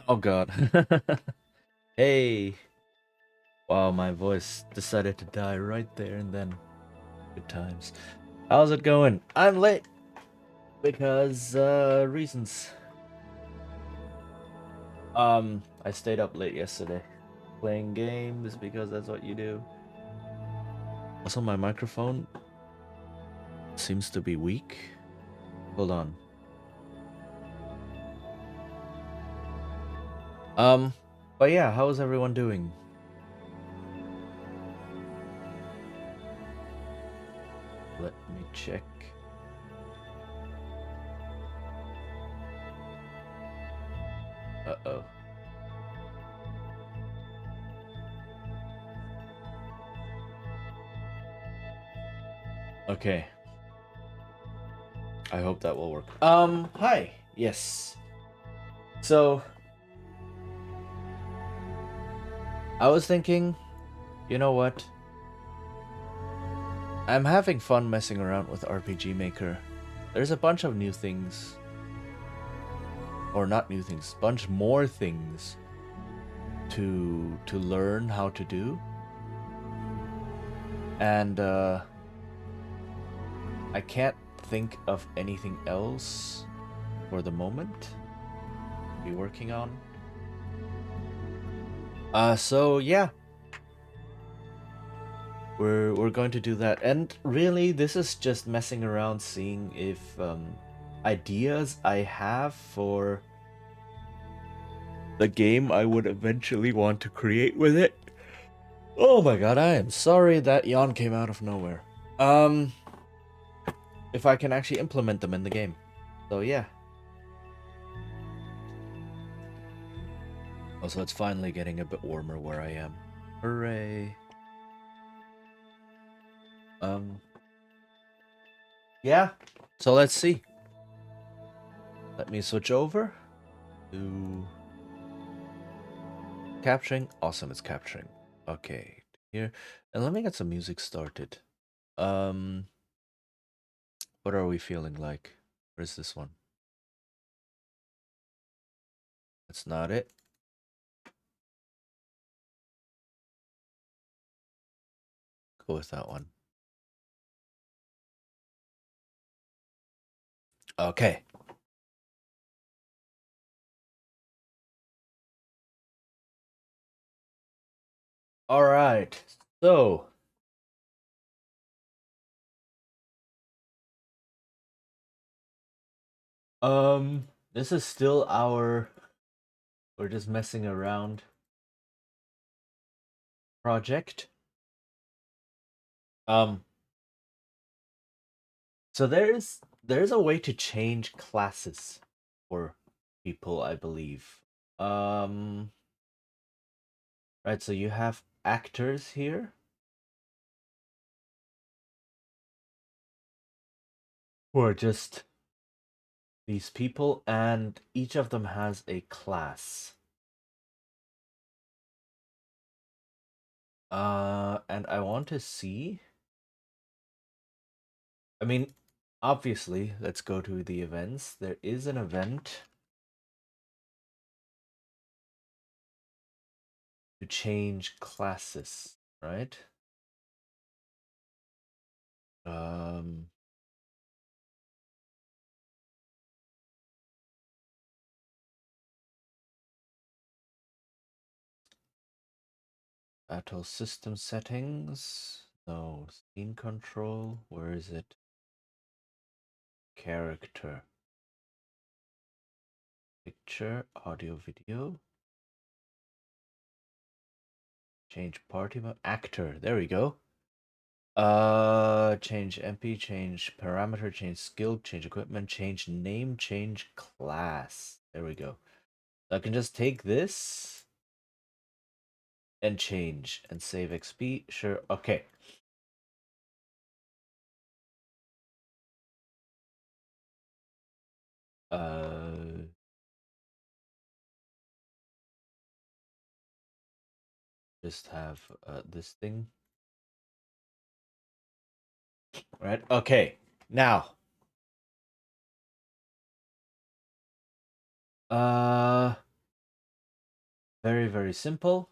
Oh god. Hey. Wow, my voice decided to die right there and then. Good times. How's it going? I'm late because reasons. I stayed up late yesterday playing games because that's what you do. Also, my microphone seems to be weak. Hold on. But yeah, how is everyone doing? Let me check. Uh-oh. Okay. I hope that will work. Hi. Yes. So, I was thinking, you know what? I'm having fun messing around with RPG Maker. There's a bunch of new things. Or not new things, bunch more things to learn how to do. And I can't think of anything else for the moment to be working on. So yeah. We're going to do that. And really this is just messing around seeing if ideas I have for the game I would eventually want to create with it. Oh my god, I am sorry that yawn came out of nowhere. If I can actually implement them in the game. So yeah. Also, it's finally getting a bit warmer where I am. Hooray. Yeah. So let's see. Let me switch over to capturing. Awesome, it's capturing. Okay, here. And let me get some music started. Um, what are we feeling like? Where's this one? That's not it. Go with that one. Okay. All right. So, this is still our we're just messing around project. Um, so there's a way to change classes for people, I believe. Um, right, so you have actors here who are just these people, and each of them has a class. And I want to see. I mean, obviously, let's go to the events. There is an event to change classes, right? Um, Battle system settings. No, scene control. Where is it? Character. Picture, audio, video. Change party mode. Actor. There we go. Change MP, change parameter, change skill, change equipment, change name, change class. There we go. So I can just take this and change and save XP. Sure. Okay. Uh, just have this thing. Right. Okay. Now. Uh, Very, very simple.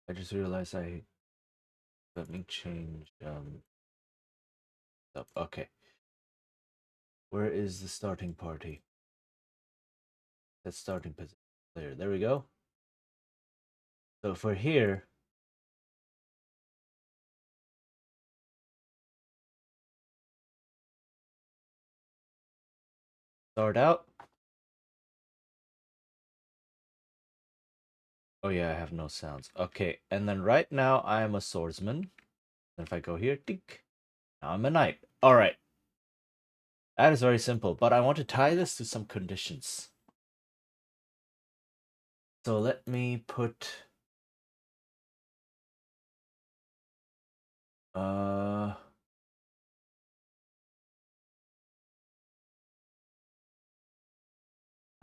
I just realized let me change stuff. Okay. Where is the starting party? That starting position. There we go. So for here, start out. Oh yeah, I have no sounds. Okay, and then right now I am a swordsman. And if I go here, tick, now I'm a knight. All right, that is very simple. But I want to tie this to some conditions. So let me put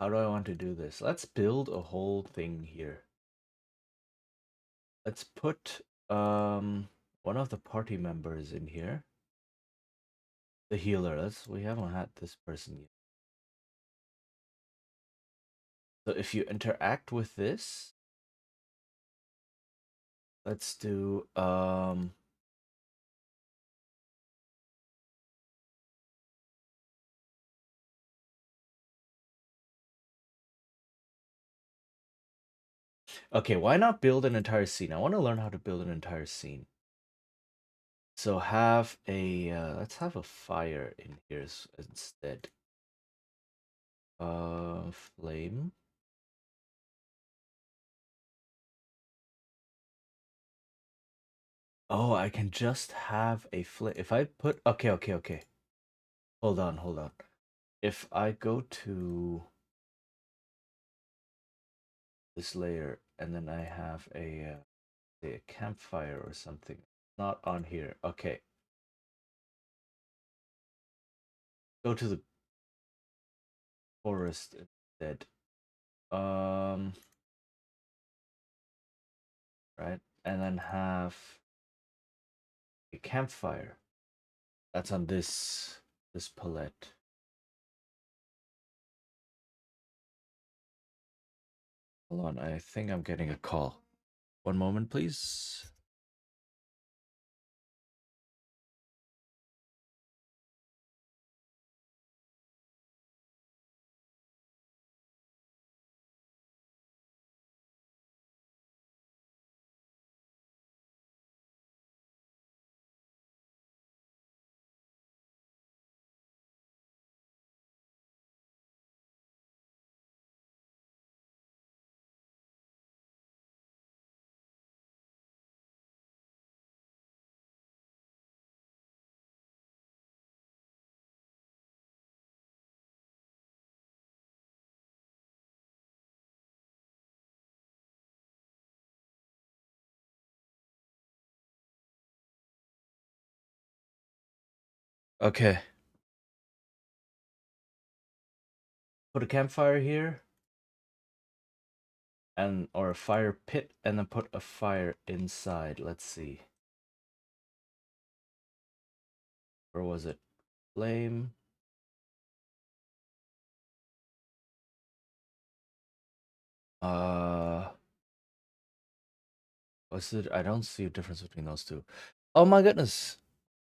how do I want to do this? Let's build a whole thing here. Let's put one of the party members in here. The healer. We haven't had this person yet. So if you interact with this, let's do okay, why not build an entire scene? I want to learn how to build an entire scene. So have a let's have a fire in here instead. Flame. Oh, I can just have a flame. If I put okay. Hold on. If I go to this layer and then I have say a campfire or something, not on here. Okay. Go to the forest instead. Right? And then have a campfire. That's on this palette. Hold on, I think I'm getting a call. One moment, please. Okay. Put a campfire here and or a fire pit and then put a fire inside. Let's see. Where was it? Flame. Uh what's it? I don't see a difference between those two. Oh my goodness.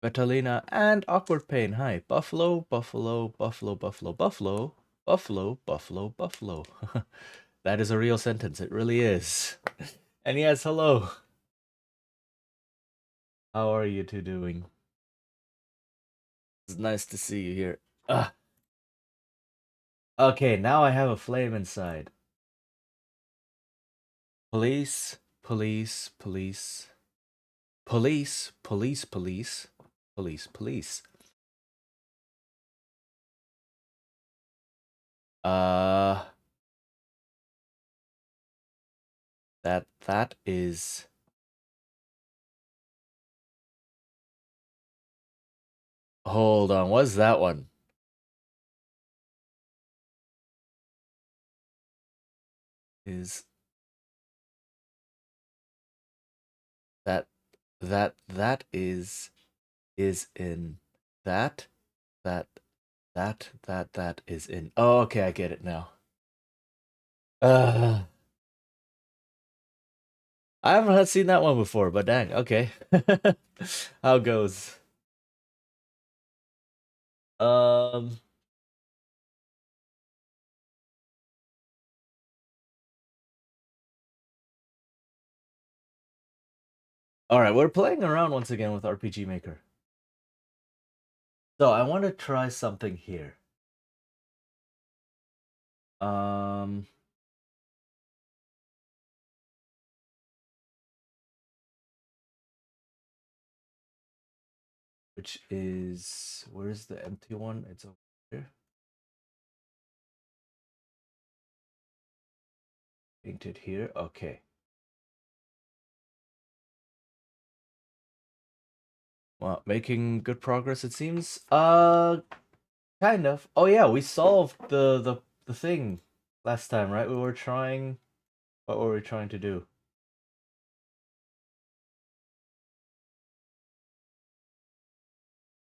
Betalina and Awkward Pain. Hi. Buffalo, buffalo, buffalo, buffalo, buffalo, buffalo, buffalo, buffalo. That is a real sentence. It really is. And yes, hello. How are you two doing? It's nice to see you here. Ah. Okay, now I have a flame inside. Police, police, police. Police, police, police. Police, police. Uh that is hold on, what's that one? Is that that is in that that That is in. Oh, okay, I get it now. I haven't seen that one before, but dang, okay. How goes? Um, all right, we're playing around once again with RPG Maker. So I want to try something here. Um, which is, where's the empty one? It's over here. Painted here. Okay. Well, making good progress it seems. Kind of. Oh yeah, we solved the thing last time, right? We were trying. What were we trying to do?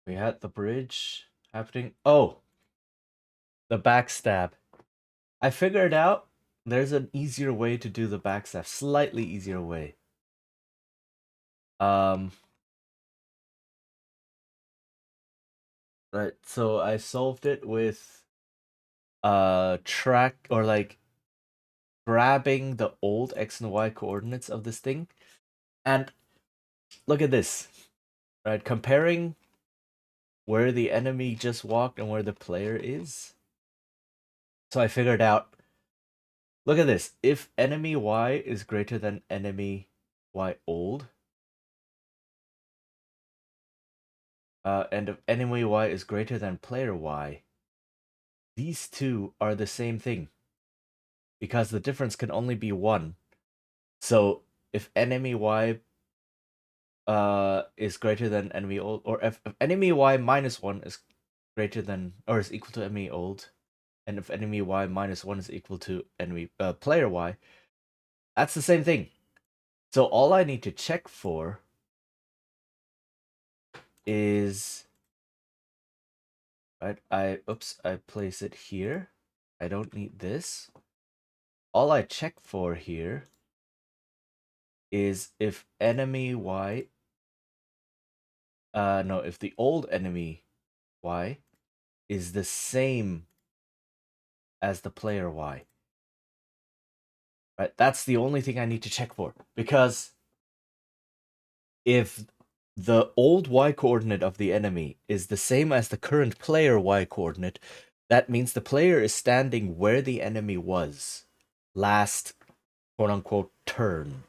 We had the bridge happening. Oh, the backstab. I figured out there's an easier way to do the backstab, slightly easier way. Um, right. So I solved it with track or like grabbing the old x and y coordinates of this thing, and look at this. Right, comparing where the enemy just walked and where the player is. So I figured out, look at this. If enemy Y is greater than enemy Y old, and if enemy Y is greater than player Y, these two are the same thing. Because the difference can only be one. So if enemy Y is greater than enemy old, or if enemy Y minus one is greater than or is equal to enemy old, and if enemy Y minus one is equal to enemy player Y, that's the same thing. So all I need to check for is, right, I place it here. I don't need this. All I check for here is if enemy Y, no, if the old enemy Y is the same as the player Y. Right, that's the only thing I need to check for, because if the old Y coordinate of the enemy is the same as the current player Y coordinate, that means the player is standing where the enemy was last quote unquote turn.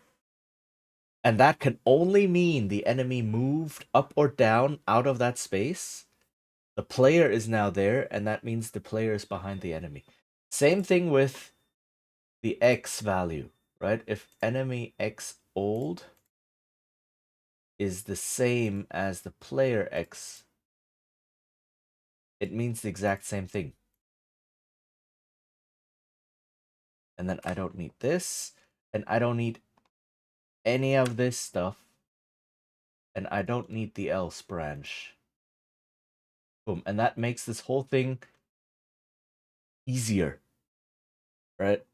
And that can only mean the enemy moved up or down out of that space. The player is now there, and that means the player is behind the enemy. Same thing with the X value, right? If enemy X old is the same as the player X, it means the exact same thing. And then I don't need this, and I don't need any of this stuff, and I don't need the else branch. Boom. And that makes this whole thing easier, right?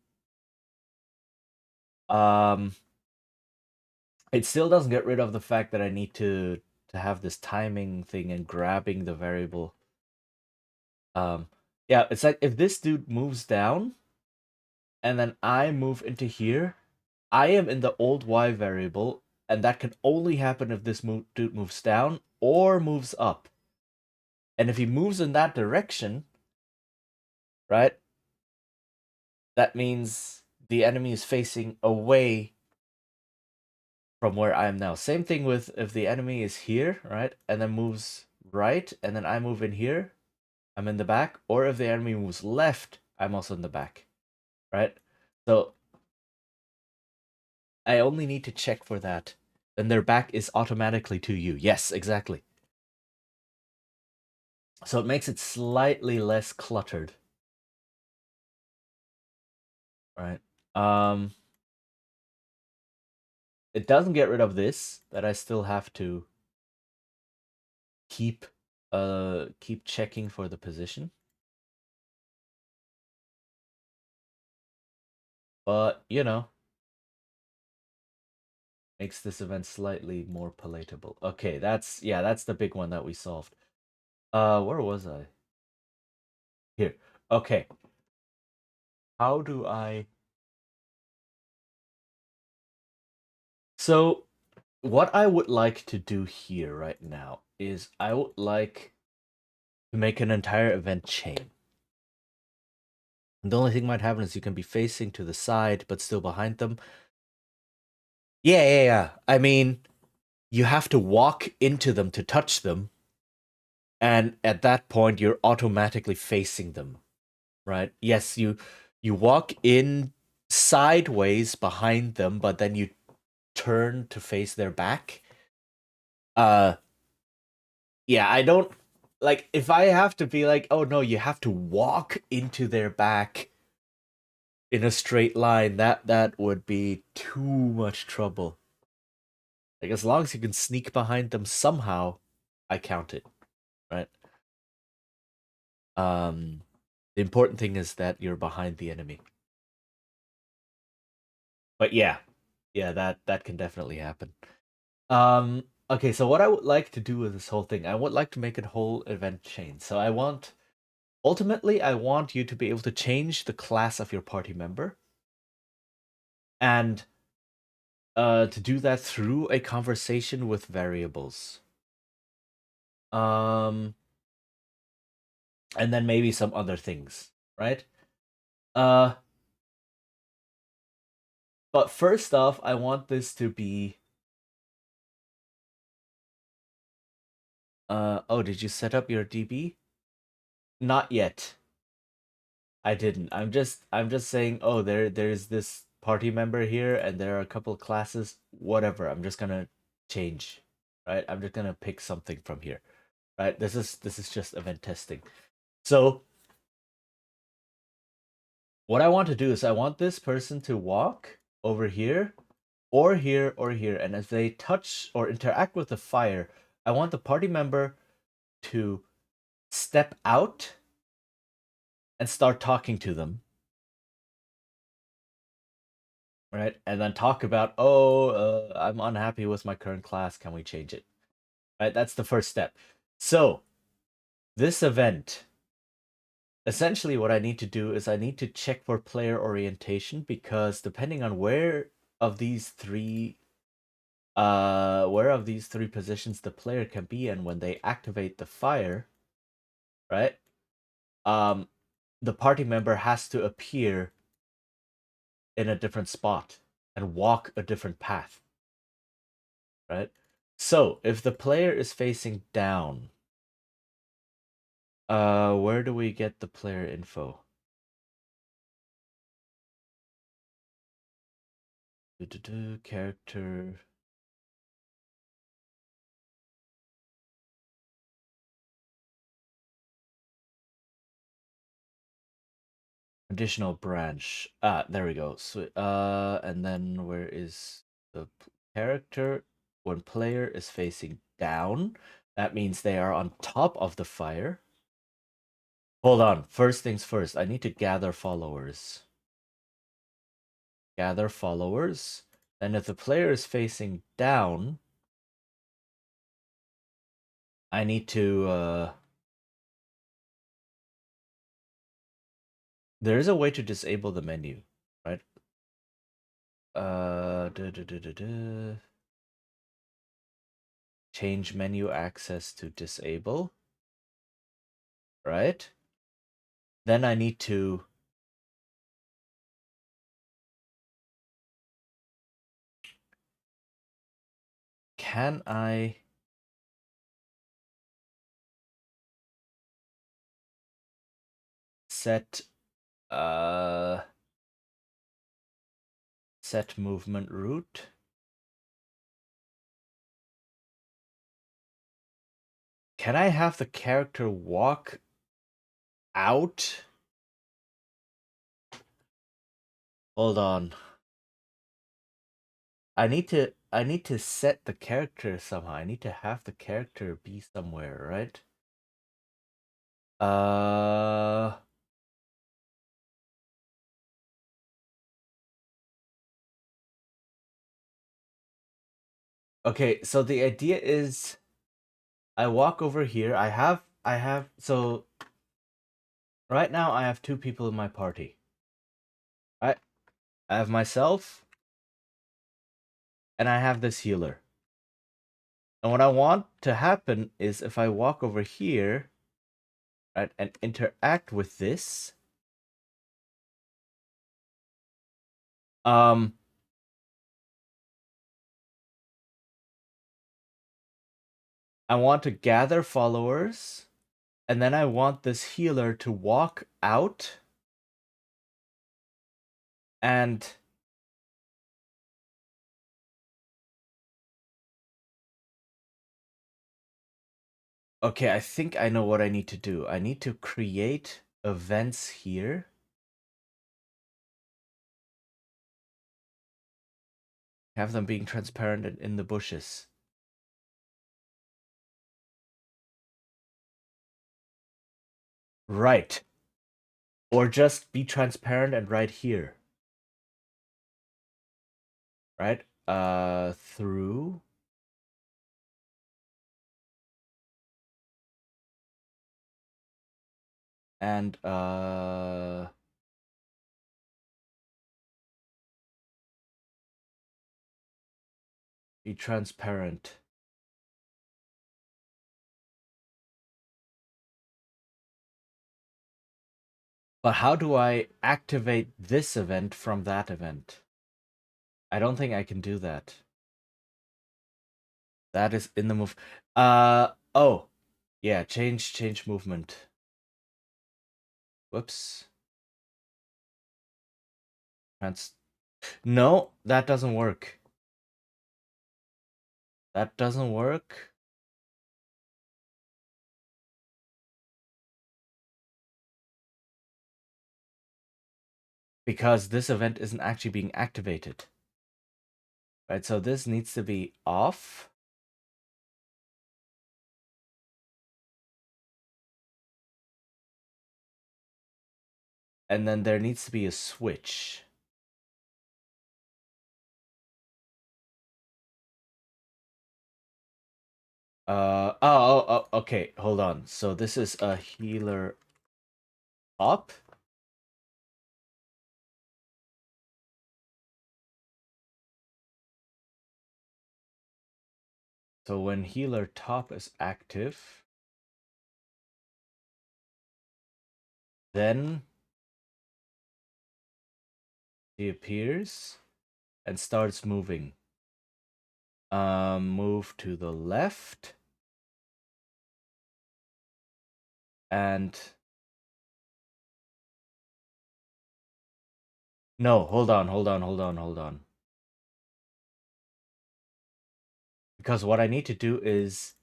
It still doesn't get rid of the fact that I need to have this timing thing and grabbing the variable. Yeah, it's like if this dude moves down and then I move into here, I am in the old Y variable, and that can only happen if this dude moves down or moves up. And if he moves in that direction, right, that means the enemy is facing away from where I am now. Same thing with if the enemy is here, right, and then moves right, and then I move in here, I'm in the back. Or if the enemy moves left, I'm also in the back, right? So I only need to check for that. Then their back is automatically to you. Yes, exactly. So it makes it slightly less cluttered. Right. It doesn't get rid of this, that I still have to keep checking for the position. but you know, makes this event slightly more palatable. Okay, that's the big one that we solved. Where was I? Here. Okay. How do I So what I would like to do here right now is I would like to make an entire event chain. The only thing might happen is you can be facing to the side but still behind them. Yeah. I mean, you have to walk into them to touch them, and at that point you're automatically facing them, right? Yes, you walk in sideways behind them, but then you turn to face their back. Uh yeah, I don't like if I have to be like, oh no, you have to walk into their back in a straight line, that would be too much trouble. Like as long as you can sneak behind them somehow, I count it, right? Um the important thing is that you're behind the enemy. But yeah. Yeah, that can definitely happen. Okay, so what I would like to do with this whole thing, I would like to make a whole event chain. So ultimately I want you to be able to change the class of your party member, and to do that through a conversation with variables. Um and then maybe some other things, right? Uh but first off, I want this to be oh, did you set up your DB? Not yet. I didn't. I'm just saying, oh, there's this party member here and there are a couple of classes, whatever. I'm just gonna change, right? I'm just gonna pick something from here, right? This is just event testing. So what I want to do is I want this person to walk over here or here or here, and as they touch or interact with the fire, I want the party member to step out and start talking to them, right? And then talk about, oh, I'm unhappy with my current class. Can we change it? Right? That's the first step. So this event, essentially, what I need to do is I need to check for player orientation, because depending on where of these three positions the player can be in when they activate the fire, right? Um, the party member has to appear in a different spot and walk a different path, right? So if the player is facing down, where do we get the player info? Character. Additional branch. Ah, there we go. So, and then where is the character? When player is facing down, that means they are on top of the fire. Hold on. First things first. I need to gather followers. Gather followers. And if the player is facing down, I need to there is a way to disable the menu, right? Change menu access to disable, right? Then I need to can I set set movement route? Can I have the character walk out? Hold on. I need to set the character somehow. I need to have the character be somewhere, right? Uh Okay, so the idea is I walk over here. I have so right now I have 2 people in my party. I I have myself and I have this healer. And what I want to happen is if I walk over here, right, and interact with this, I want to gather followers, and then I want this healer to walk out and okay, I think I know what I need to do. I need to create events here. Have them being transparent and in the bushes. Right. Or just be transparent and right here. Right? Through. And, be transparent. But how do I activate this event from that event? I don't think I can do that. That is in the move. Oh. Yeah, change movement. Whoops. No, that doesn't work. That doesn't work. Because this event isn't actually being activated. Right, so this needs to be off. And then there needs to be a switch. Okay, hold on. So this is a healer up. So when healer top is active, then he appears and starts moving. Move to the left. And no, hold on. Because what I need to do is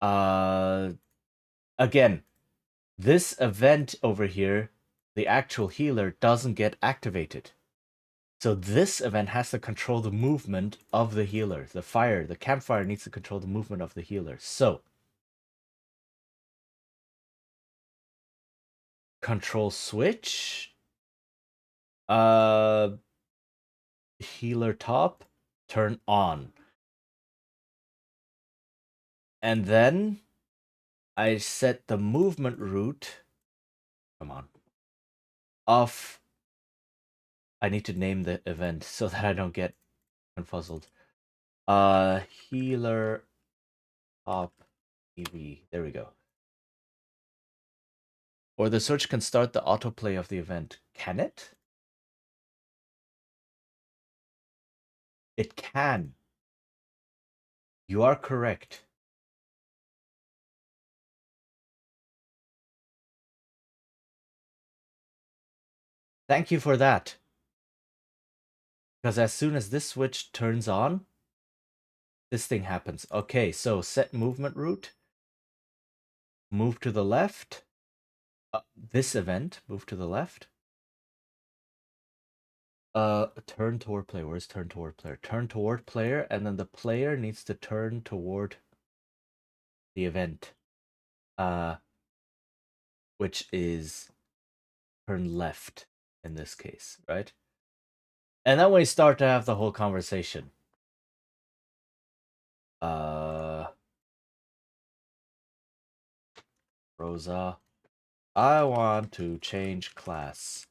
again, this event over here, the actual healer doesn't get activated. So this event has to control the movement of the healer. The campfire needs to control the movement of the healer. So control switch. Healer top, turn on. And then I set the movement route. Come on. Of. I need to name the event so that I don't get confuzzled. Healer top EV. There we go. Or the search can start the autoplay of the event. Can it? It can. You are correct. Thank you for that. Because as soon as this switch turns on, this thing happens. Okay, so set movement route. Move to the left. This event, move to the left. Turn toward player. Where's turn toward player? Turn toward player, and then the player needs to turn toward the event. Which is turn left in this case, right? And then we start to have the whole conversation. Rosa, I want to change class.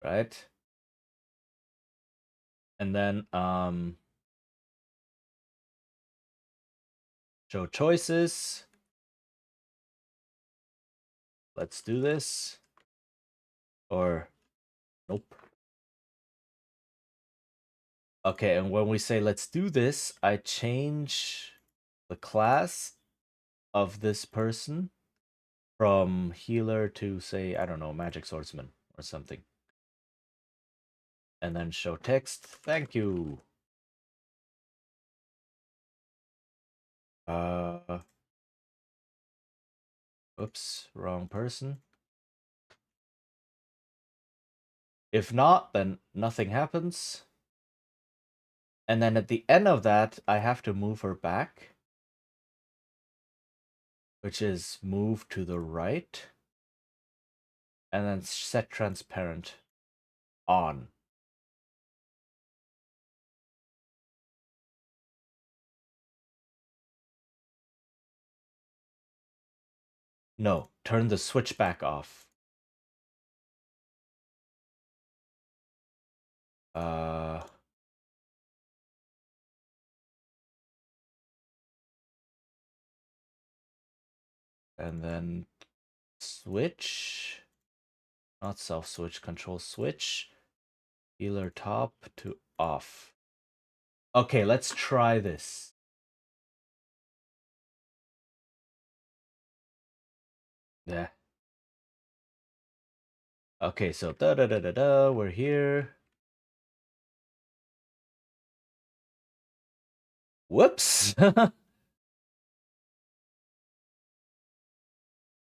Right? And then show choices. Let's do this. Or nope. Okay, and when we say let's do this, I change the class of this person from healer to, say, I don't know, magic swordsman or something. And then show text. Thank you. Oops, wrong person. If not, then nothing happens. And then at the end of that, I have to move her back, which is move to the right. And then set transparent on. No, turn the switch back off. And then switch, not self switch, control switch, healer top to off. Okay, let's try this. Yeah. Okay, so we're here. Whoops.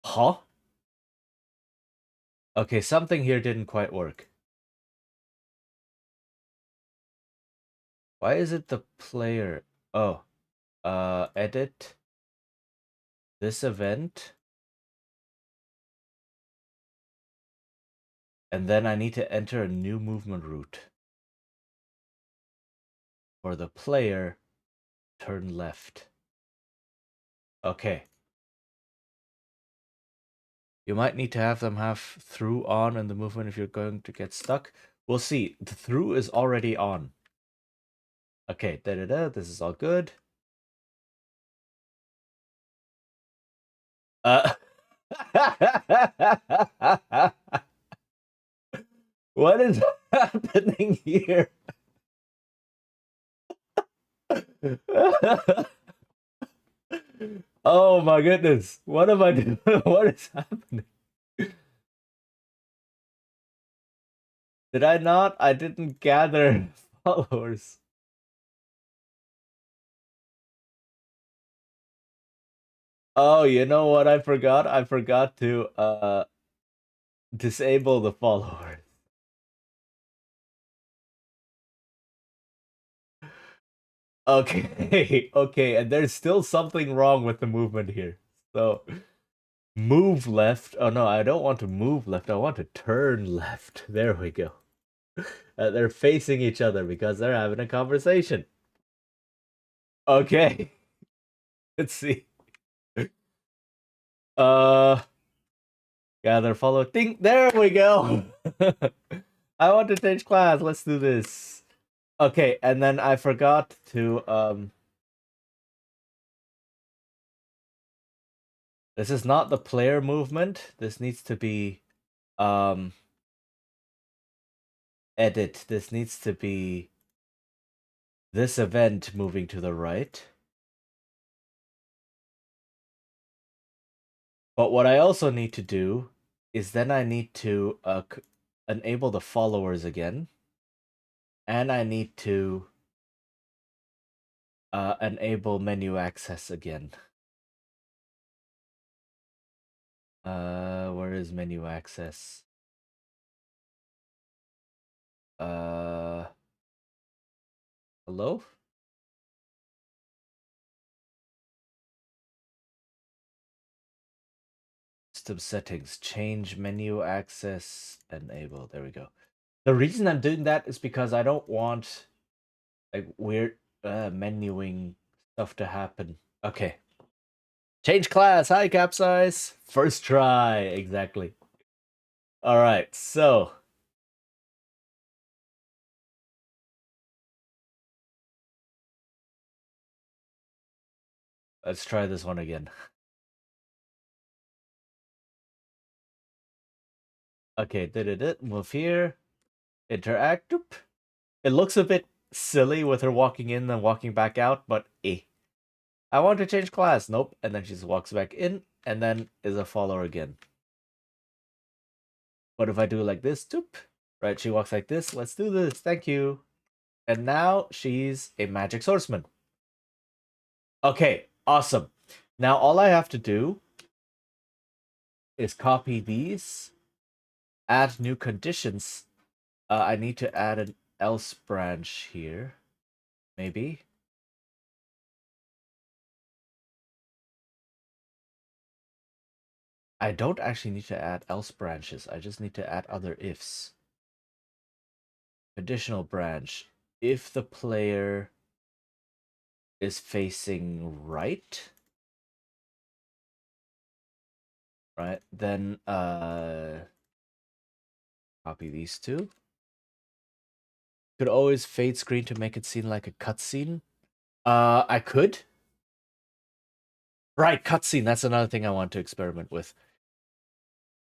Huh? Okay, something here didn't quite work. Why is it the player? Oh, edit this event. And then I need to enter a new movement route. For the player, turn left. Okay. You might need to have them have through on in the movement if you're going to get stuck. We'll see. The through is already on. Okay, this is all good. What is happening here? Oh my goodness. What am I doing? What is happening? Did I not? I didn't gather followers. Oh, you know what I forgot? I forgot to disable the followers. Okay, okay, and there's still something wrong with the movement here. So move left. Oh no, I don't want to move left. I want to turn left. There we go. They're facing each other because they're having a conversation. Okay. Let's see. Uh gather, follow, ding. There we go. I want to change class. Let's do this. Okay, and then I forgot to this is not the player movement. This needs to be edit. This needs to be this event moving to the right. But what I also need to do is then I need to enable the followers again. And I need to enable menu access again. Where is menu access? Hello? System settings, change menu access, enable. There we go. The reason I'm doing that is because I don't want like weird menuing stuff to happen. Okay. Change class. Hi, Capsize. First try. Exactly. All right. So let's try this one again. Okay. Did it? Move here. Interact. Oop. It looks a bit silly with her walking in and walking back out, but I want to change class. Nope. And then she just walks back in and then is a follower again. But if I do like this, doop, right? She walks like this. Let's do this. Thank you. And now she's a magic swordsman. Okay, awesome. Now all I have to do is copy these, add new conditions. I need to add an else branch here, maybe. I don't actually need to add else branches. I just need to add other ifs. Conditional branch. If the player is facing right, then copy these two. Could always fade screen to make it seem like a cutscene. I could. Right, cutscene. That's another thing I want to experiment with.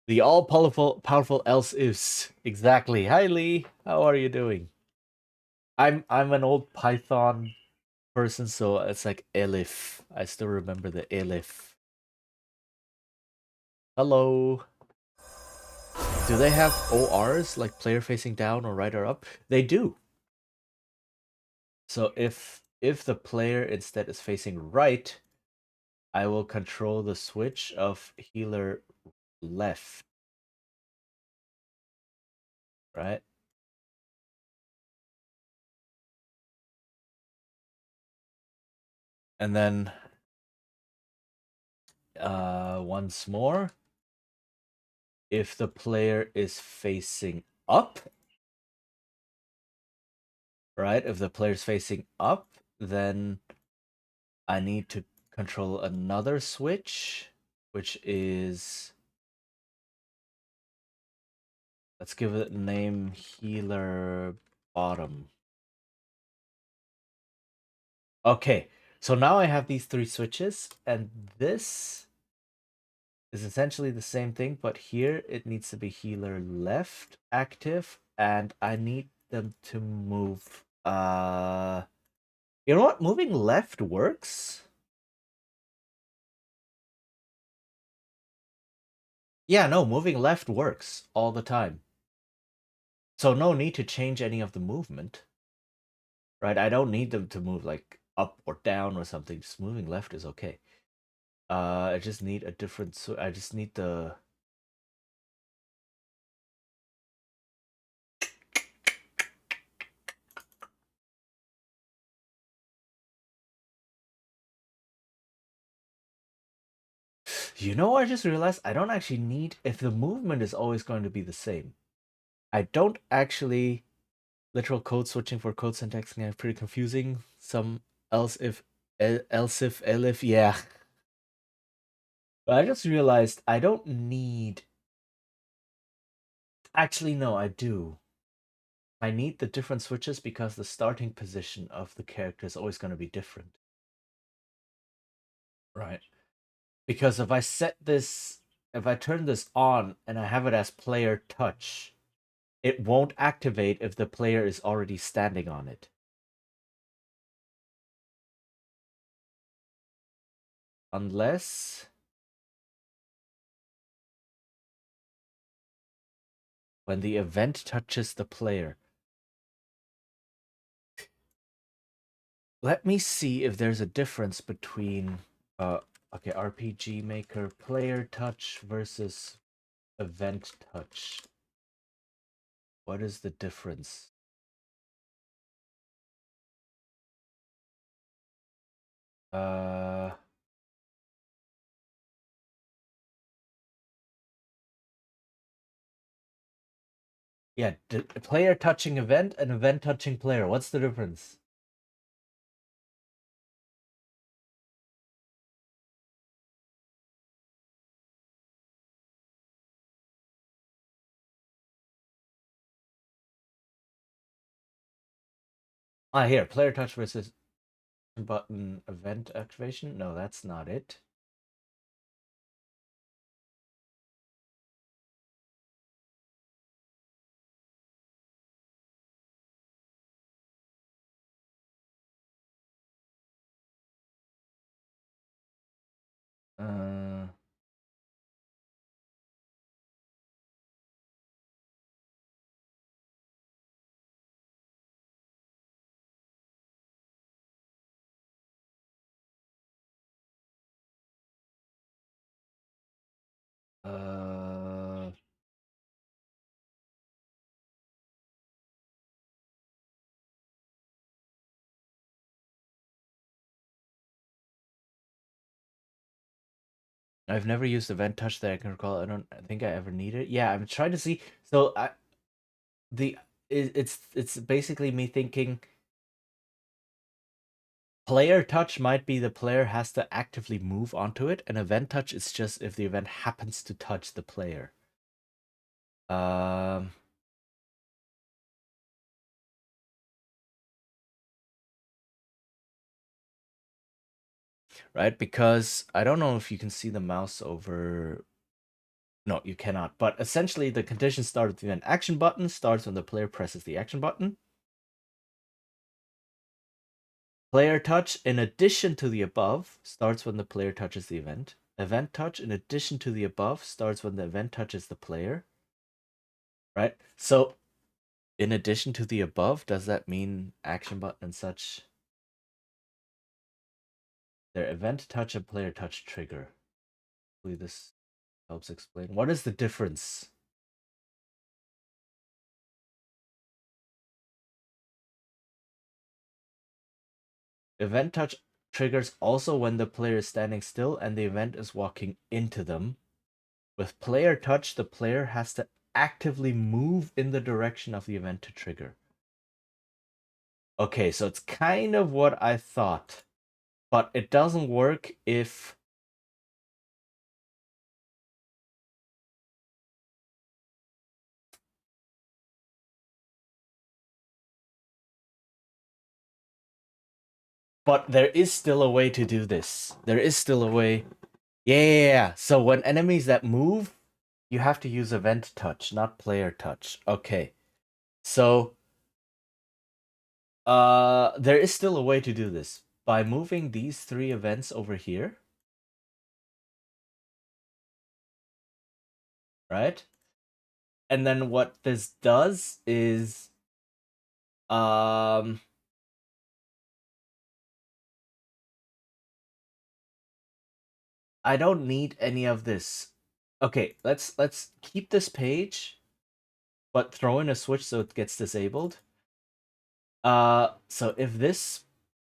The all-powerful else is. Exactly. Hi, Lee. How are you doing? I'm an old Python person, so it's like elif. I still remember the elif. Hello. Do they have ORs, like player facing down or right or up? They do. So if the player instead is facing right, I will control the switch of healer left. Right? And then once more, if the player is facing up, right? If the player's facing up, then I need to control another switch, which is, let's give it a name, healer bottom. Okay, so now I have these three switches, and this is essentially the same thing, but here it needs to be healer left active, and I need them to move. You know what? Moving left works. Yeah, no, moving left works all the time. So no need to change any of the movement, right? I don't need them to move like up or down or something. Just moving left is okay. I just need a different. So I just need the. You know, I just realized I don't actually need if the movement is always going to be the same. I don't actually literal code switching for code syntax can get pretty confusing. Some else if elif, yeah. But I just realized I don't need. Actually, no, I do. I need the different switches because the starting position of the character is always going to be different. Right. Because if I set this, if I turn this on and I have it as player touch, it won't activate if the player is already standing on it. Unless when the event touches the player. Let me see if there's a difference between okay, RPG Maker player touch versus event touch. What is the difference? Uh yeah, player touching event and event touching player. What's the difference? Here, player touch versus button event activation. No, that's not it. Uh, uh, I've never used event touch that I can recall. I don't think I ever needed it. Yeah, I'm trying to see. So it's basically me thinking player touch might be the player has to actively move onto it, and event touch is just if the event happens to touch the player. Um, right? Because I don't know if you can see the mouse over. No, you cannot. But essentially, the condition starts with an action button starts when the player presses the action button. Player touch, in addition to the above, starts when the player touches the event. Event touch, in addition to the above, starts when the event touches the player. Right? So, in addition to the above, does that mean action button and such? Their event touch and player touch trigger. Hopefully, this helps explain. What is the difference? Event touch triggers also when the player is standing still and the event is walking into them. With player touch, the player has to actively move in the direction of the event to trigger. Okay, so it's kind of what I thought, but it doesn't work if but there is still a way to do this. There is still a way. Yeah. So when enemies that move, you have to use event touch, not player touch. Okay. So there is still a way to do this. By moving these three events over here, right? And then what this does is um I don't need any of this. Okay, let's keep this page, but throw in a switch so it gets disabled. So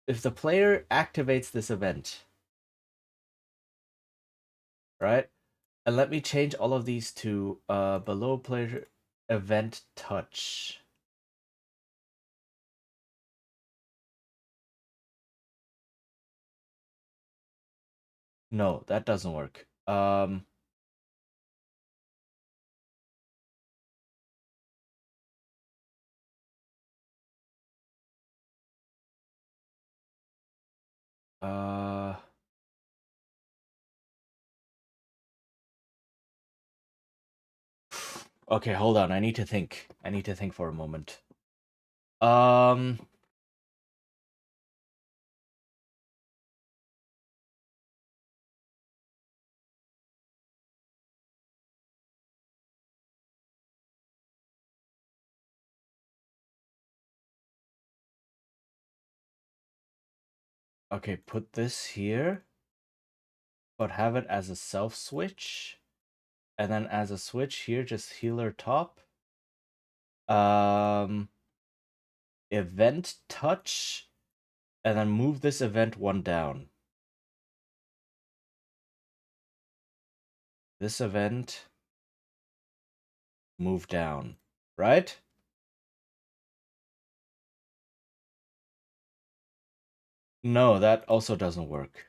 if the player activates this event, right? And let me change all of these to below player event touch. No, that doesn't work. Uh okay, hold on. I need to think. I need to think for a moment. Um okay, put this here, but have it as a self switch. And then as a switch here, just healer top. Um event touch, and then move this event one down. This event move down, right? No, that also doesn't work.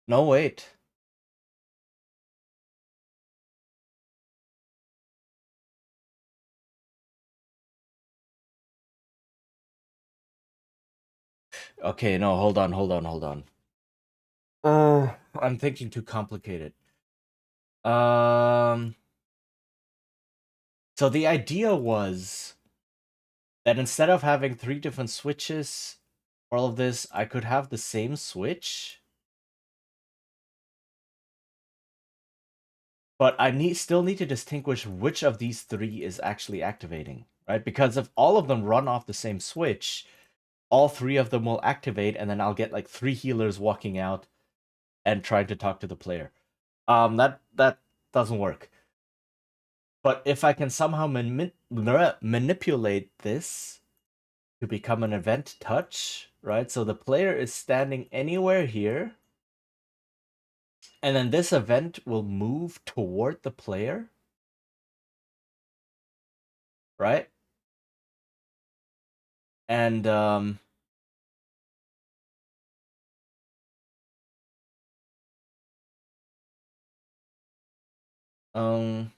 No, wait. Okay, no, hold on, hold on, hold on. I'm thinking too complicated. Um, so the idea was that instead of having 3 different switches for all of this, I could have the same switch. But I still need to distinguish which of these 3 is actually activating, right? Because if all of them run off the same switch, all 3 of them will activate, and then I'll get like 3 healers walking out and trying to talk to the player. That doesn't work. But if I can somehow manipulate this to become an event touch, right? So the player is standing anywhere here, and then this event will move toward the player, right? And um and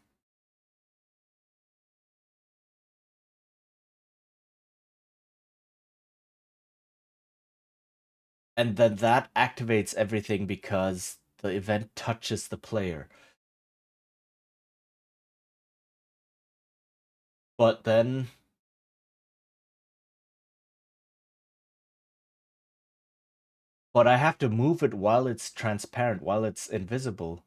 then that activates everything because the event touches the player. But then I have to move it while it's transparent, while it's invisible.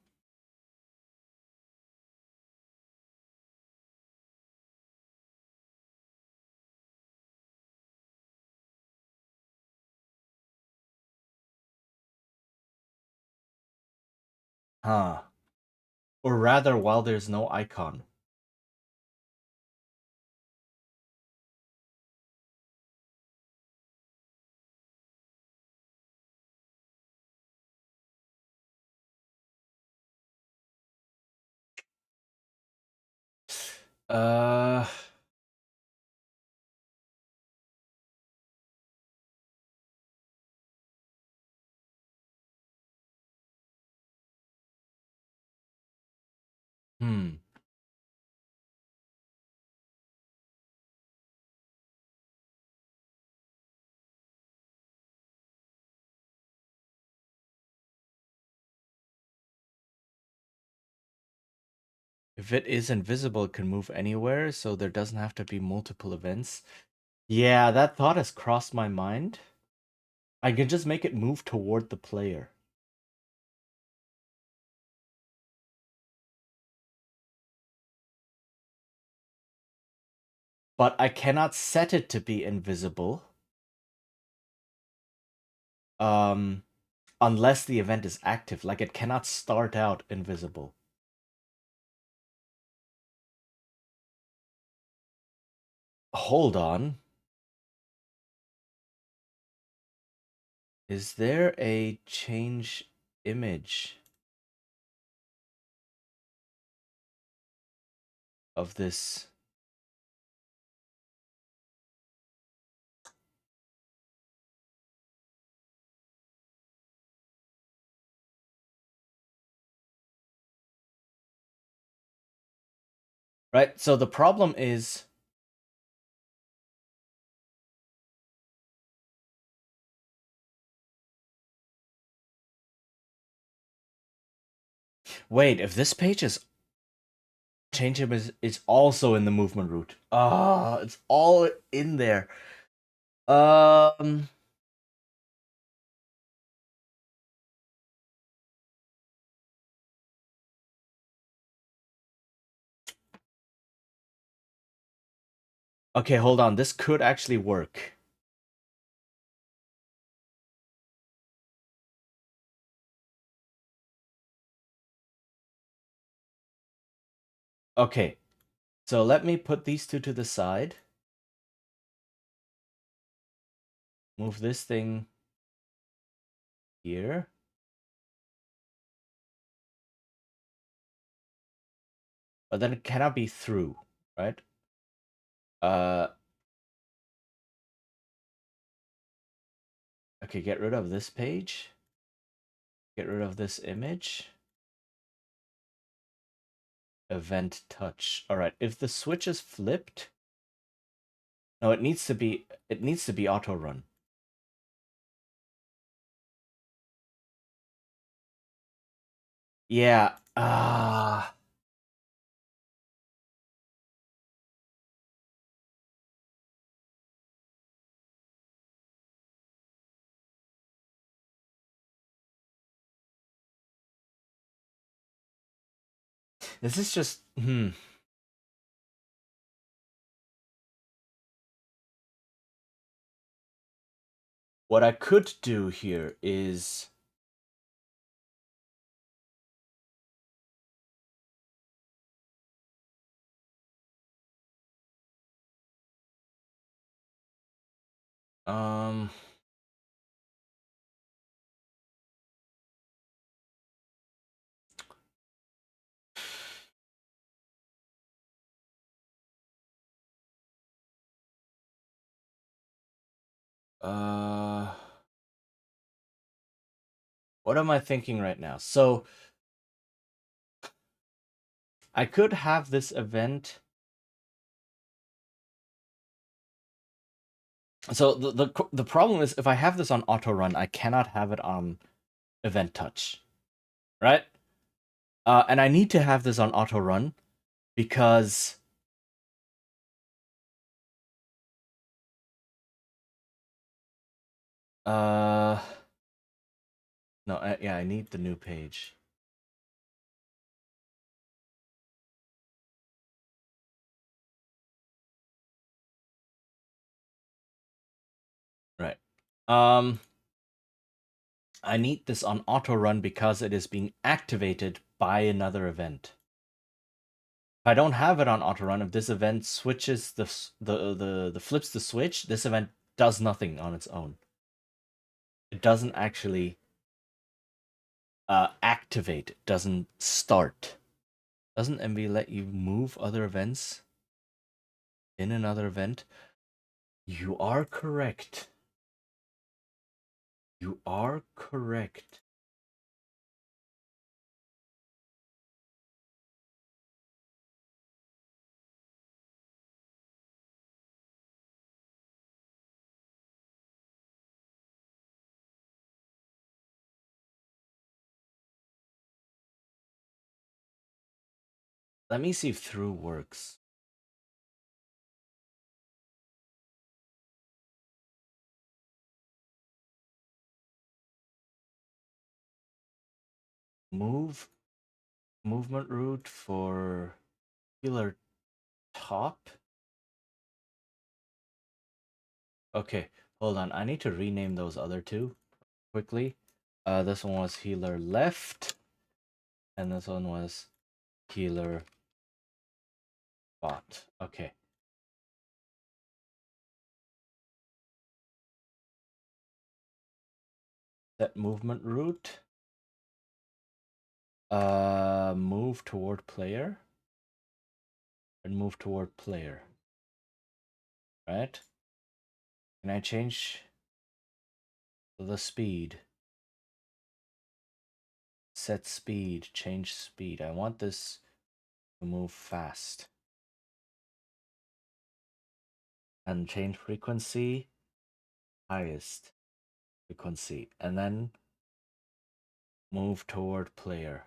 Huh. Or rather, while there's no icon. Uh hmm. If it is invisible, it can move anywhere, so there doesn't have to be multiple events. Yeah, that thought has crossed my mind. I can just make it move toward the player. But I cannot set it to be invisible. Um, unless the event is active. Like, it cannot start out invisible. Hold on. Is there a change image of this? Right, so the problem is... Wait, if this page is... Change image is also in the movement route. Ah, it's all in there. Um... Okay, hold on. This could actually work. Okay, so let me put these 2 to the side. Move this thing here. But then it cannot be through, right? Uh... Okay, get rid of this page. Get rid of this image. Event touch. All right, if the switch is flipped... No, it needs to be auto run. Yeah. This is just What I could do here is um uh what am I thinking right now? So I could have this event. So the problem is if I have this on auto run, I cannot have it on event touch, right? And I need to have this on auto run because uh no, yeah, I need the new page. Right. I need this on auto run because it is being activated by another event. If I don't have it on auto run, if this event switches the flips the switch, this event does nothing on its own. It doesn't actually activate. It doesn't start. Doesn't MV let you move other events in another event? You are correct. You are correct. Let me see if through works. Movement route for healer top. Okay, hold on. I need to rename those other two quickly. This one was healer left, and this one was healer bot. Okay. Set movement route. Move toward player. And move toward player. Right? Can I change the speed? Set speed. Change speed. I want this to move fast. And change frequency. Highest frequency. And then move toward player.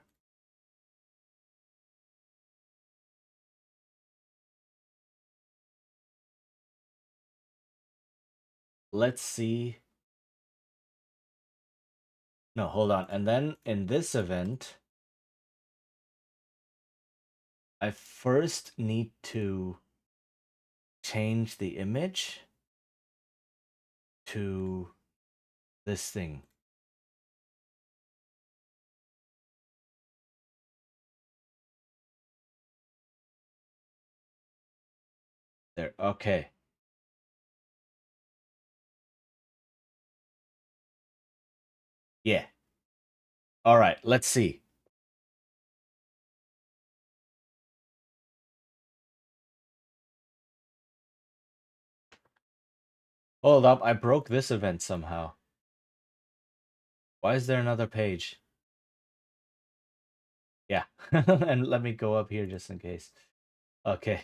Let's see. No, hold on. And then in this event, I first need to change the image to this thing. There. Okay. Yeah. All right. Let's see. Hold up. I broke this event somehow. Why is there another page? Yeah. And let me go up here just in case. Okay.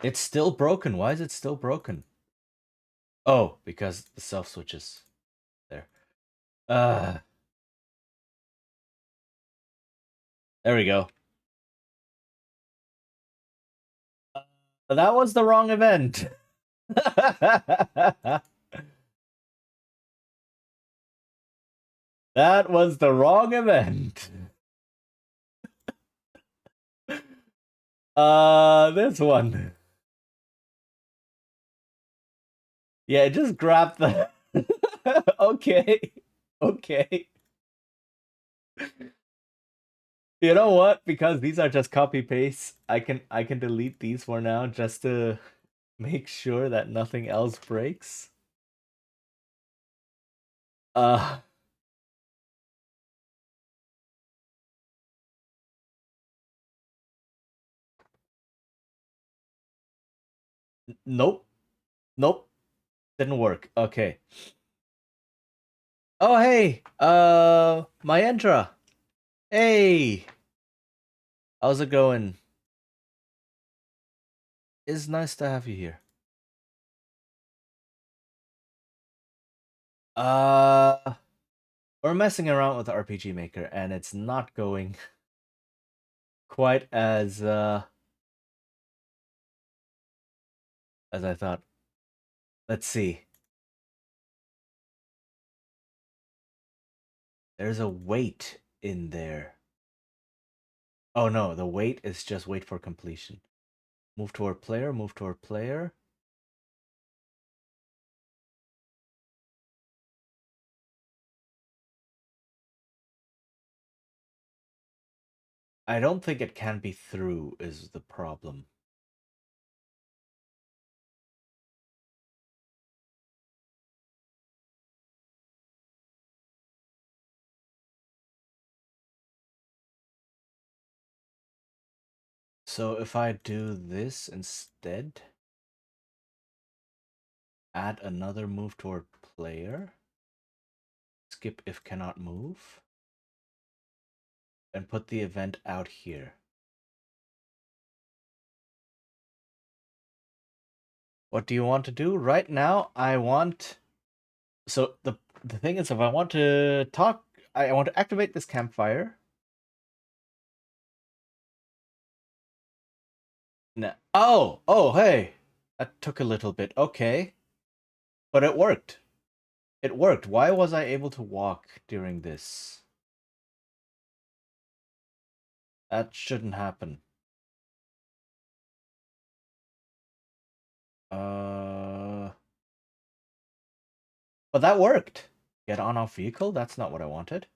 It's still broken. Why is it still broken? Oh, because the self switches. There we go. That was the wrong event. That was the wrong event. This one. Yeah, just grab the. Okay. Okay. You know what? Because these are just copy paste, I can delete these for now just to make sure that nothing else breaks. Uh nope. Nope. Didn't work. Okay. Oh hey, Myendra. Hey, how's it going? It's nice to have you here. Uh, we're messing around with RPG Maker, and it's not going quite as I thought. Let's see. There's a wait in there. Oh no, the wait is just wait for completion. Move toward player, move toward player. I don't think it can be through is the problem. So if I do this instead, add another move toward player, skip if cannot move, and put the event out here. What do you want to do? Right now, I want... So the thing is, if I want to talk, I want to activate this campfire. No. Oh, hey! That took a little bit. Okay. But it worked. It worked. Why was I able to walk during this? That shouldn't happen. But that worked. Get on off vehicle? That's not what I wanted.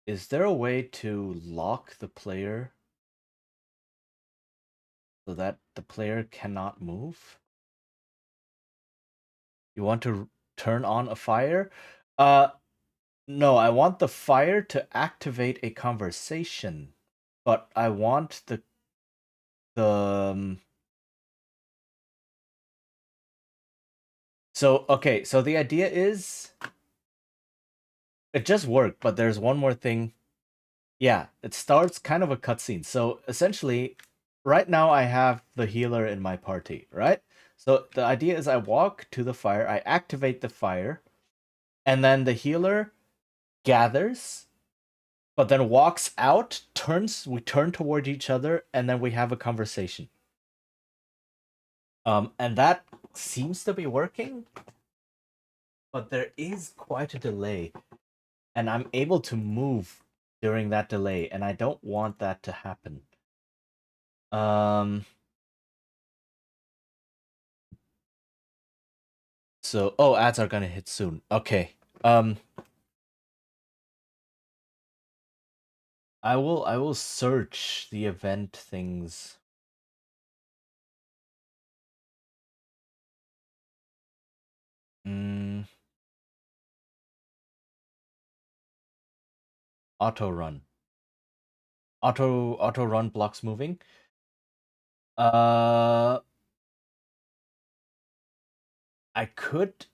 Is there a way to lock the player so that the player cannot move? You want to turn on a fire? No, I want the fire to activate a conversation, but I want the So okay, so the idea is it just worked, but there's one more thing. Yeah, it starts kind of a cutscene. So essentially, right now I have the healer in my party, right? So the idea is I walk to the fire, I activate the fire, and then the healer gathers, but then walks out, we turn toward each other, and then we have a conversation. And that seems to be working, but there is quite a delay, and I'm able to move during that delay, and I don't want that to happen. So ads are gonna hit soon. Okay. I will search the event things. Auto run. Auto run blocks moving. I could.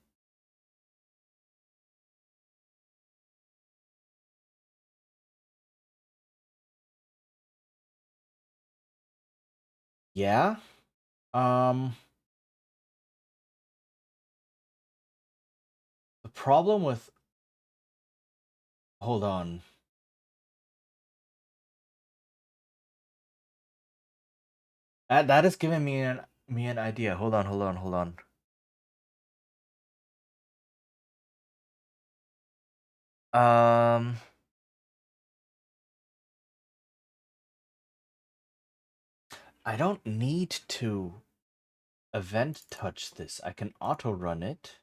Yeah. The problem with hold on. That is giving me an idea. Hold on. Um, I don't need to event touch this. I can auto run it.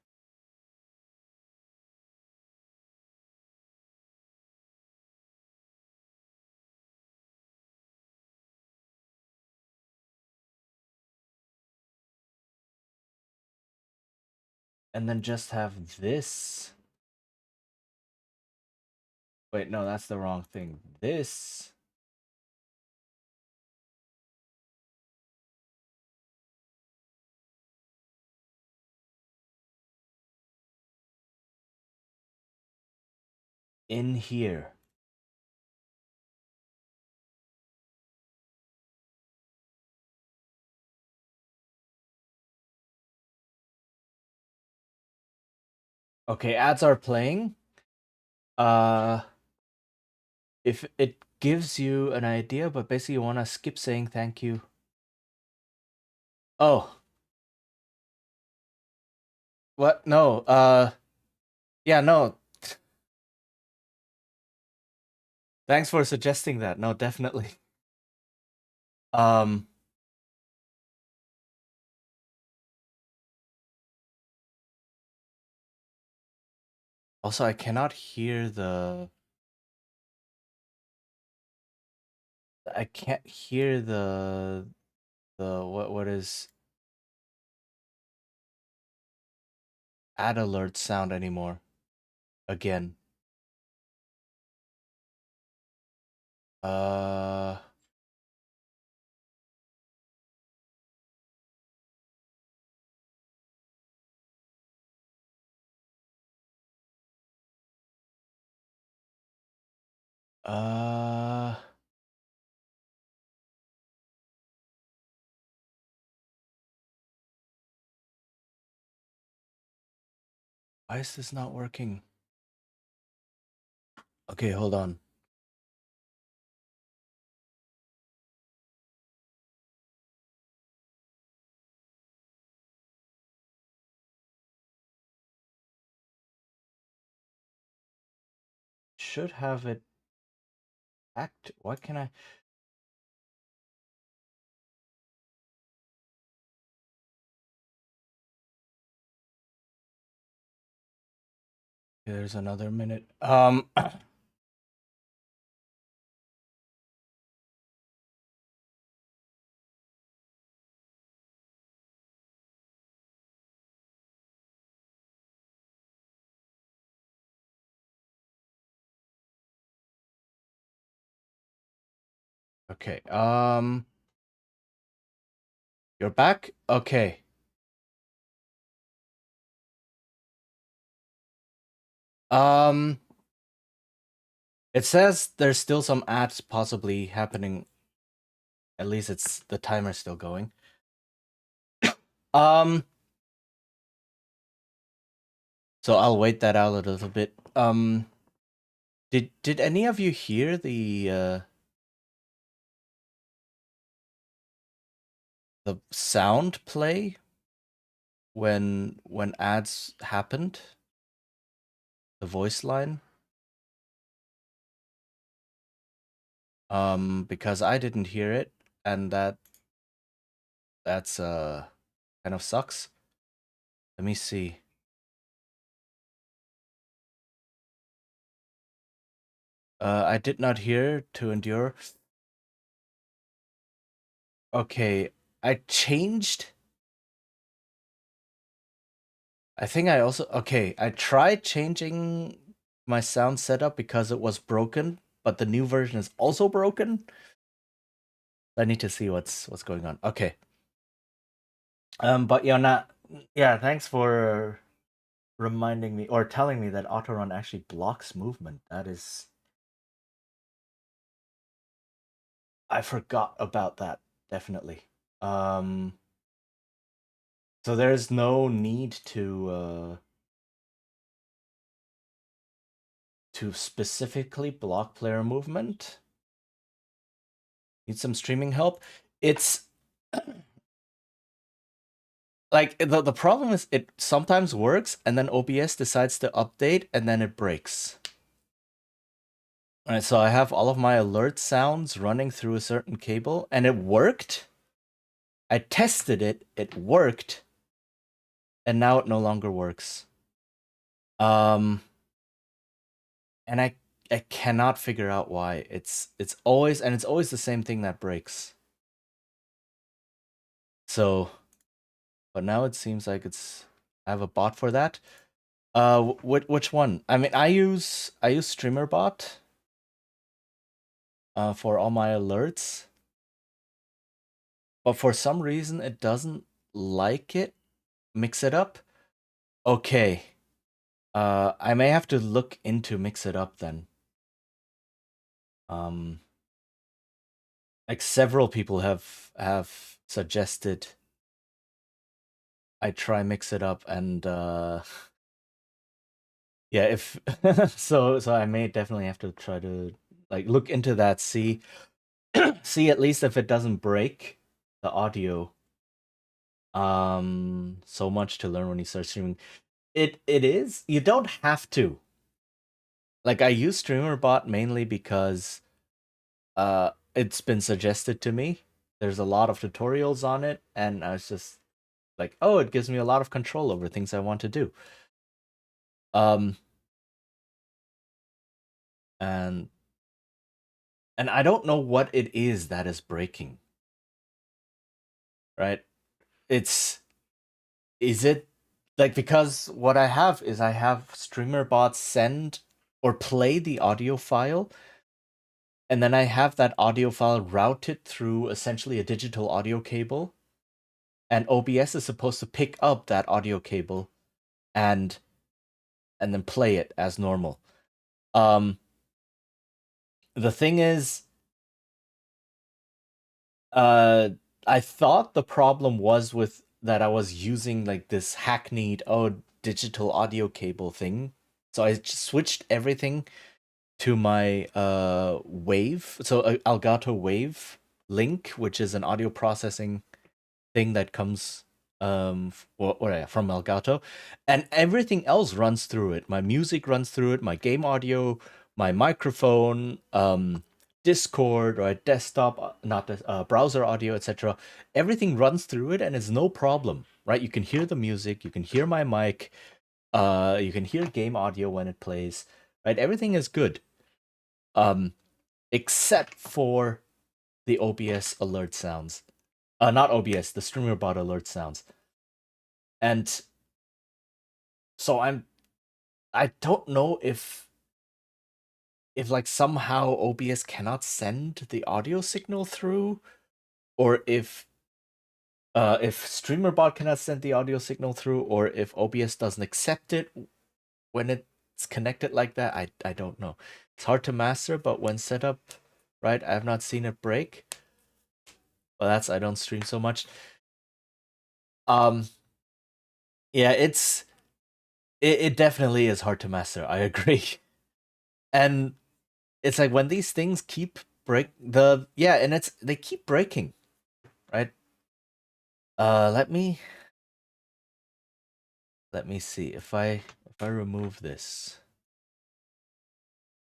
And then just have this. Wait, no, that's the wrong thing. This. In here. Okay, ads are playing. Uh, if it gives you an idea, but basically you want to skip saying thank you. Oh. What? No. Yeah, no. Thanks for suggesting that. No, definitely. Um, Also, I cannot hear I can't hear what is ad alert sound anymore. Again. Uh, uh, why is this not working? Okay, hold on. Should have it act. What can I? There's another minute. Okay. You're back? Okay. Um, it says there's still some ads possibly happening. At least it's the timer's still going. Um, so I'll wait that out a little bit. Did any of you hear the sound play when ads happened? The voice line? Because I didn't hear it, and that's kind of sucks. Let me see. I did not hear to endure. Okay, I changed. I think I also okay. I tried changing my sound setup because it was broken, but the new version is also broken. I need to see what's going on. Okay. But yeah. Thanks for reminding me or telling me that autorun actually blocks movement. That is, I forgot about that. Definitely. Um, So there's no need to specifically block player movement. Need some streaming help. It's like the problem is it sometimes works and then OBS decides to update and then it breaks. All right, so I have all of my alert sounds running through a certain cable and it worked. I tested it, it worked, and now it no longer works. And I cannot figure out why. It's always the same thing that breaks. So, but now it seems like I have a bot for that. Which one? I mean, I use StreamerBot for all my alerts, but for some reason it doesn't like it. Mix It Up. Okay. I may have to look into Mix It Up then. Like several people have suggested I try Mix It Up, and yeah, if so I may definitely have to try to like look into that, see see at least if it doesn't break the audio. So much to learn when you start streaming. It is. You don't have to. Like, I use StreamerBot mainly because it's been suggested to me. There's a lot of tutorials on it, and I was just like, oh, it gives me a lot of control over things I want to do. And I don't know what it is that is breaking. Right? Is it like, because what I have is I have StreamerBot send or play the audio file, and then I have that audio file routed through essentially a digital audio cable, and OBS is supposed to pick up that audio cable and then play it as normal. The thing is, I thought the problem was with that I was using like this hackneyed digital audio cable thing. So I just switched everything to my Wave, so Elgato Wave Link, which is an audio processing thing that comes from Elgato, and everything else runs through it. My music runs through it, my game audio, my microphone, Discord, right, desktop, browser audio, etc. Everything runs through it, and it's no problem, right? You can hear the music, you can hear my mic, you can hear game audio when it plays, right? Everything is good, except for the OBS alert sounds. Not OBS, the StreamerBot alert sounds. And so I don't know if like somehow OBS cannot send the audio signal through, or if StreamerBot cannot send the audio signal through, or if OBS doesn't accept it when it's connected like that. I don't know. It's hard to master, but when set up right, I have not seen it break. Well, I don't stream so much. Yeah, it definitely is hard to master. I agree. And it's like when these things keep they keep breaking, right? Let me see if I remove this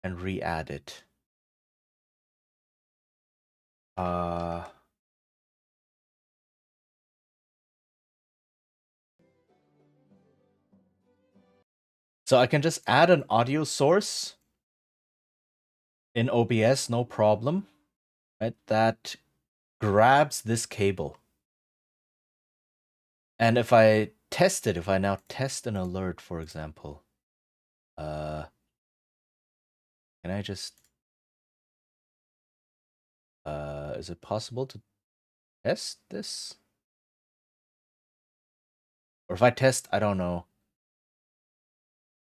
and re-add it. So I can just add an audio source in OBS, no problem, right? That grabs this cable. And if I test it, if I now test an alert, for example, can I just, is it possible to test this? Or if I test, I don't know,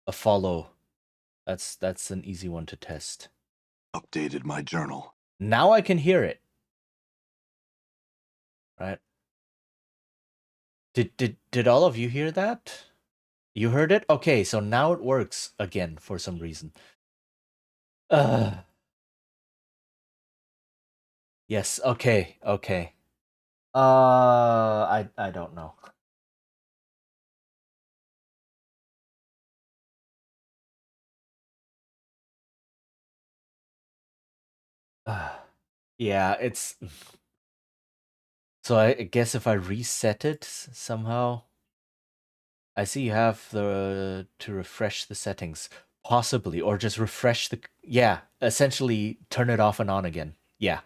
a follow, that's an easy one to test. Updated my journal. Now I can hear it. Right? Did all of you hear that? You heard it? Okay, so now it works again for some reason. Uh yes, okay, okay. I don't know. Yeah, it's so I guess if I reset it somehow, I see you have the to refresh the settings, possibly, or just refresh the yeah, essentially turn it off and on again. Yeah.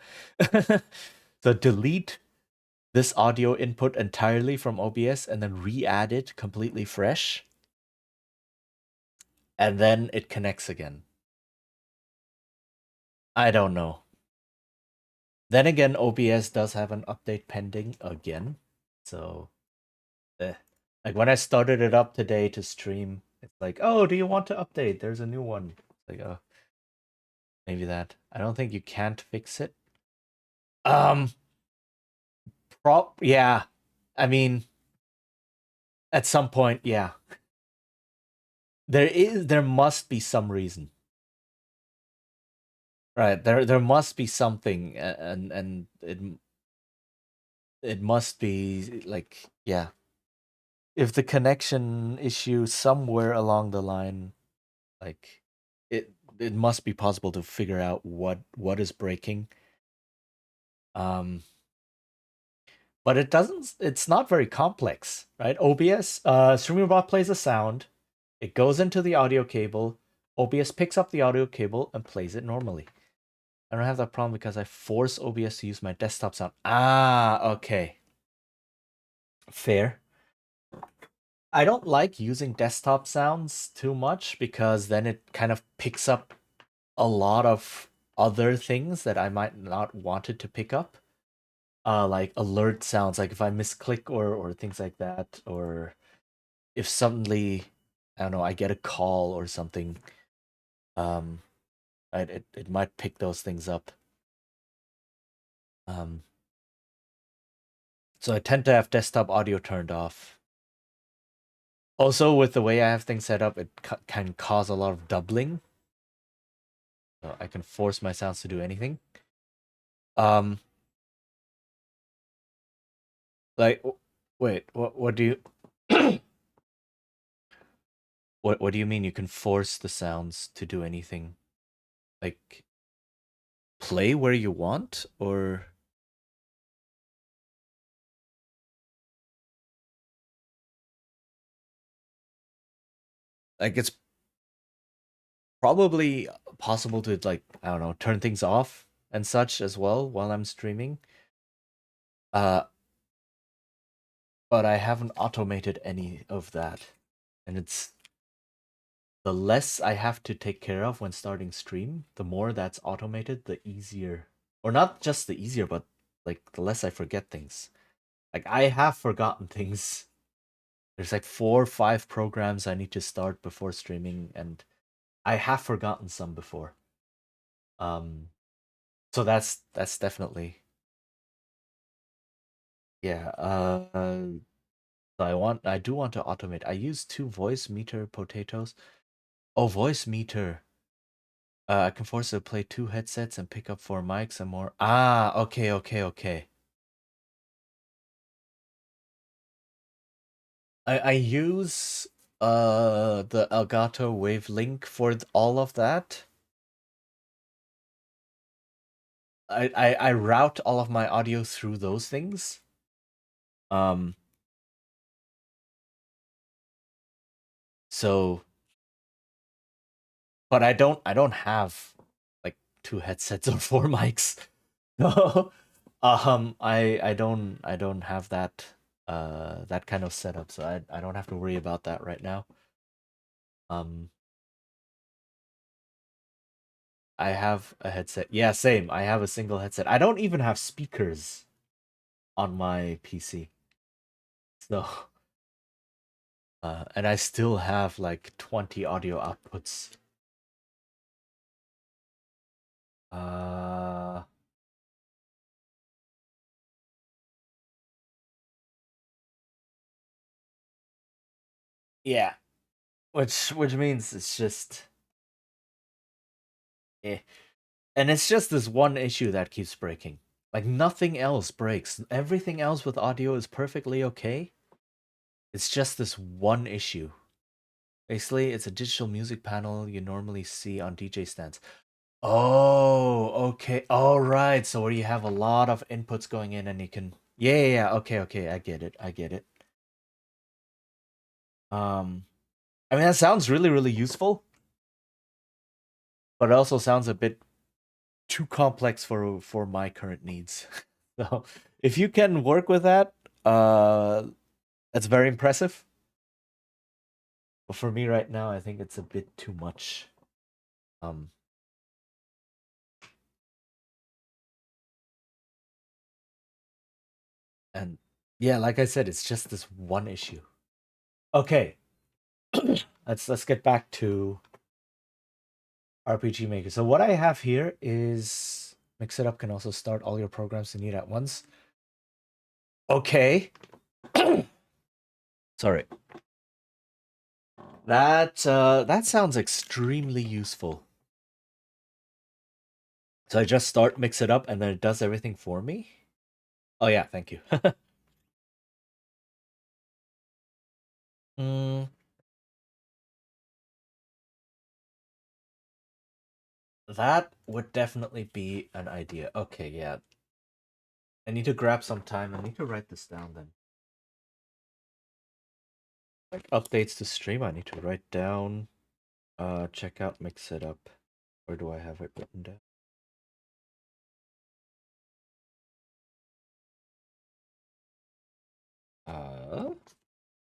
So delete this audio input entirely from OBS and then re-add it completely fresh, and then it connects again. I don't know. Then again, OBS does have an update pending again, so like when I started it up today to stream, it's like, oh, do you want to update? There's a new one. It's like, oh, maybe that. I don't think you can't fix it. Um, yeah. I mean, at some point, yeah. There must be some reason. Right. There must be something and it must be like, yeah. If the connection issue somewhere along the line, like it must be possible to figure out what is breaking. Um but it's not very complex, right? OBS, StreamerBot plays a sound, it goes into the audio cable, OBS picks up the audio cable and plays it normally. I don't have that problem because I force OBS to use my desktop sound. Ah, okay. Fair. I don't like using desktop sounds too much because then it kind of picks up a lot of other things that I might not want it to pick up. Like alert sounds, like if I misclick or things like that, or if suddenly, I don't know, I get a call or something, um, right, it might pick those things up. Um, so I tend to have desktop audio turned off. Also, with the way I have things set up, it can cause a lot of doubling. So I can force my sounds to do anything. Um, like, wait, what do you what do you mean you can force the sounds to do anything? Like play where you want or like it's probably possible to like I don't know, turn things off and such as well while I'm streaming. Uh but I haven't automated any of that. And it's the less I have to take care of when starting stream, the more that's automated, the easier. Or not just the easier, but like the less I forget things. Like I have forgotten things. There's like 4 or 5 programs I need to start before streaming, and I have forgotten some before. Um, so that's definitely yeah. So I do want to automate. I use 2 Voicemeeter potatoes. Oh, Voicemeeter. I can force it to play 2 headsets and pick up 4 mics and more. Ah, okay, okay, okay. I use the Elgato Wavelink for all of that. I route all of my audio through those things. Um so but I don't have like 2 headsets or 4 mics. No. I don't have that that kind of setup, so I don't have to worry about that right now. Um I have a headset. Yeah, same. I have a single headset. I don't even have speakers on my PC. So, and I still have like 20 audio outputs. Uh, Yeah. Which means it's just eh. And it's just this one issue that keeps breaking. Like nothing else breaks. Everything else with audio is perfectly okay. It's just this one issue. Basically, it's a digital music panel you normally see on DJ stands. Oh, okay. All right. So where you have a lot of inputs going in and you can yeah. Okay, okay. I get it. I get it. I mean that sounds really, really useful, but it also sounds a bit too complex for my current needs. So if you can work with that, that's very impressive. But for me right now, I think it's a bit too much. Um, and yeah, like I said, it's just this one issue. Okay, let's get back to RPG Maker. So what I have here is Mix It Up can also start all your programs you need at once. Okay. Sorry. That sounds extremely useful. So I just start Mix It Up and then it does everything for me? Oh yeah, thank you. mm, that would definitely be an idea. Okay, yeah. I need to grab some time. I need to write this down then. Like updates to stream, I need to write down. Check out Mix It Up. Where do I have it written down?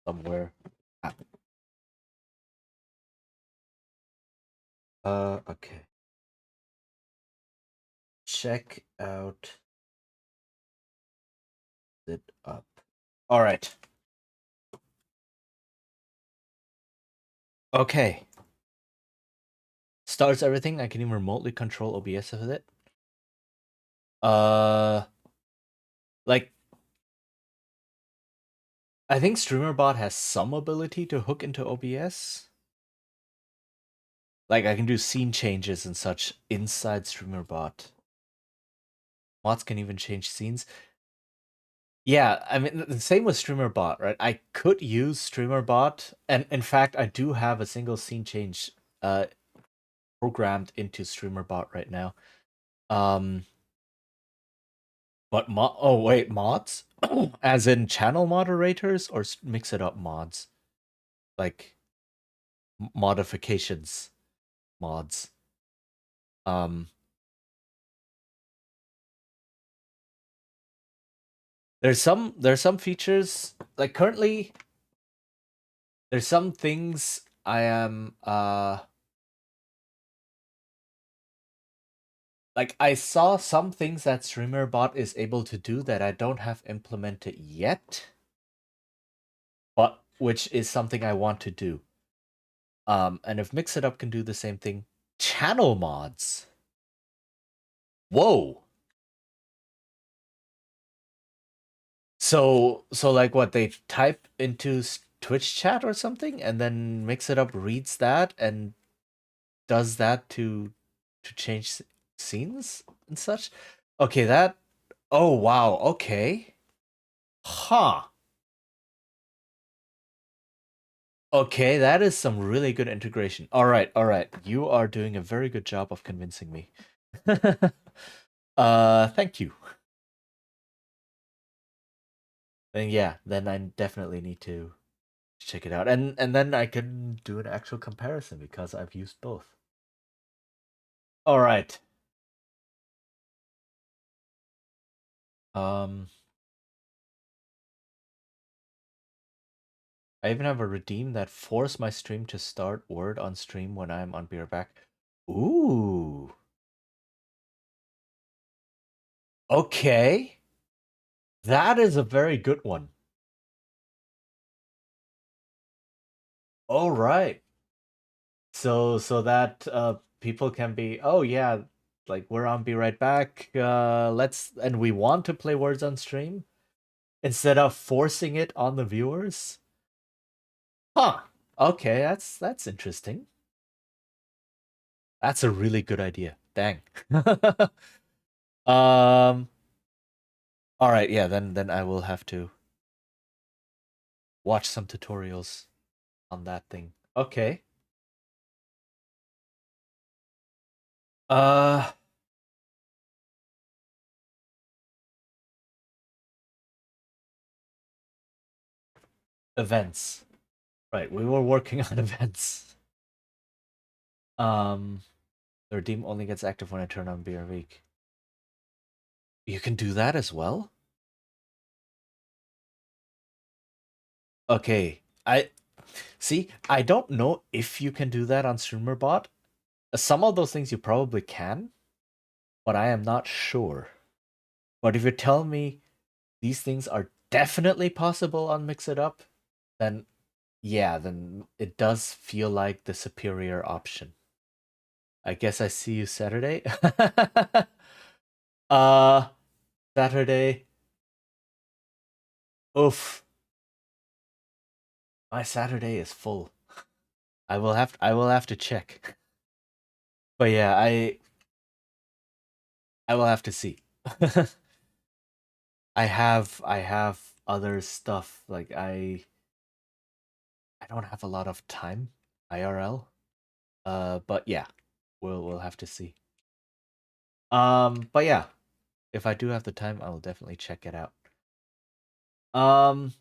Somewhere. Ah. Okay. Check out it up. All right. Okay. Starts everything. I can even remotely control OBS with it. Uh, like I think StreamerBot has some ability to hook into OBS. Like I can do scene changes and such inside StreamerBot. Mods can even change scenes. Yeah, I mean the same with StreamerBot, right? I could use StreamerBot, and in fact, I do have a single scene change programmed into StreamerBot right now. But oh wait, mods? As in channel moderators or Mix It Up mods? Like modifications mods. Um there's some features like currently there's some things I am like I saw some things that StreamerBot is able to do that I don't have implemented yet, but which is something I want to do. And if Mix It Up can do the same thing, channel mods. Whoa. So like what they type into Twitch chat or something, and then Mix It Up reads that and does that to change scenes and such. Okay, that. Oh wow. Okay. Huh. Okay, that is some really good integration. All right, all right. You are doing a very good job of convincing me. Thank you. Then yeah, then I definitely need to check it out, and then I can do an actual comparison because I've used both. All right. Um, I even have a redeem that force my stream to start word on stream when I'm on Beerback. Ooh. Okay. That is a very good one. All right. So that people can be, oh yeah, like we're on Be Right Back. Let's and we want to play words on stream instead of forcing it on the viewers. Huh. Okay, that's interesting. That's a really good idea. Dang. Um, all right, yeah, then I will have to watch some tutorials on that thing. Okay. Uh, events. Right, we were working on events. Um, the redeem only gets active when I turn on Beer Week. You can do that as well? Okay. I don't know if you can do that on StreamerBot. Some of those things you probably can, but I am not sure. But if you tell me these things are definitely possible on Mix It Up, then yeah, then it does feel like the superior option. I guess I see you Saturday. uh Saturday. Oof. My Saturday is full. I will have to check. But yeah, I will have to see. I have other stuff like I don't have a lot of time IRL. But yeah, we'll have to see. But yeah, if I do have the time, I will definitely check it out. Um,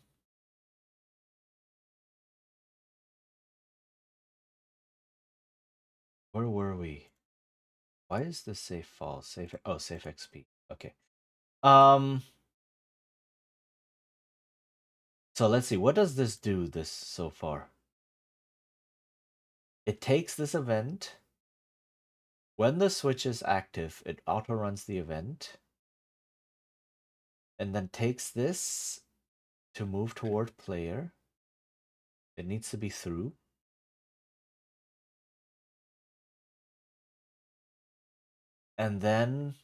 where were we? Why is this save false? Save save XP. Okay. Um, so let's see. What does this do this so far? It takes this event. When the switch is active, it auto runs the event and then takes this to move toward player. It needs to be through. And then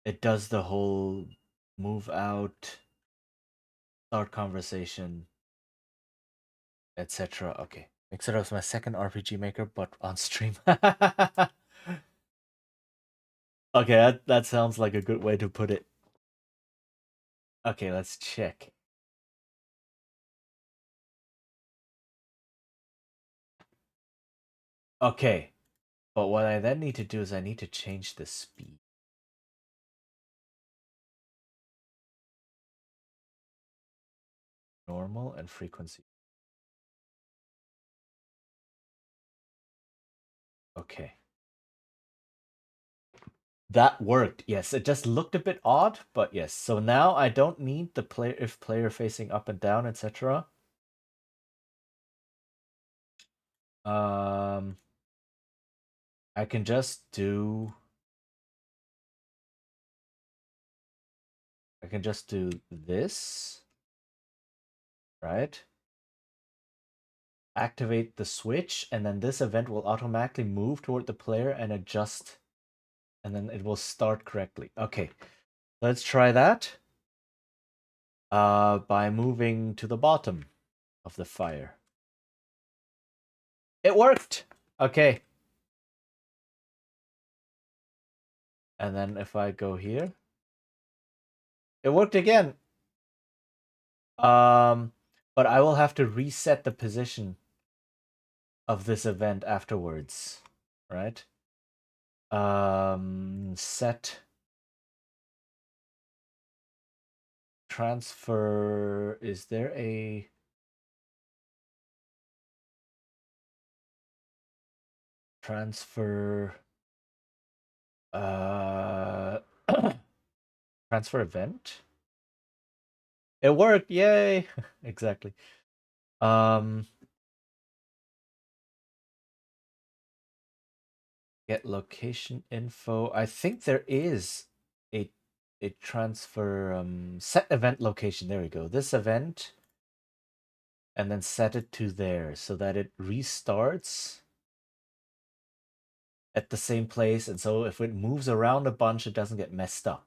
it does the whole move out, start conversation, etc. Okay. Mix it up with my second RPG maker, but on stream. Okay, that sounds like a good way to put it. Okay, let's check. Okay, but what I then need to do is I need to change the speed. Normal and frequency. Okay. That worked. Yes, it just looked a bit odd, but yes. So now I don't need the player facing up and down, etc. Um I can just do this, right? Activate the switch, and then this event will automatically move toward the player and adjust, and then it will start correctly. Okay, let's try that. By moving to the bottom of the fire. It worked! Okay. And then if I go here, it worked again. But I will have to reset the position of this event afterwards, right? Set transfer. Is there a transfer? Transfer event? It worked! Yay! Exactly. Get location info. I think there is a transfer set event location. There we go. This event, and then set it to there so that it restarts at the same place, and so if it moves around a bunch, it doesn't get messed up.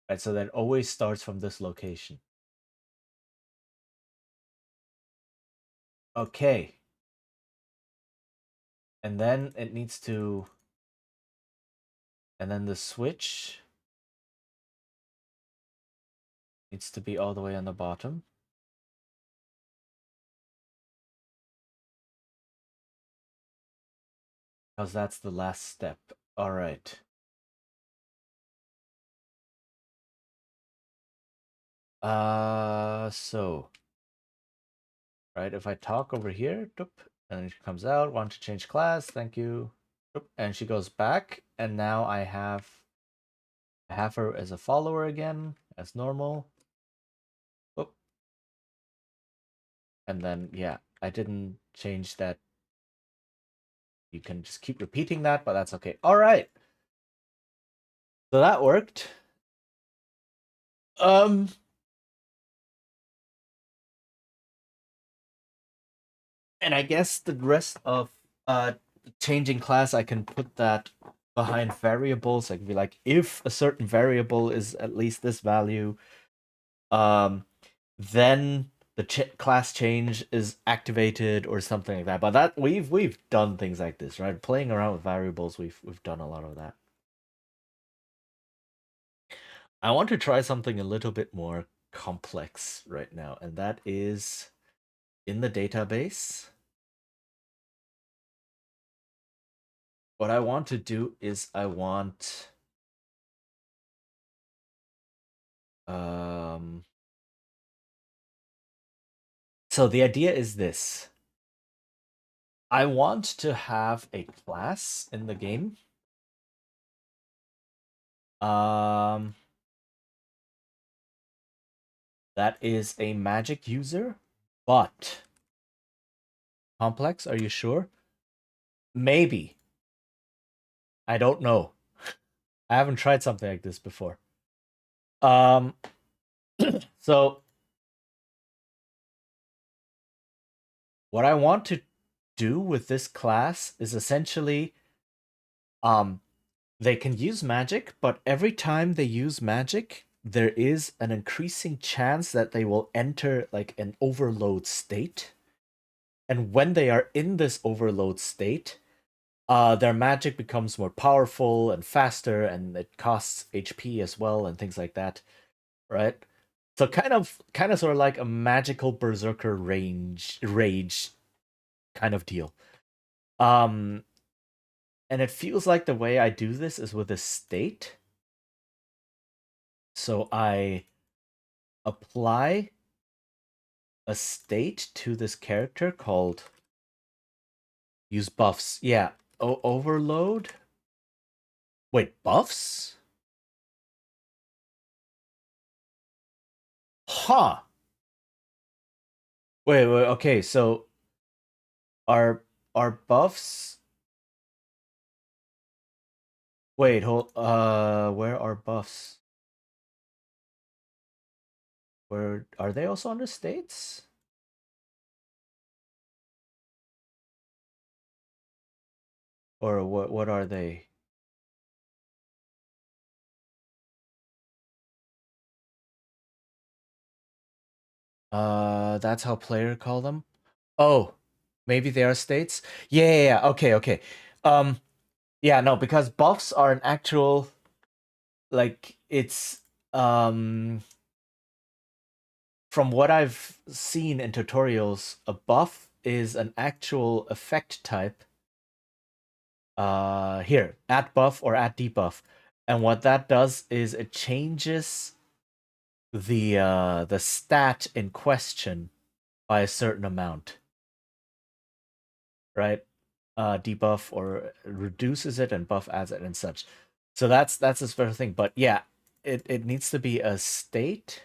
Right, so that it always starts from this location. Okay. And then it needs to, and then the switch needs to be all the way on the bottom. Because that's the last step. All right. So, right, if I talk over here, doop, and she comes out, want to change class, thank you. Doop, and she goes back, and now I have her as a follower again, as normal. Oop. And then, yeah, I didn't change that. You can just keep repeating that, but that's okay. All right. So that worked. Um, and I guess the rest of changing class, I can put that behind variables. I can be like, if a certain variable is at least this value, then the class change is activated or something like that. But that we've done things like this, right? Playing around with variables, we've done a lot of that. I want to try something a little bit more complex right now, and that is in the database. What I want to do is I want so the idea is this. I want to have a class in the game. Um that is a magic user, but complex, are you sure? Maybe. I don't know. I haven't tried something like this before. Um so what I want to do with this class is essentially they can use magic, but every time they use magic, there is an increasing chance that they will enter like an overload state. And when they are in this overload state, their magic becomes more powerful and faster, and it costs HP as well, and things like that, right? So kind of sort of like a magical berserker rage kind of deal. Um, and it feels like the way I do this is with a state. So I apply a state to this character called use buffs. Yeah, overload. Wait, buffs? Huh. Wait. Okay, so are buffs? Wait, hold. Where are buffs? Where are they also under states? Or what? What are they? That's how player call them. Oh, maybe they are states. Yeah. Okay. Yeah. No, because buffs are an actual like it's from what I've seen in tutorials, a buff is an actual effect type. Here, at buff or at debuff, and what that does is it changes the stat in question by a certain amount, right? Debuff or reduces it, and buff adds it, and such. So that's a special thing. But yeah, it needs to be a state.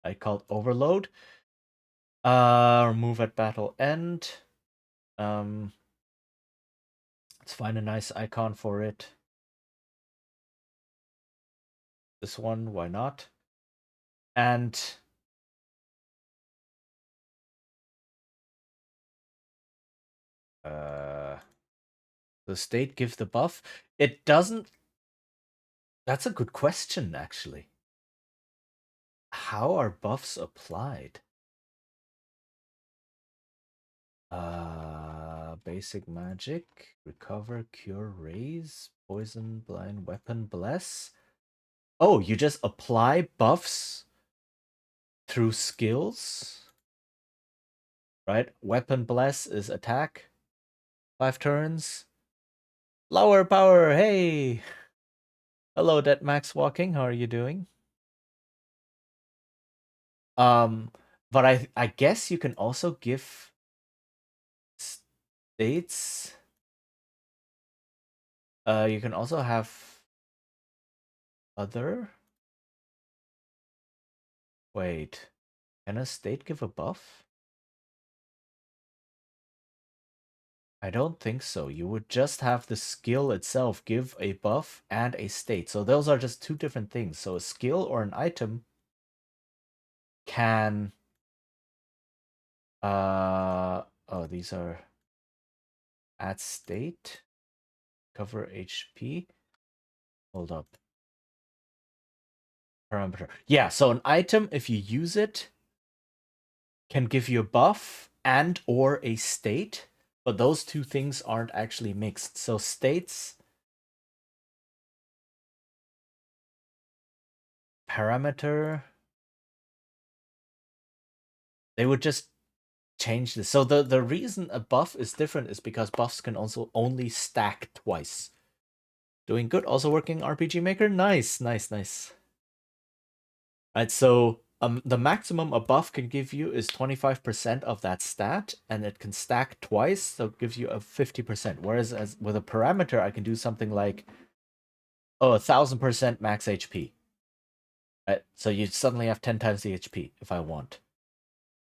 I called overload. Remove at battle end. Um, let's find a nice icon for it. This one, why not? And the state gives the buff. It doesn't. That's a good question, actually. How are buffs applied? Basic magic, recover, cure, raise, poison, blind, weapon, bless. Oh, you just apply buffs through skills, right? Weapon, bless is attack, 5 turns. Lower power, hey! Hello, Dead Max Walking, how are you doing? But I guess you can also give states. You can also have other. Wait, can a state give a buff? I don't think so. You would just have the skill itself give a buff and a state. So those are just two different things. So a skill or an item can oh, these are add state, cover HP. Hold up. Parameter. Yeah, so an item, if you use it, can give you a buff and or a state, but those two things aren't actually mixed. So states, parameter, they would just change this. So the reason a buff is different is because buffs can also only stack twice. Doing good. Also working RPG Maker. Nice, nice, nice. Right, so the maximum a buff can give you is 25% of that stat, and it can stack twice, so it gives you a 50%. Whereas as with a parameter, I can do something like 1,000% max HP. Right, so you suddenly have 10 times the HP if I want.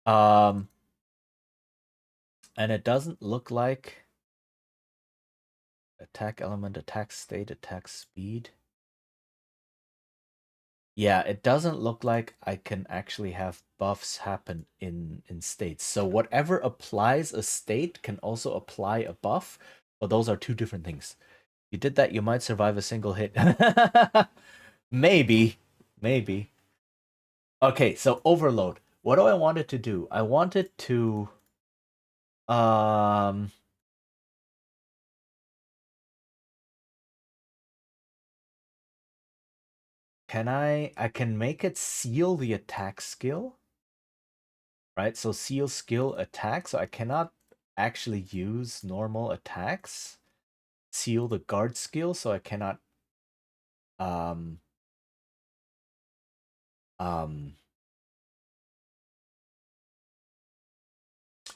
And it doesn't look like attack element, attack state, attack speed. Yeah, it doesn't look like I can actually have buffs happen in states. So whatever applies a state can also apply a buff, but those are two different things. If you did that, you might survive a single hit. Maybe, maybe. Okay, so overload. What do I want it to do? I want it to um I can make it seal the attack skill, right? So seal skill attack, so I cannot actually use normal attacks. Seal the guard skill, so I cannot um um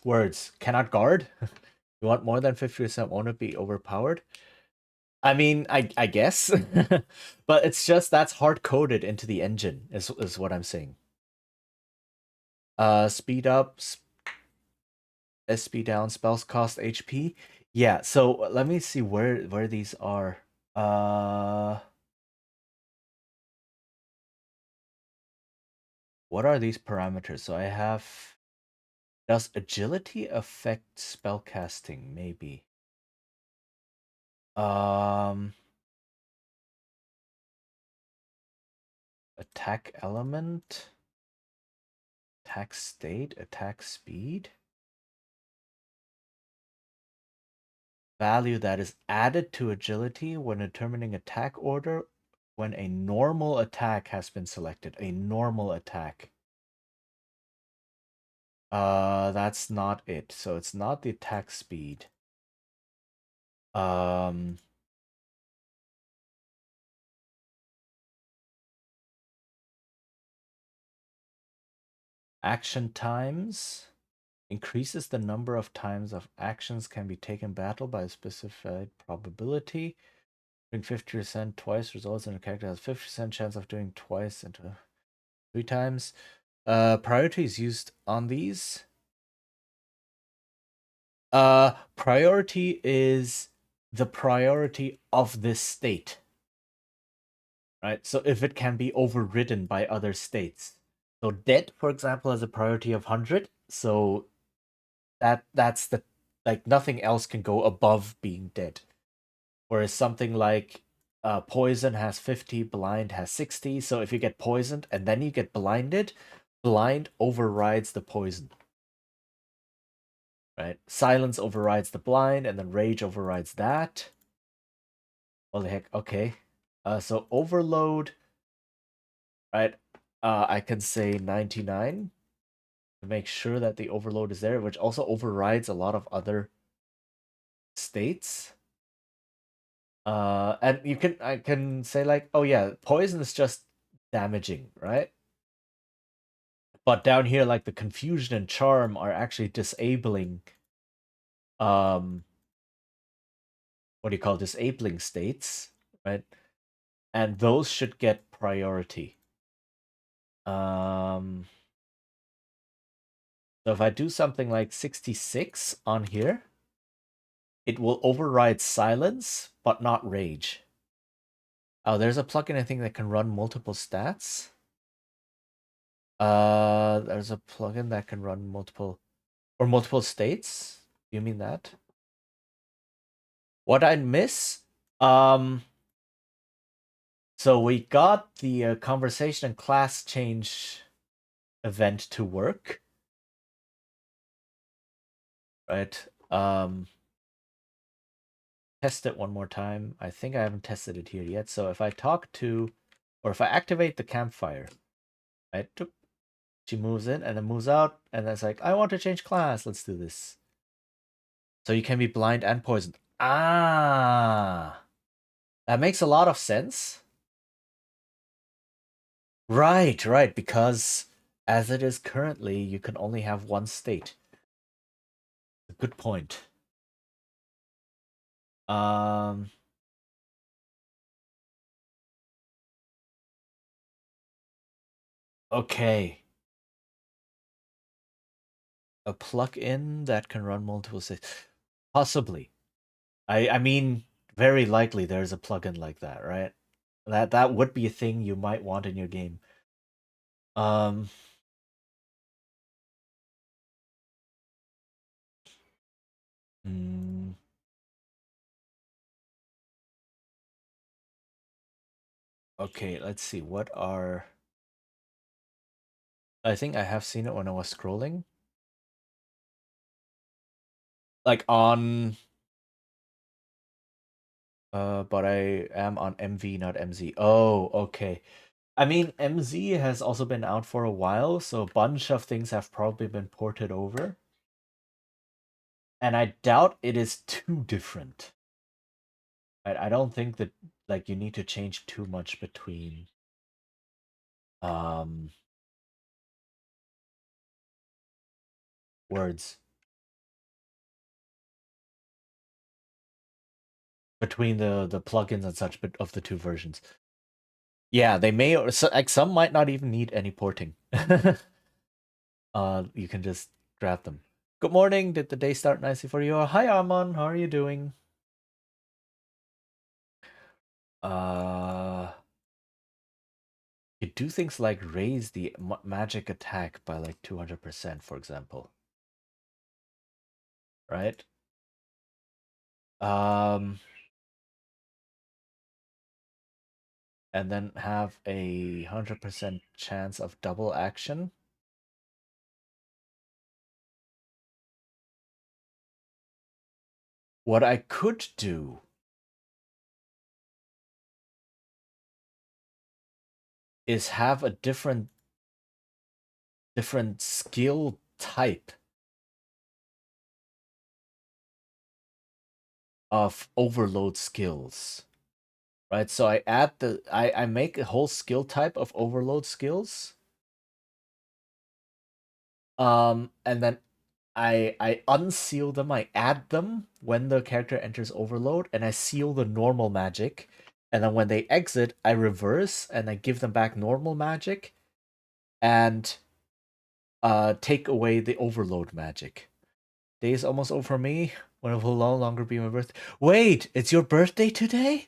words cannot guard. You want more than 50%, won't it be overpowered? I mean, I guess. But it's just that's hard coded into the engine is what I'm saying. Speed up, SP down, spells cost HP. Yeah, so let me see where these are. What are these parameters? So I have, does agility affect spellcasting? Maybe. Attack element, attack state, attack speed. Value that is added to agility when determining attack order when a normal attack has been selected. A normal attack. That's not it. So it's not the attack speed. Action times increases the number of times of actions can be taken battle by a specified probability. Doing 50% twice results in a character has 50% chance of doing twice into 3 times. Priority is used on these. Priority is the priority of this state. Right? So if it can be overridden by other states. So dead, for example, has a priority of 100. So that's the like nothing else can go above being dead. Whereas something like poison has 50, blind has 60. So if you get poisoned and then you get blinded, blind overrides the poison. right? Silence overrides the blind, and then rage overrides that. Holy heck, okay. So overload, right? I can say 99 to make sure that the overload is there, which also overrides a lot of other states. And I can say like, oh yeah, poison is just damaging, right? But down here, like the confusion and charm are actually disabling, what do you call disabling states, right? And those should get priority. So if I do something like 66 on here, it will override silence, but not rage. Oh, there's a plugin I think that can run multiple stats. There's a plugin that can run multiple states. Do you mean that? What I'd miss? So we got the conversation and class change event to work, right? Test it one more time. I think I haven't tested it here yet. So if I talk to, or if I activate the campfire, right? She moves in and then moves out, and then it's like, I want to change class. Let's do this. So you can be blind and poisoned. Ah, that makes a lot of sense. Right, right, because as it is currently, you can only have one state. A good point. Um, okay. A plugin that can run multiple states. Possibly. I mean, very likely there's a plugin like that, right? That would be a thing you might want in your game. Um, hmm, okay, let's see. What are... I think I have seen it when I was scrolling. Like on... but I am on MV, not MZ. Oh, okay. I mean, MZ has also been out for a while, so a bunch of things have probably been ported over. And I doubt it is too different. I don't think that like you need to change too much between um words between the plugins and such, but of the two versions. Yeah, they may, or like some might not even need any porting. You can just grab them. Good morning. Did the day start nicely for you? Hi, Armon. How are you doing? Uh, you do things like raise the magic attack by like 200%, for example. Right? Um, and then have a 100% chance of double action. What I could do is have a different skill type of overload skills. Right? So I add I make a whole skill type of overload skills. And then I unseal them, I add them when the character enters overload, and I seal the normal magic. And then when they exit, I reverse and I give them back normal magic and take away the overload magic. Day is almost over for me. When it will no longer be my birthday. Wait, it's your birthday today?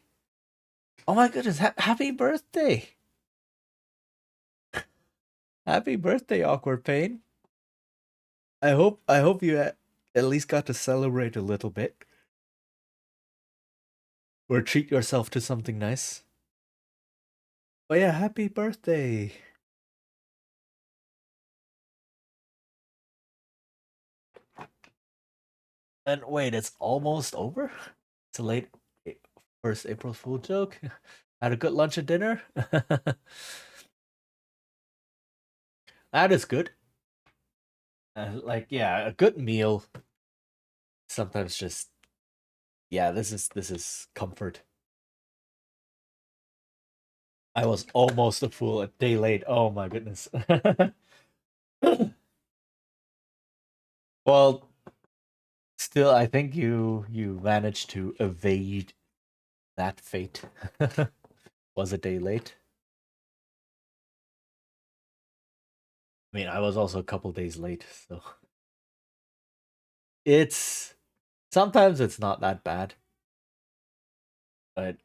Oh my goodness, happy birthday! Happy birthday, Awkward Pain. I hope you at least got to celebrate a little bit. Or treat yourself to something nice. Oh yeah, happy birthday. And wait, it's almost over? It's a late first April Fool joke. Had a good lunch and dinner. That is good. Like, yeah, a good meal. Sometimes just, yeah, this is comfort. I was almost a fool, a day late. Oh my goodness. Well, still, I think you managed to evade that fate. Was a day late. I mean, I was also a couple days late, so it's sometimes it's not that bad. But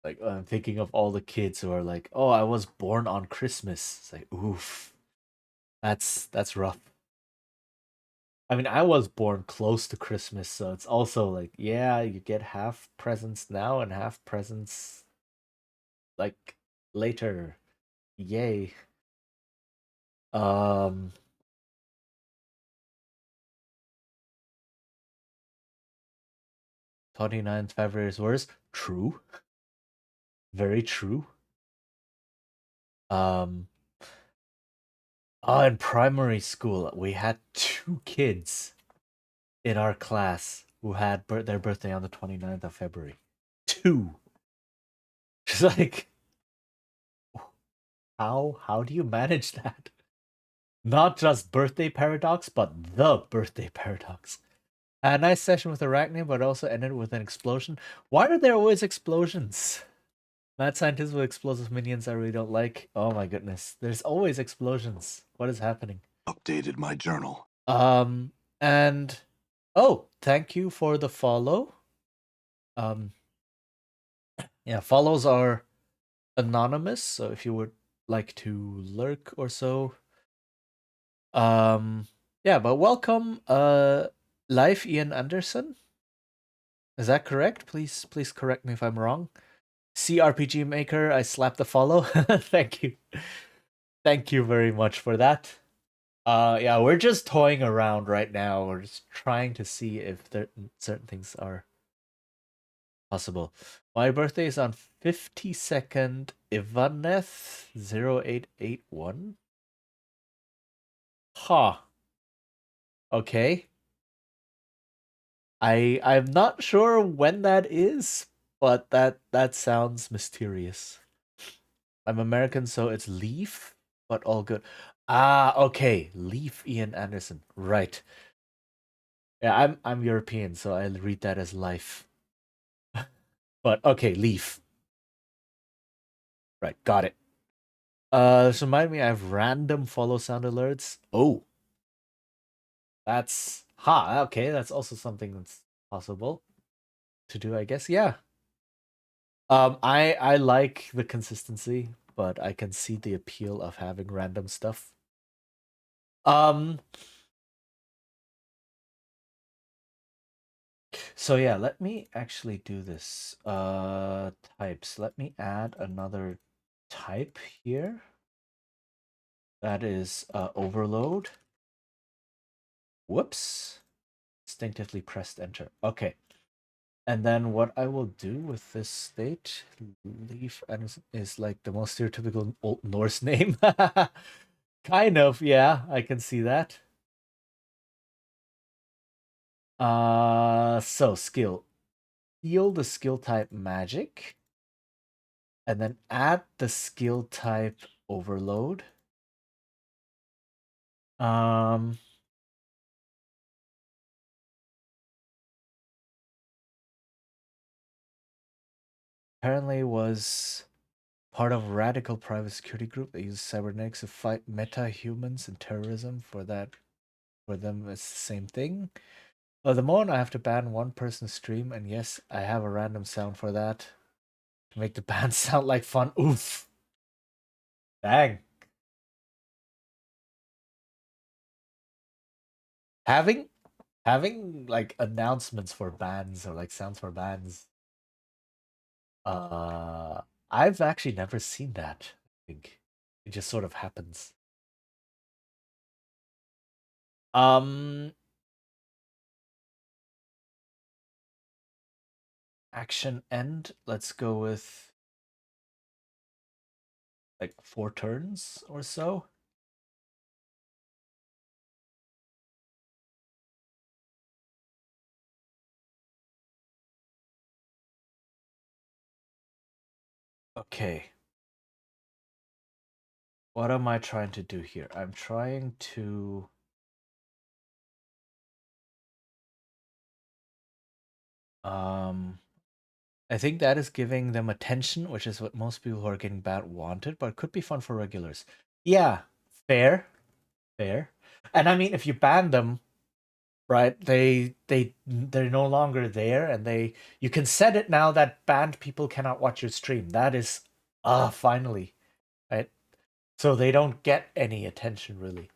like I'm thinking of all the kids who are like, "Oh, I was born on Christmas." It's like, oof, that's rough. I mean, I was born close to Christmas, so it's also like, yeah, you get half presents now and half presents like later. Yay. Um 29th February is worse. True. Very true. Um in primary school, we had two kids in our class who had their birthday on the 29th of February. Two. Just like how do you manage that? Not just birthday paradox, but the birthday paradox. A nice session with Arachne, but also ended with an explosion. Why are there always explosions? Mad scientists with explosive minions I really don't like. Oh my goodness. There's always explosions. What is happening? Updated my journal. And oh, thank you for the follow. Um yeah, follows are anonymous, so if you would like to lurk or so. Yeah, but welcome Life Ian Anderson. Is that correct? Please correct me if I'm wrong. CRPG Maker, I slapped the follow. Thank you. Thank you very much for that. Yeah, we're just toying around right now. We're just trying to see if there certain things are possible. My birthday is on 52nd Ivaneth 0881. Huh. Okay. I'm not sure when that is, but that sounds mysterious. I'm American, so it's Leaf, but all good. Ah, okay. Leaf Ian Anderson. Right. Yeah, I'm European, so I read that as life. But okay, Leaf. Right, got it. Just remind me I have random follow sound alerts. Oh, okay, that's also something that's possible to do, I guess. Yeah. I like the consistency, but I can see the appeal of having random stuff. Um, so yeah, let me actually do this. Types. Let me add another type here. That is overload. Whoops. Instinctively pressed enter. Okay. And then what I will do with this state, leaf is like the most stereotypical Old Norse name. Kind of, yeah, I can see that. So skill. Heal the skill type magic. And then add the skill type overload. Um Apparently was part of a radical private security group that uses cybernetics to fight meta-humans and terrorism. For them it's the same thing. The moment I have to ban one person's stream, and yes, I have a random sound for that to make the ban sound like fun. Oof. Dang. Having like announcements for bans or like sounds for bans. Uh I've actually never seen that. I think it just sort of happens. Um action end, let's go with like 4 turns or so. Okay. What am I trying to do here? I'm trying to I think that is giving them attention, which is what most people who are getting banned wanted, but it could be fun for regulars. Yeah, fair. Fair. And I mean if you ban them, right, they're no longer there, and you can set it now that banned people cannot watch your stream. That is finally, right? So they don't get any attention really.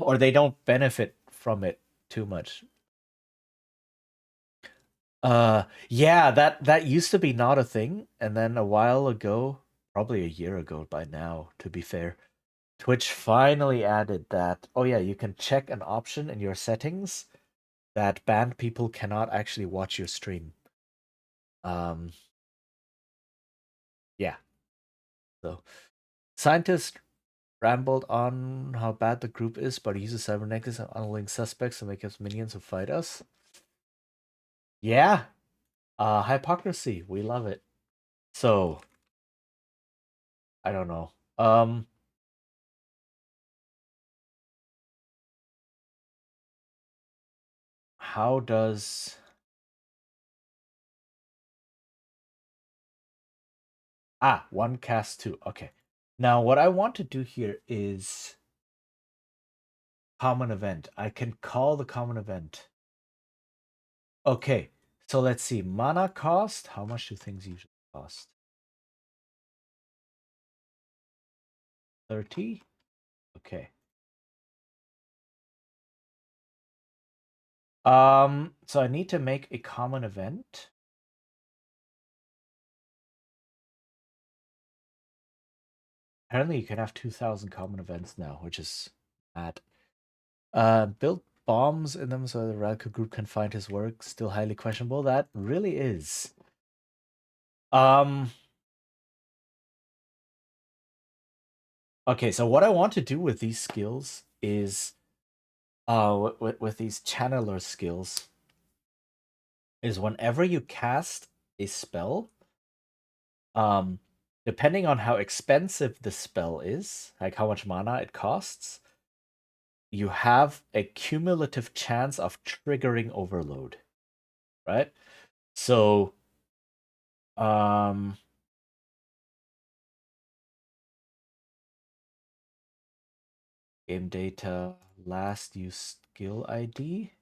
Or they don't benefit from it too much. Yeah, that used to be not a thing, and then a while ago, probably a year ago by now, to be fair, Twitch finally added that, oh yeah, you can check an option in your settings that banned people cannot actually watch your stream. Yeah. So scientists rambled on how bad the group is, but he uses cybernetics and unwilling suspects to make us minions who fight us. Yeah. Hypocrisy. We love it. So I don't know. How does one cast two. Okay. Now what I want to do here is common event. I can call the common event. Okay. So let's see. Mana cost. How much do things usually cost? 30? Okay. So I need to make a common event. Apparently you can have 2,000 common events now, which is mad. Build bombs in them so the Radical group can find his work. Still highly questionable. That really is. Okay, so what I want to do with these skills is with these channeler skills is whenever you cast a spell, depending on how expensive the spell is, like how much mana it costs, you have a cumulative chance of triggering overload, right? So game data, last use skill ID.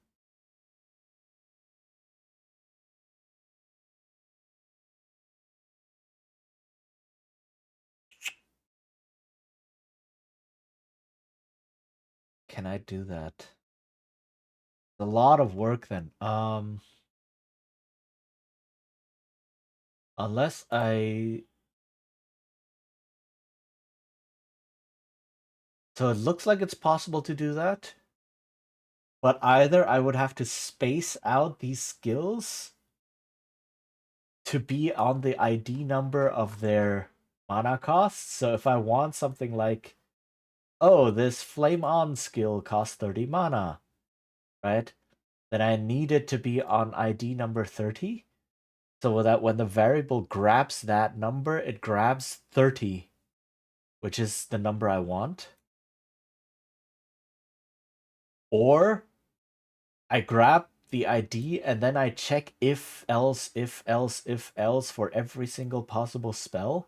Can I do that? A lot of work then. Unless I... So it looks like it's possible to do that. But either I would have to space out these skills to be on the ID number of their mana costs. So if I want something like, oh, this Flame On skill costs 30 mana, right? Then I need it to be on ID number 30. So that when the variable grabs that number, it grabs 30, which is the number I want. Or I grab the ID and then I check if else for every single possible spell.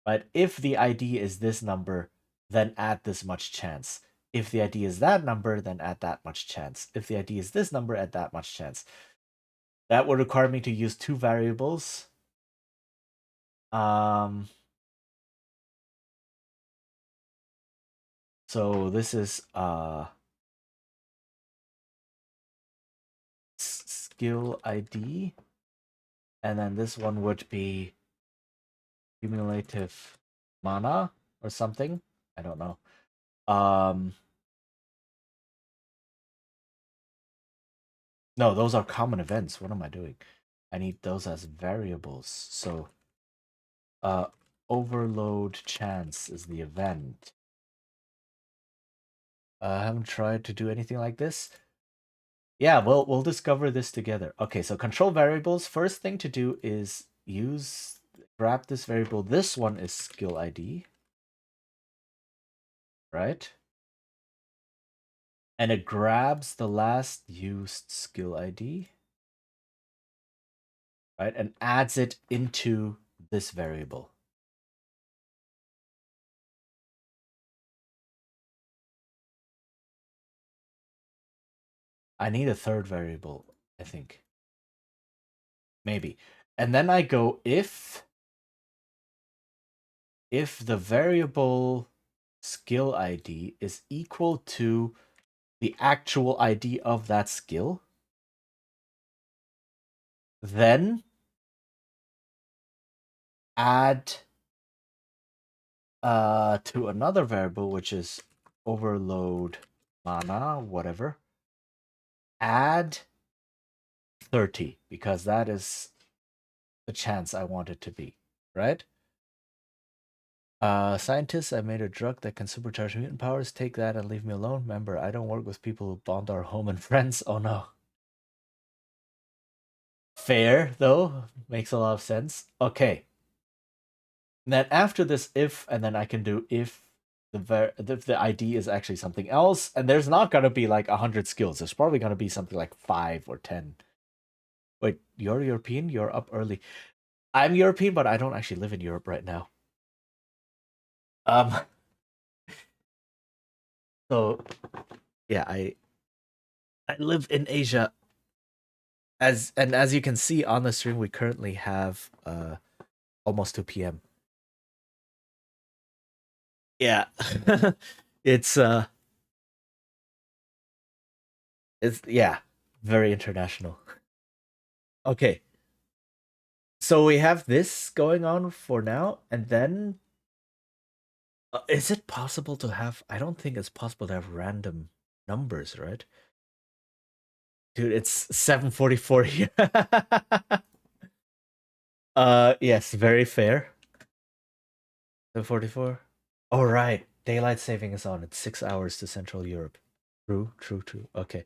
But if the ID is this number, then add this much chance. If the ID is that number, then add that much chance. If the ID is this number, add that much chance. That would require me to use 2 variables. So this is skill ID, and then this one would be cumulative mana or something. I don't know. No, those are common events. What am I doing? I need those as variables. So overload chance is the event. I haven't tried to do anything like this. Yeah, we'll discover this together. Okay, so control variables. First thing to do is grab this variable. This one is skill ID, right? And it grabs the last used skill ID, right? And adds it into this variable. I need a third variable, I think. Maybe. And then I go if the variable skill ID is equal to the actual ID of that skill, then add to another variable, which is overload mana, whatever. Add 30, because that is the chance I want it to be, right? Scientists, I made a drug that can supercharge mutant powers. Take that and leave me alone. Remember, I don't work with people who bombed our home and friends. Oh no. Fair, though. Makes a lot of sense. Okay. Then after this if, and then I can do if the ID is actually something else, and there's not gonna be like 100 skills. There's probably gonna be something like 5 or 10. Wait, you're European? You're up early. I'm European, but I don't actually live in Europe right now. Um, so yeah, I live in Asia. As you can see on the stream, we currently have almost 2 p.m. Yeah. it's it's yeah, very international. Okay. So we have this going on for now, and then is it possible to have? I don't think it's possible to have random numbers, right? Dude, it's 7:44 here. Yes, very fair. 7:44. All right, daylight saving is on. It's 6 hours to Central Europe. True, true, true. Okay.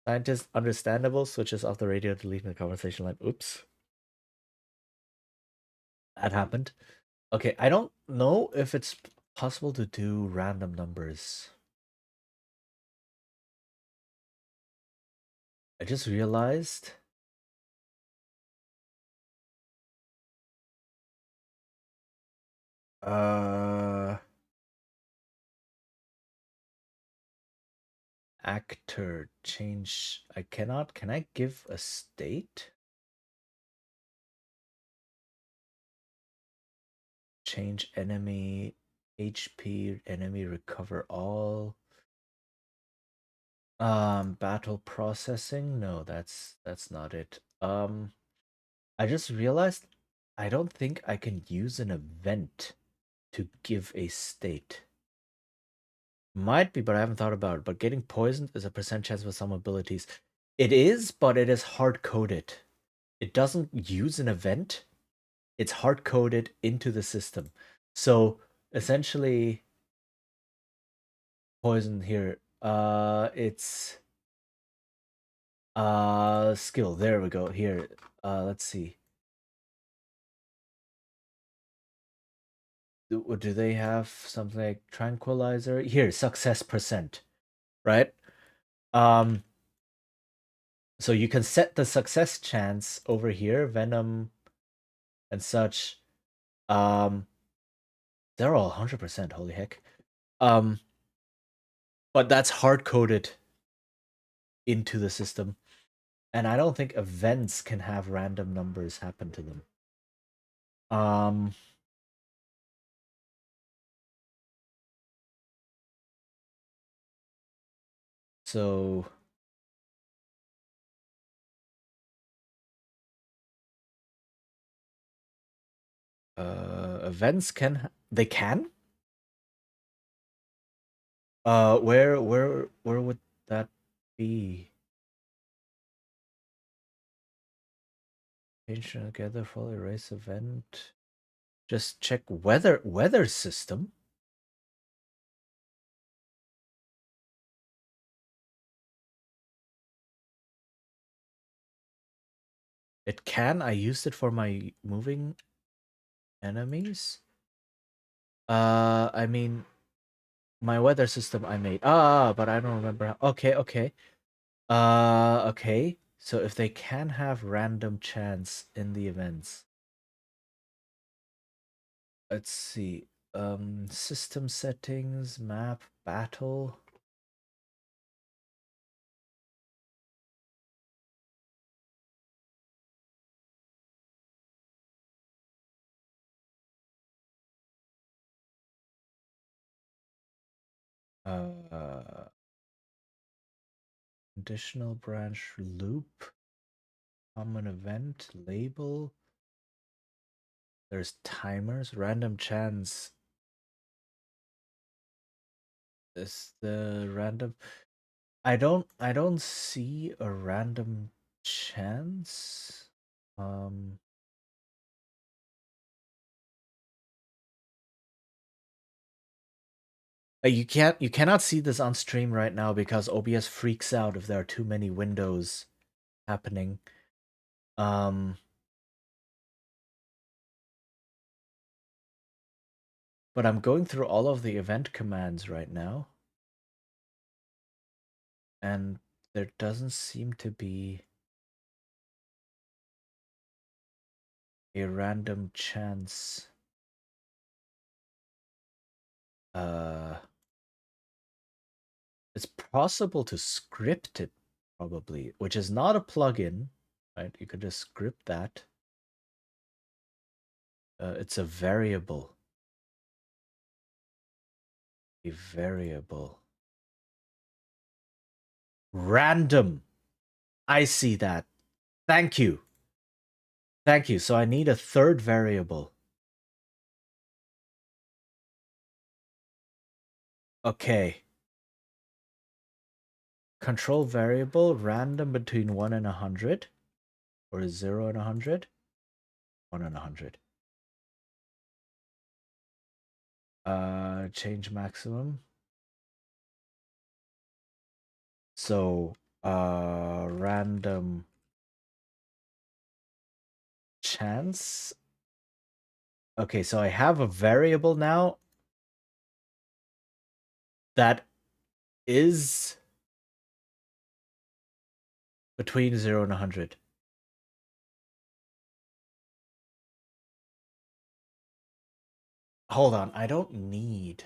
Scientist, understandable. Switches off the radio to leave the conversation line. Oops, that happened. Okay, I don't know if it's possible to do random numbers. I just realized. Uh, actor change. I cannot. Can I give a state? Change enemy HP. Enemy recover all. Battle processing. No, that's not it. I just realized I don't think I can use an event to give a state. Might be, but I haven't thought about it. But getting poisoned is a percent chance with some abilities. It is, but it is hard coded. It doesn't use an event. It's hard coded into the system. So essentially, poison here. It's skill. There we go. Here. Let's see. Do they have something like tranquilizer? Here, success percent, right? Um, so you can set the success chance over here, venom and such. They're all 100%. Holy heck. Um, but that's hard coded into the system, and I don't think events can have random numbers happen to them. Um, so events they can. Where would that be? Change together, full erase event. Just check weather system. It can. I used it for my moving enemies. I mean, my weather system I made. But I don't remember how. Okay, okay. Okay. So if they can have random chance in the events. Let's see. System settings, map, battle. Conditional branch loop. Common event label. There's timers, random chance. Is the random I don't see a random chance. You cannot see this on stream right now because OBS freaks out if there are too many windows happening. But I'm going through all of the event commands right now. And there doesn't seem to be a random chance. It's possible to script it, probably, which is not a plugin, right? You could just script that. It's a variable. A variable. Random. I see that. Thank you. Thank you. So I need a third variable. Okay. Control variable, random between 1 and 100. Or 0 and 100. 1 and 100. Change maximum. So, random chance. Okay, so I have a variable now that is between 0 and 100. Hold on, I don't need...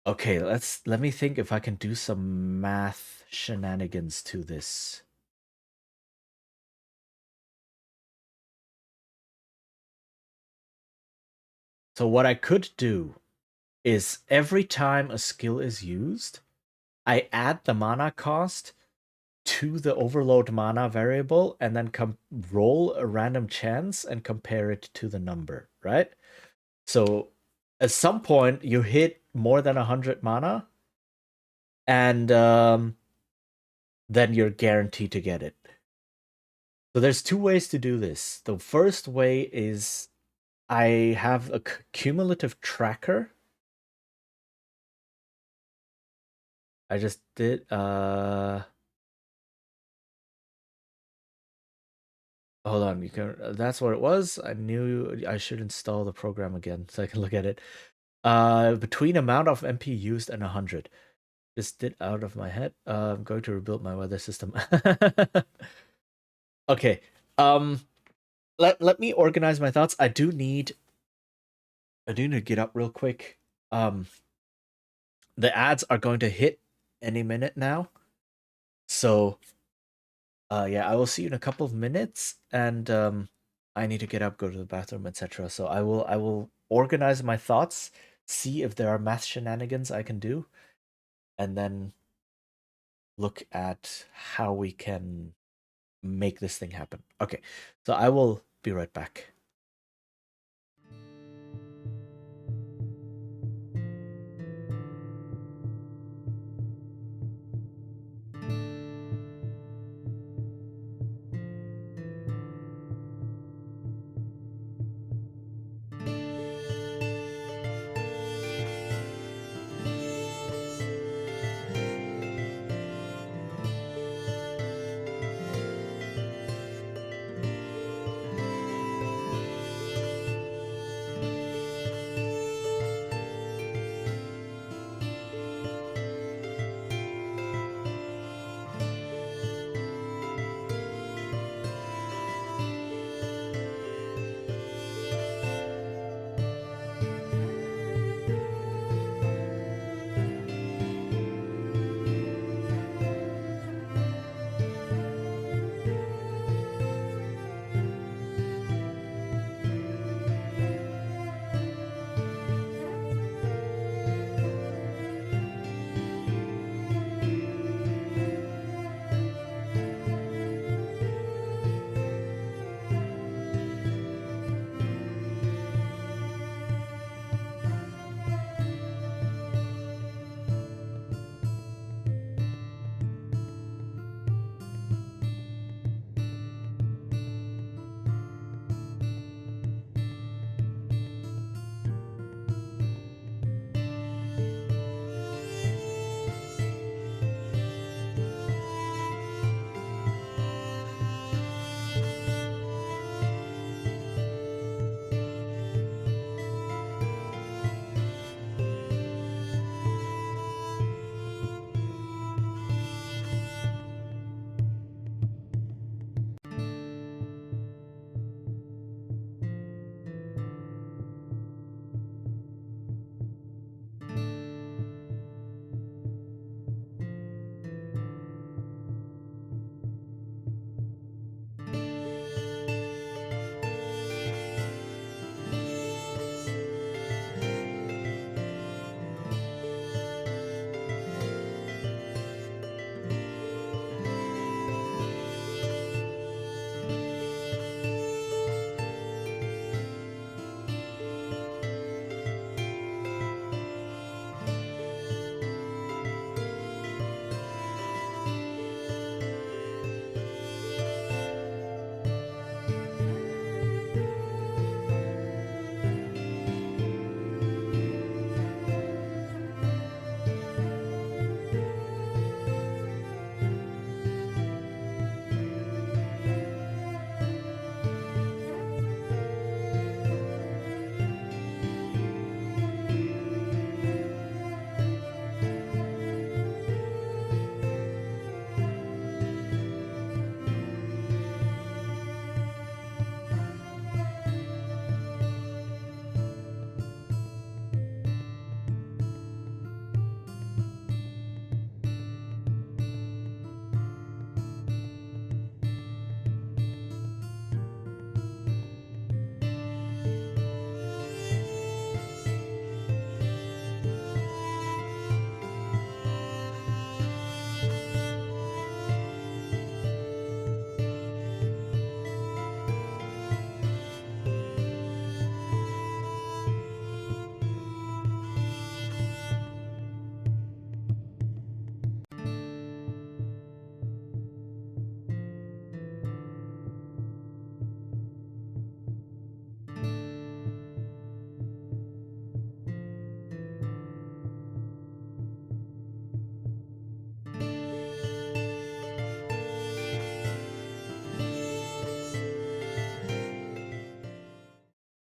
Okay, let me think if I can do some math shenanigans to this. So what I could do is every time a skill is used, I add the mana cost to the overload mana variable and then roll a random chance and compare it to the number, right? So at some point you hit more than 100 mana and then you're guaranteed to get it. So there's two ways to do this. The first way is I have a cumulative tracker. I just did hold on, you can that's what it was. I knew I should install the program again so I can look at it. Between amount of MP used and 100. Just did out of my head. I'm going to rebuild my weather system. Okay. Let me organize my thoughts. I do need to get up real quick. The ads are going to hit any minute now. So yeah, I will see you in a couple of minutes, and I need to get up, go to the bathroom, etc. So I will organize my thoughts, see if there are math shenanigans I can do, and then look at how we can make this thing happen. Okay, so I will be right back.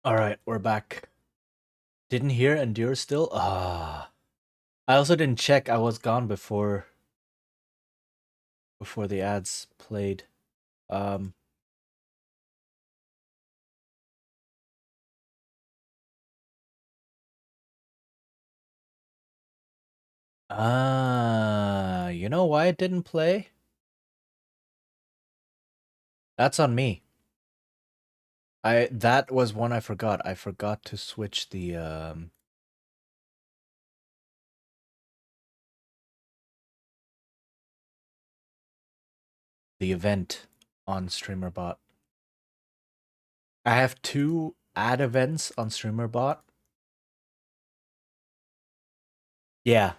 All right, we're back. Didn't hear Endure still? Ah. I also didn't check. I was gone before the ads played. Um you know why it didn't play? That's on me. That was one I forgot. I forgot to switch the event on StreamerBot. I have two ad events on StreamerBot. Yeah.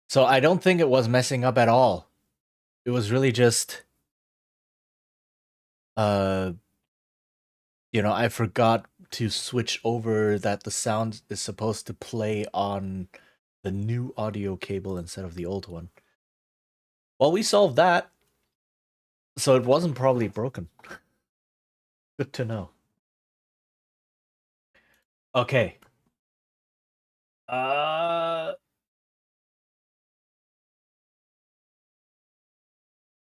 So I don't think it was messing up at all. It was really just uh I forgot to switch over that the sound is supposed to play on the new audio cable instead of the old one. Well, we solved that. So it wasn't probably broken. Good to know. Okay. Uh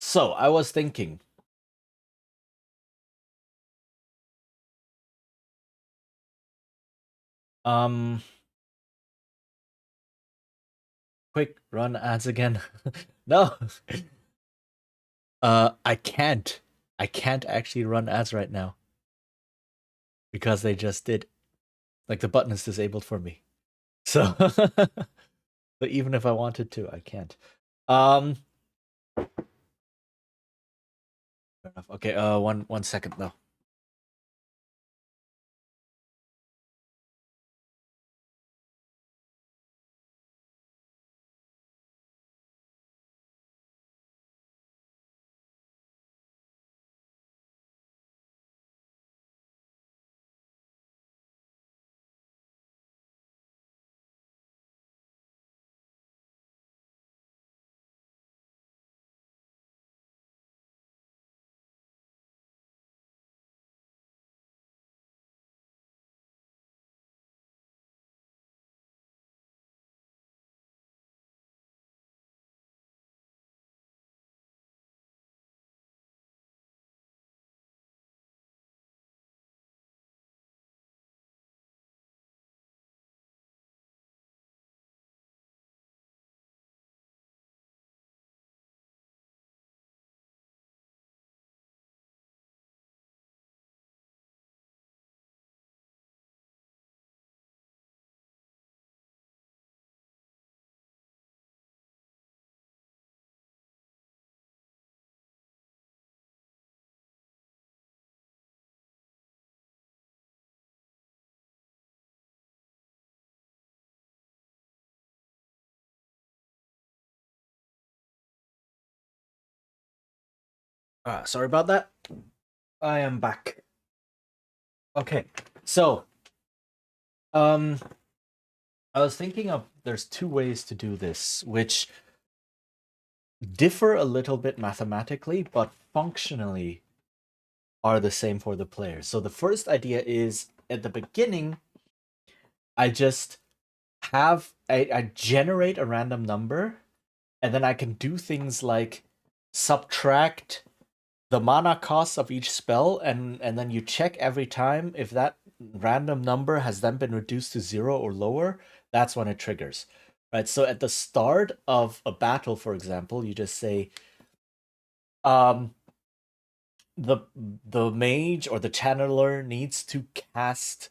so I was thinking. Um quick run ads again. No. I can't. I can't actually run ads right now. Because they just did. Like the button is disabled for me. So but even if I wanted to, I can't. Um Fair enough. Okay, one second though. Sorry about that. I am back. Okay, so um, I was thinking of there's two ways to do this, which differ a little bit mathematically, but functionally are the same for the player. So the first idea is at the beginning, I just I generate a random number, and then I can do things like subtract the mana cost of each spell, and then you check every time if that random number has then been reduced to 0 or lower. That's when it triggers, right? So at the start of a battle, for example, you just say um the mage or the channeler needs to cast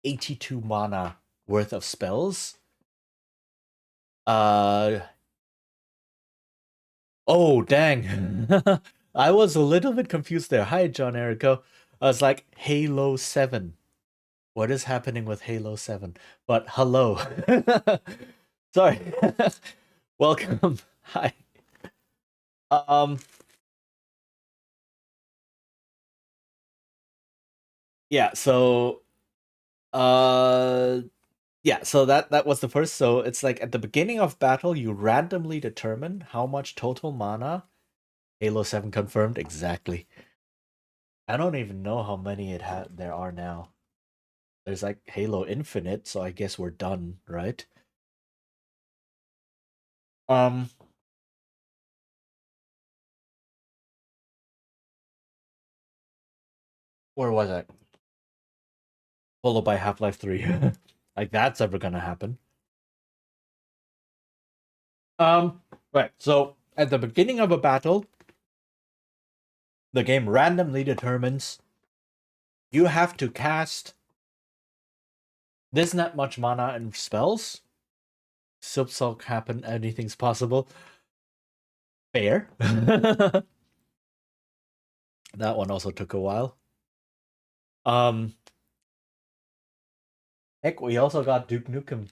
82 mana worth of spells. uh oh, dang. I was a little bit confused there. Hi, John Erico. I was like, Halo 7. What is happening with Halo 7? But hello. Sorry. Welcome. Hi. Um yeah, so uh yeah, so that was the first. So it's like at the beginning of battle you randomly determine how much total mana. Halo 7 confirmed exactly. I don't even know how many there are now. There's like Halo Infinite, so I guess we're done, right? Um, where was I? Followed by Half-Life 3. Like that's ever gonna happen. Right. So at the beginning of a battle, the game randomly determines you have to cast this not much mana and spells. Subsult happen, anything's possible. Fair. That one also took a while. Heck, we also got Duke Nukem,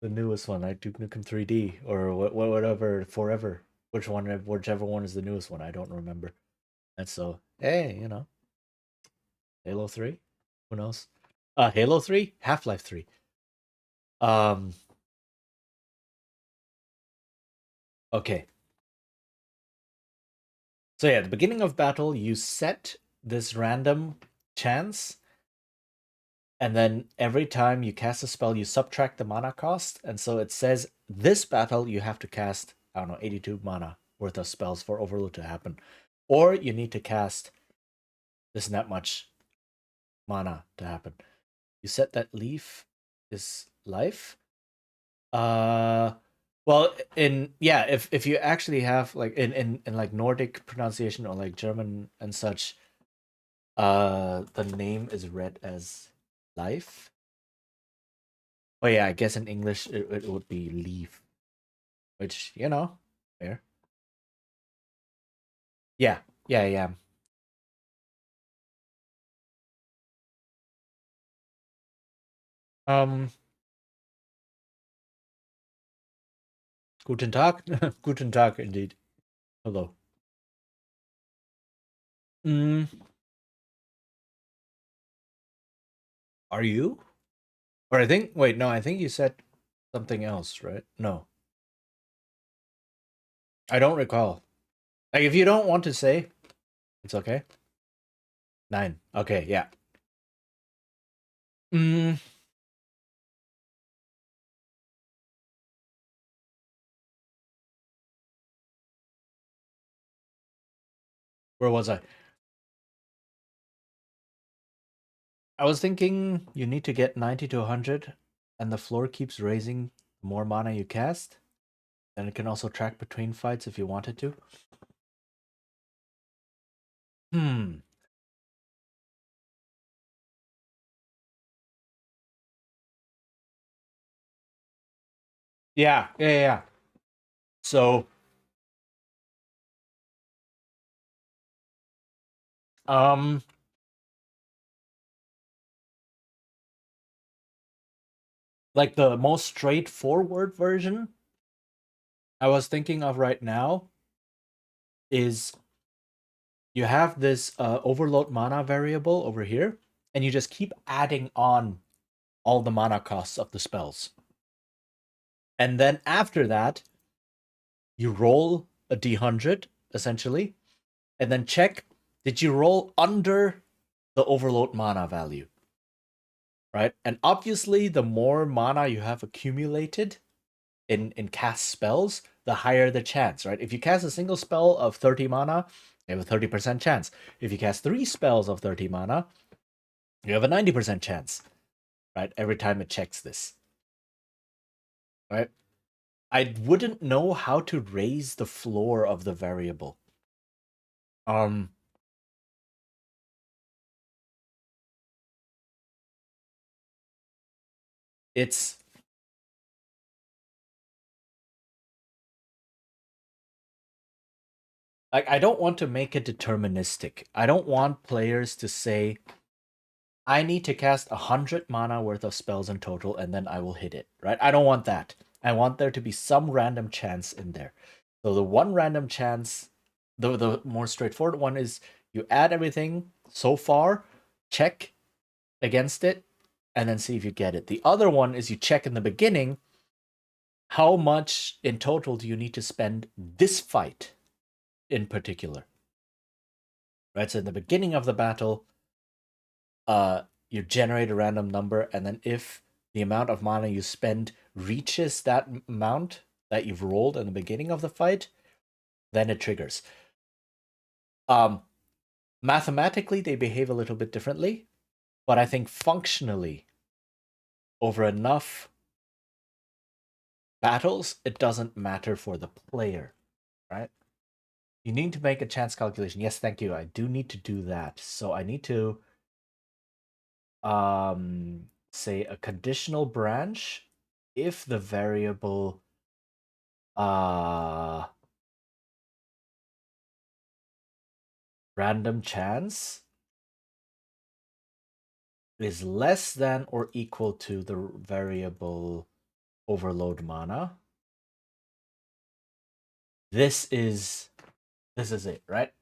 the newest one, like Duke Nukem 3D or whatever, Forever. Whichever one is the newest one, I don't remember. And so, hey, Halo 3, who knows? Halo 3, Half-Life 3. Um, okay. So yeah, at the beginning of battle, you set this random chance, and then every time you cast a spell, you subtract the mana cost, and so it says this battle you have to cast, I don't know, 82 mana worth of spells for Overload to happen. Or you need to cast this not much mana to happen. You set that leaf is life. Well, if you actually have like in like Nordic pronunciation or like German and such, the name is read as life. Oh yeah, I guess in English it would be leaf, which fair. Yeah, yeah. Um, Guten Tag, Guten Tag, indeed. Hello. Mm, are you? Or I think. Wait, no, I think you said something else, right? No, I don't recall. Like, if you don't want to say, it's okay. 9. Okay, yeah. Mm, where was I? I was thinking you need to get 90 to 100, and the floor keeps raising the more mana you cast. And it can also track between fights if you wanted to. Hmm. Yeah. So, um, like the most straightforward version I was thinking of right now is you have this overload mana variable over here, and you just keep adding on all the mana costs of the spells. And then after that, you roll a d100, essentially, and then check, did you roll under the overload mana value? Right? And obviously, the more mana you have accumulated in cast spells, the higher the chance, right? If you cast a single spell of 30 mana, you have a 30% chance. If you cast 3 spells of 30 mana, you have a 90% chance, right? Every time it checks this, right? I wouldn't know how to raise the floor of the variable. Um, it's like I don't want to make it deterministic. I don't want players to say, I need to cast 100 mana worth of spells in total and then I will hit it, right? I don't want that. I want there to be some random chance in there. So the one random chance, the more straightforward one is you add everything so far, check against it, and then see if you get it. The other one is you check in the beginning, how much in total do you need to spend this fight in particular? Right? So in the beginning of the battle, you generate a random number, and then if the amount of mana you spend reaches that amount that you've rolled in the beginning of the fight, then it triggers. Mathematically, they behave a little bit differently, but I think functionally, over enough battles, it doesn't matter for the player, right? You need to make a chance calculation. Yes, thank you. I do need to do that. So I need to say a conditional branch if the variable random chance is less than or equal to the variable overload mana. This is it, right?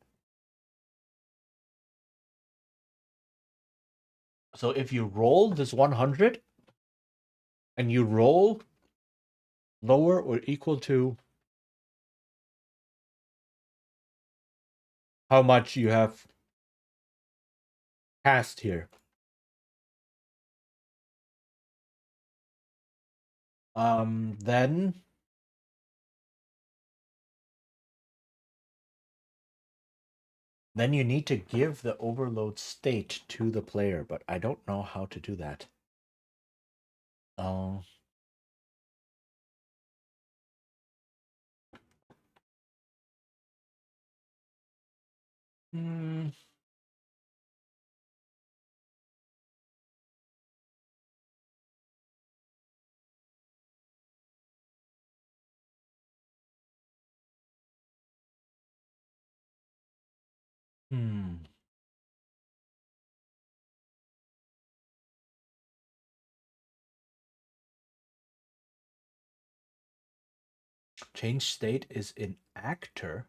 So if you roll this 100 and you roll lower or equal to how much you have cast here, then you need to give the overload state to the player, but I don't know how to do that. Oh. Hmm. Hmm. Change state is in actor.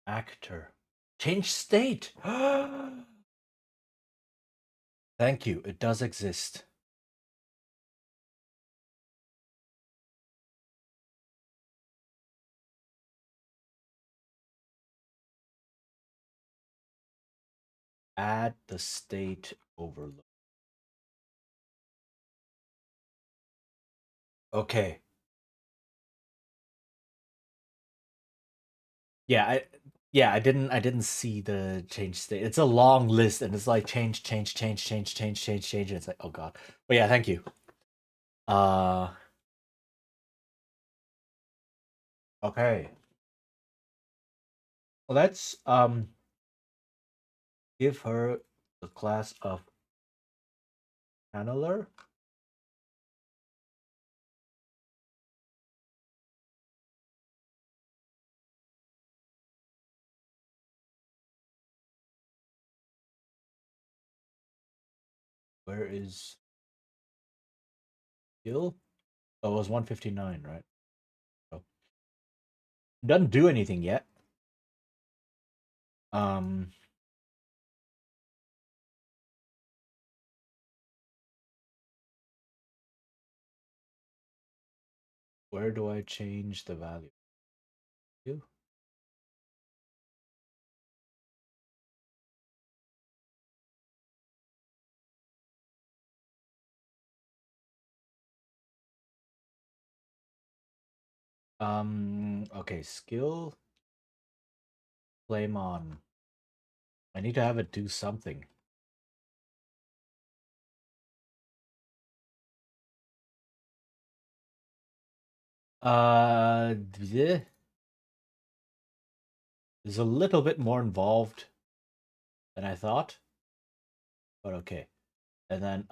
Actor. Change state. Thank you. It does exist. Add the state overload. Okay. Yeah, I didn't see the change state. It's a long list and it's like change, change, change, change, change, change, change. And it's like, oh god. But yeah, thank you. Okay. Well, let's give her the class of channeler. Where is skill? Oh, it was 159, right? Oh. Doesn't do anything yet. Where do I change the value? Okay, skill. Flame on. I need to have it do something. Bleh. Is a little bit more involved than I thought. But okay. And then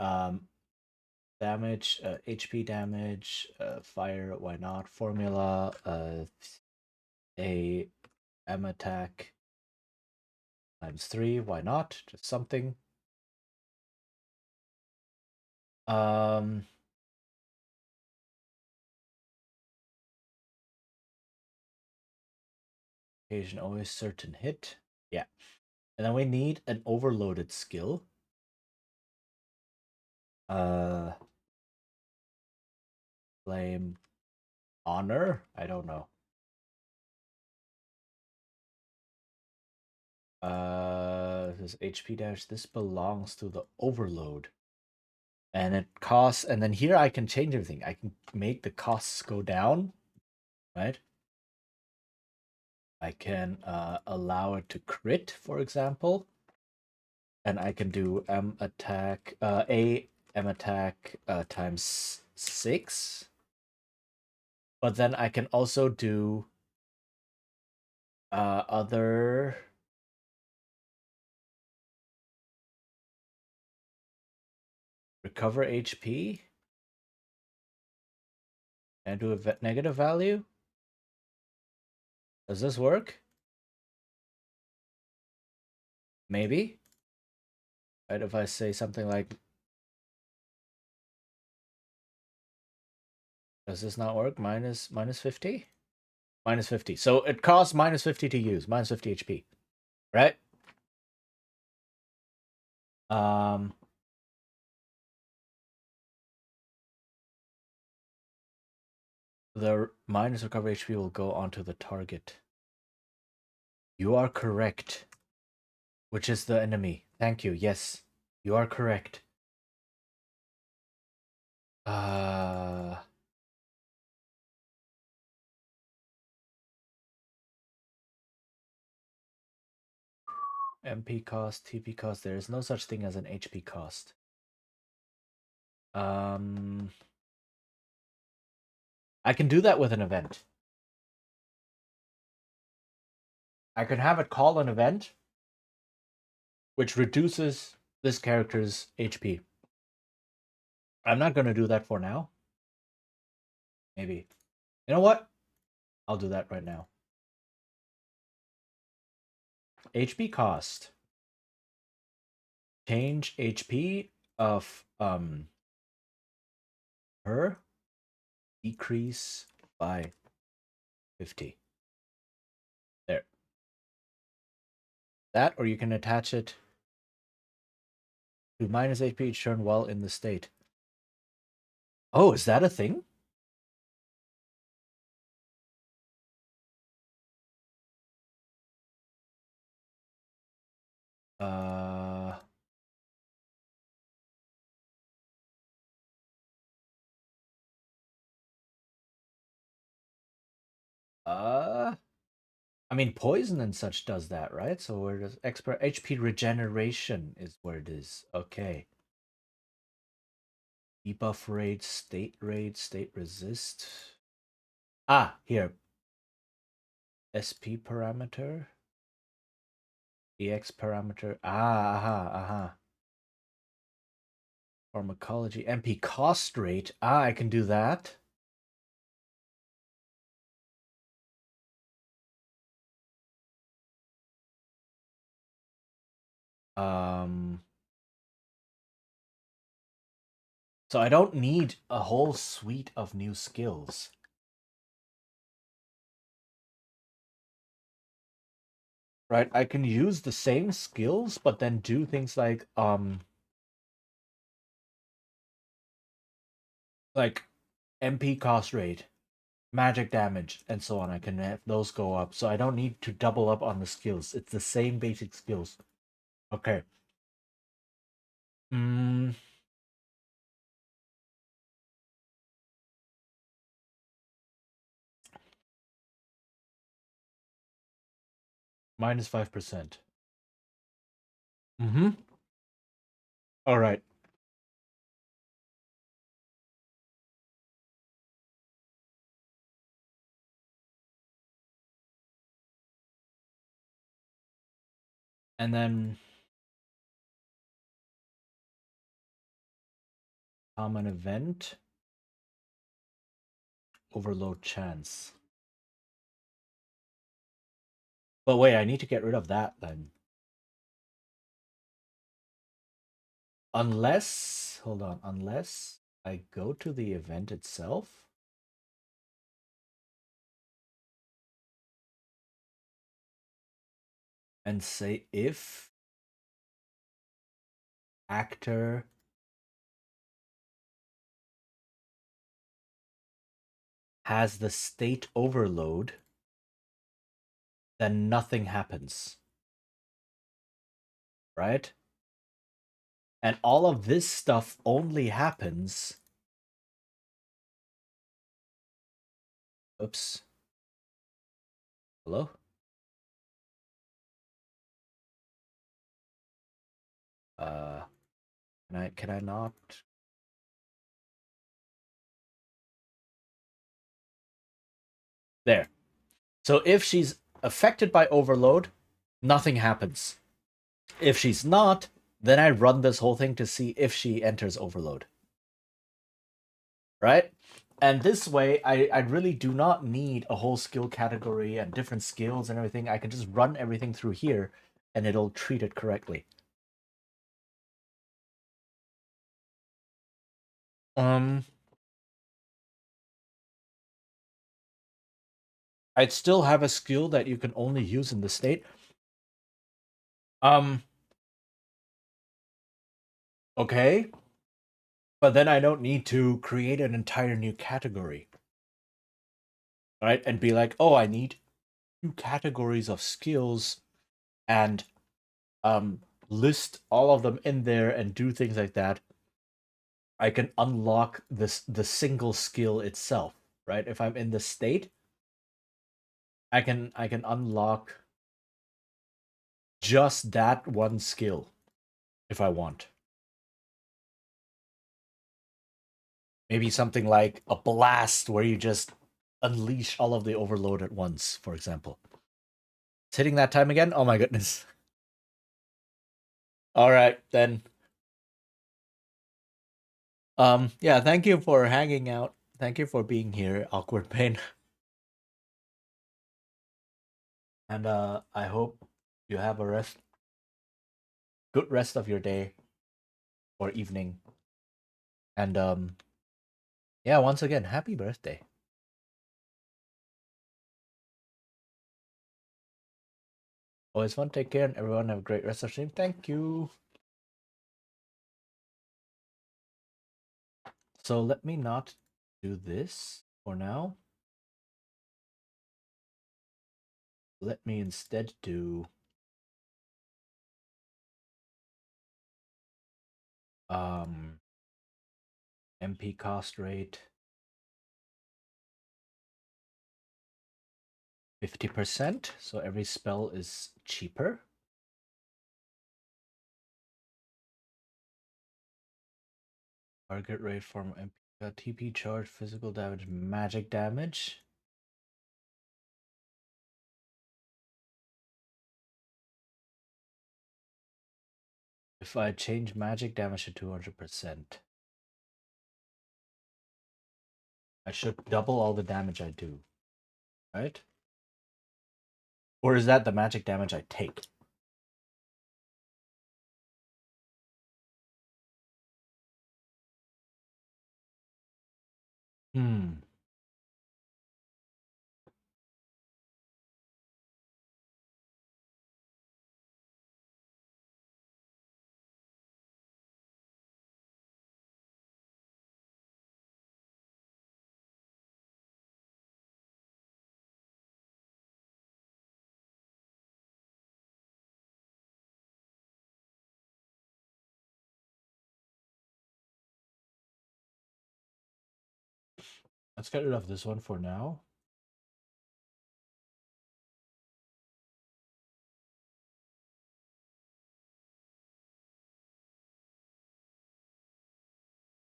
damage, HP damage, fire, why not? Formula, a M attack times 3, why not? Just something. Occasion always certain hit. Yeah. And then we need an overloaded skill. Flame Honor? I don't know. This HP dash. This belongs to the Overload. And it costs, and then here I can change everything. I can make the costs go down, right? I can allow it to crit, for example. And I can do M attack, M attack times 6. But then I can also do other recover HP and do a negative value. Does this work? Maybe. Right, if I say something like, does this not work? Minus 50? Minus 50. So it costs minus 50 to use, minus 50 HP. Right? The minus recover HP will go onto the target. You are correct. Which is the enemy. Thank you. Yes, you are correct. MP cost, TP cost. There is no such thing as an HP cost. I can do that with an event. I can have it call an event which reduces this character's HP. I'm not going to do that for now. Maybe. You know what? I'll do that right now. HP cost. Change HP of her decrease by 50. There. That, or you can attach it to minus HP each turn while in the state. Oh, is that a thing? I mean, poison and such does that, right? So where does expert HP regeneration is where it is. Okay. Debuff rate, state resist. Ah, here. SP parameter. EX parameter. Pharmacology. MP cost rate. I can do that. So I don't need a whole suite of new skills. Right? I can use the same skills, but then do things like MP cost rate, magic damage, and so on. I can have those go up. So I don't need to double up on the skills. It's the same basic skills. Okay. Minus 5%. All right. And then common event. Overload chance. But wait, I need to get rid of that then. Unless, hold on, unless I go to the event itself. And say if actor has the state overload, then nothing happens. Right? And all of this stuff only happens. Oops. Hello? Can I not? There. So if she's affected by overload, nothing happens. If she's not, then I run this whole thing to see if she enters overload. Right? And this way, I really do not need a whole skill category and different skills and everything. I can just run everything through here and it'll treat it correctly. I'd still have a skill that you can only use in the state. Okay. But then I don't need to create an entire new category. Right? And be like, oh, I need 2 categories of skills and list all of them in there and do things like that. I can unlock the single skill itself, right? If I'm in the state, I can unlock just that one skill if I want. Maybe something like a blast where you just unleash all of the overload at once, for example. It's hitting that time again? Oh my goodness. All right, then. Yeah, thank you for hanging out. Thank you for being here, Awkward Pain. And I hope you have a good rest of your day or evening. And yeah, once again, happy birthday. Always fun. Take care, and everyone have a great rest of the stream. Thank you. So let me not do this for now. Let me instead do MP cost rate 50%, so every spell is cheaper. Target rate from MP TP charge, physical damage, magic damage. If I change magic damage to 200%, I should double all the damage I do, right? Or is that the magic damage I take? Hmm. Let's get rid of this one for now.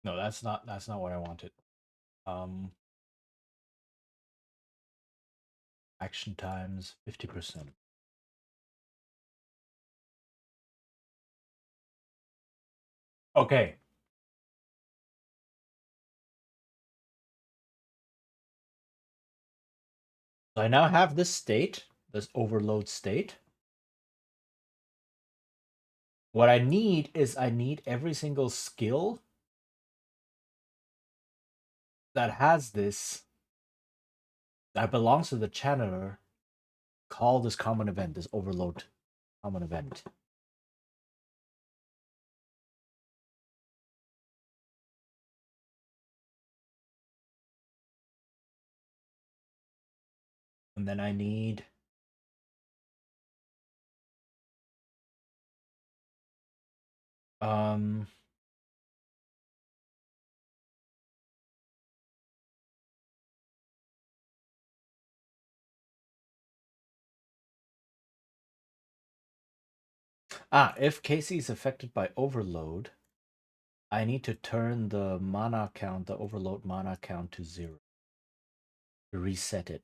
No, that's not what I wanted. Action times 50%. Okay. So I now have this state, this overload state. What I need is I need every single skill that has this, that belongs to the channeler, call this common event, this overload common event. And then I need um if Casey is affected by overload, I need to turn the mana count, the overload mana count to 0. To reset it.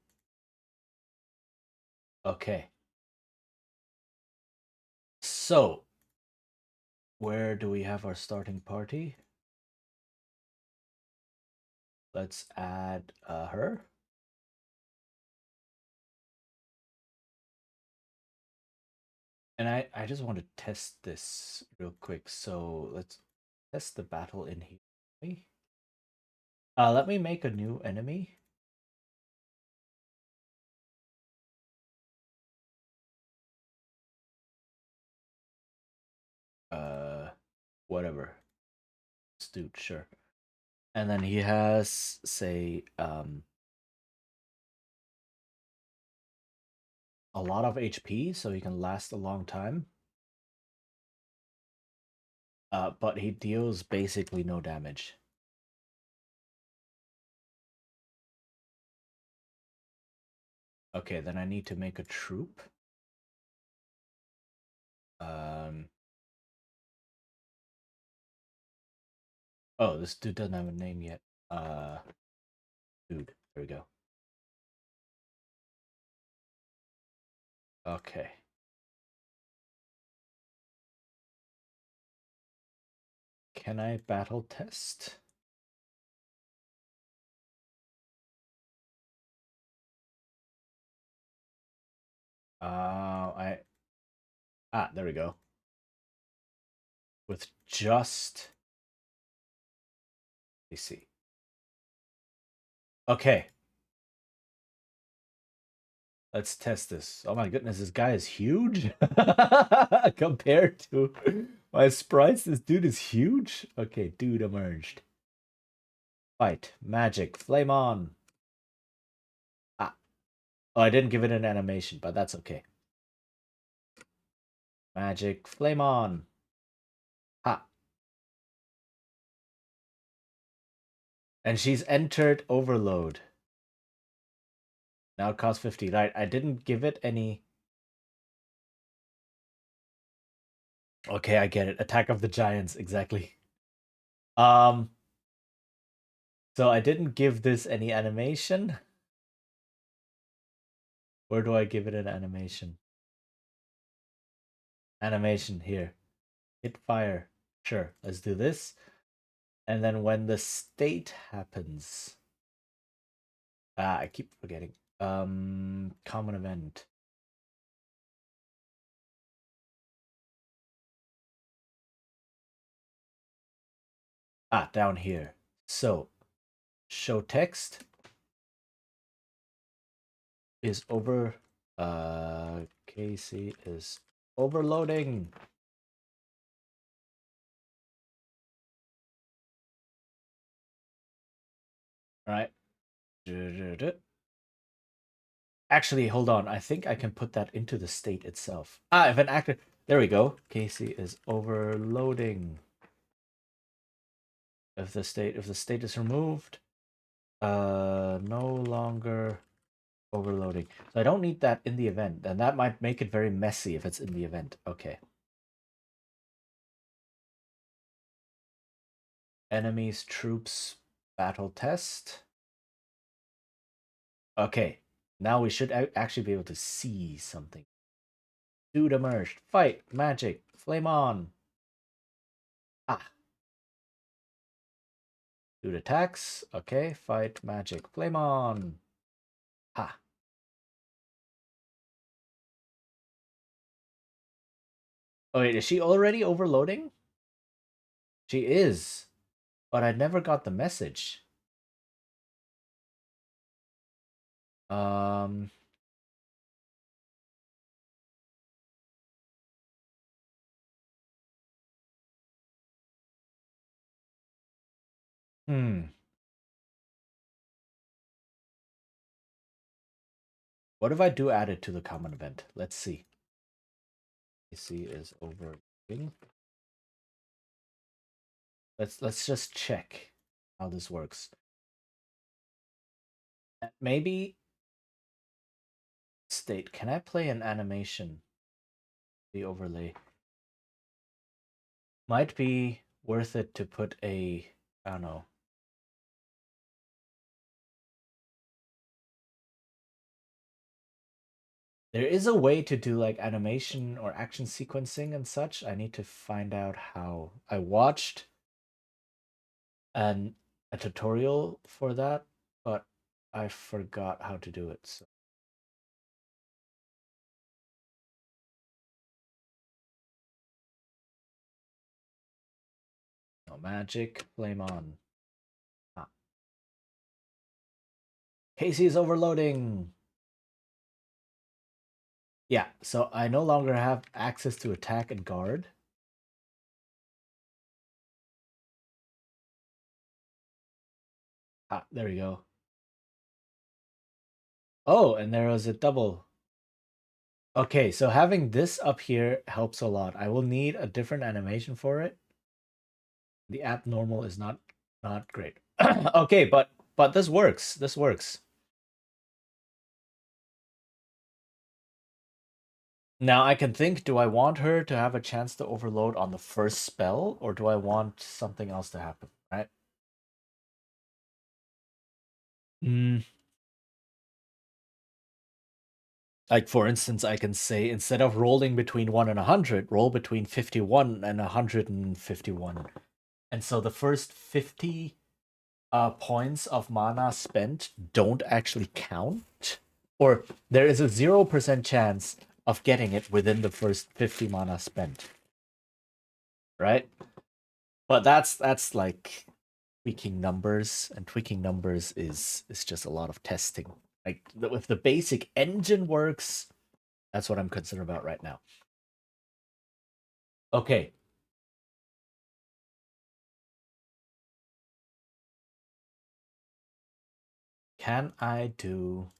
Okay. So, where do we have our starting party? Let's add her. And I just want to test this real quick. So let's test the battle in here. Let me make a new enemy. Whatever. Dude, sure. And then he has, say, a lot of HP, so he can last a long time. But he deals basically no damage. Okay, then I need to make a troop. Oh, this dude doesn't have a name yet. Dude, there we go. Okay. Can I battle test? There we go. With just, let me see. Okay. Let's test this. Oh my goodness, this guy is huge compared to my sprites. This dude is huge. Okay, dude emerged. Fight, magic, flame on. Oh, I didn't give it an animation, but that's okay. Magic, flame on. Ha. And she's entered overload. Now it costs 50. Right, I didn't give it any. Okay, I get it. Attack of the Giants, exactly. So I didn't give this any animation. Where do I give it an animation? Animation here. Hit fire. Sure, let's do this. And then when the state happens. I keep forgetting. Common event. Down here. So, show text is over. Casey is overloading. All right. Actually, hold on. I think I can put that into the state itself. If an actor. There we go. Casey is overloading. If the state is removed, no longer overloading. So I don't need that in the event, and that might make it very messy if it's in the event. Okay. Enemies, troops, battle test. Okay. Now we should actually be able to see something. Dude emerged. Fight. Magic. Flame on. Dude attacks. Okay. Fight. Magic. Flame on. Oh, wait. Is she already overloading? She is. But I never got the message. Um. Hmm. What if I do add it to the common event? Let's see. AC is overloading. Let's just check how this works. Maybe state, can I play an animation? The overlay. Might be worth it to put a, I don't know. There is a way to do like animation or action sequencing and such. I need to find out how. I watched a tutorial for that, but I forgot how to do it. So. No magic, flame on. Ah. Casey is overloading. Yeah, so I no longer have access to attack and guard. Ah, there we go. Oh, and there was a double. Okay, so having this up here helps a lot. I will need a different animation for it. The app normal is not great. Okay, but this works. This works. Now I can think, do I want her to have a chance to overload on the first spell, or do I want something else to happen, right? Mm. Like, for instance, I can say, instead of rolling between 1 and 100, roll between 51 and 151. And so the first 50 points of mana spent don't actually count. Or there is a 0% chance of getting it within the first 50 mana spent. Right? But that's like tweaking numbers, and tweaking numbers is just a lot of testing. Like, if the basic engine works, that's what I'm concerned about right now. Okay. Can I do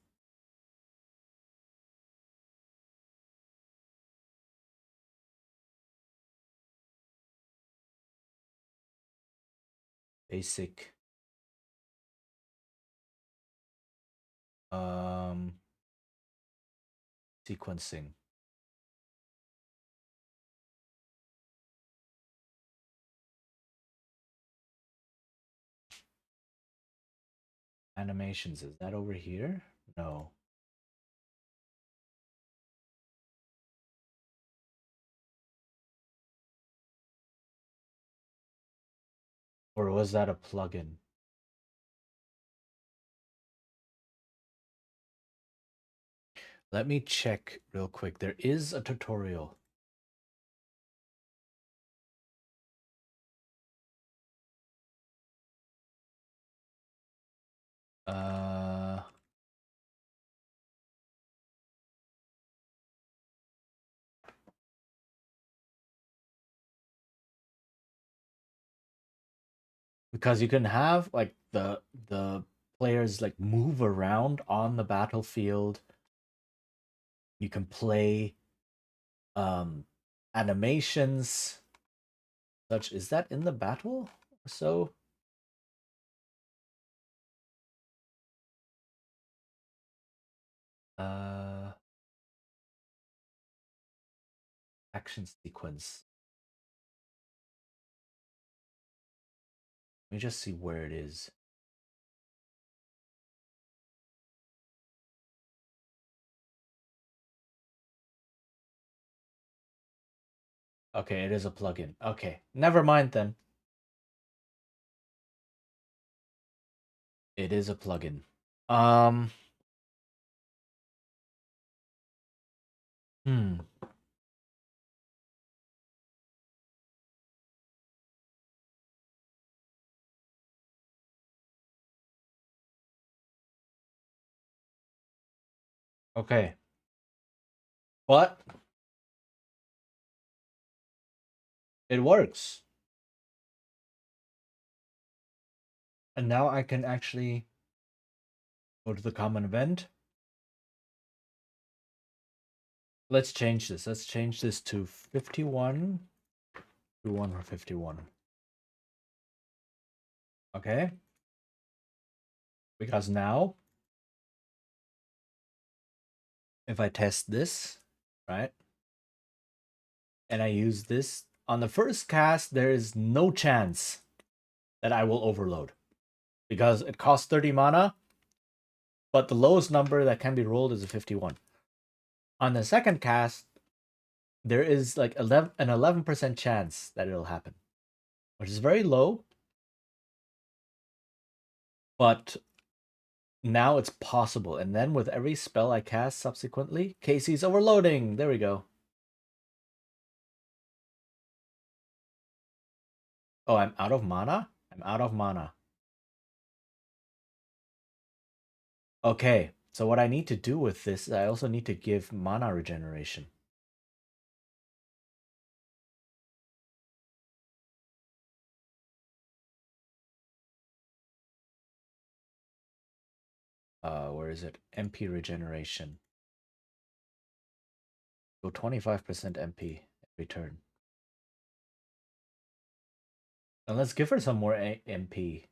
basic sequencing? Animations, is that over here? No. Or was that a plugin? Let me check real quick. There is a tutorial. Because you can have like the players like move around on the battlefield. You can play animations. Such, is that in the battle or so? Action sequence. Let me just see where it is. Okay, it is a plugin. Okay, never mind then. It is a plugin. Hmm. Okay. But it works. And now I can actually go to the common event. Let's change this. Let's change this to 51 to 1 or 51. Okay. Because now, if I test this, right, and I use this on the first cast, there is no chance that I will overload because it costs 30 mana, but the lowest number that can be rolled is a 51. On the second cast, there is like an 11% chance that it'll happen, which is very low, but now it's possible. And then with every spell I cast subsequently, Casey's overloading. There we go. Oh, I'm out of mana? I'm out of mana. Okay, so what I need to do with this, I also need to give mana regeneration. Where is it? MP regeneration. Go 25% MP every turn. And let's give her some more MP.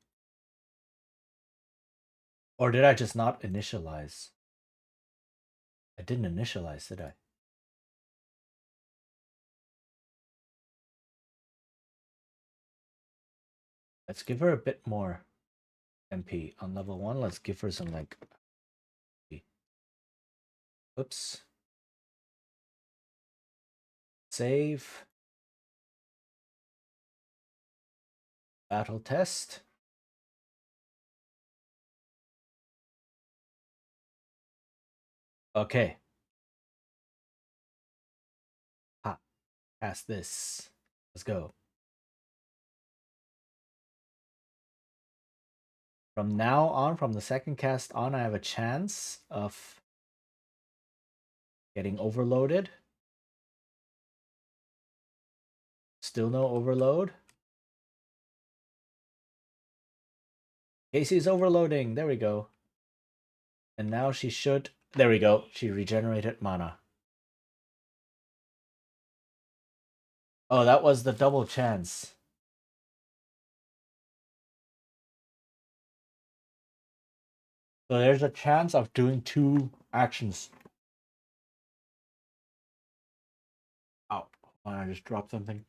Or did I just not initialize? I didn't initialize, did I? Let's give her a bit more MP. On level 1, let's give her some like... Oops. Save. Battle test. Okay. Ha. Cast this. Let's go. From now on, from the second cast on, I have a chance of getting overloaded. Still no overload. Casey's overloading. There we go. And now she should... There we go. She regenerated mana. Oh, that was the double chance. So there's a chance of doing 2 actions. Oh, I just dropped something.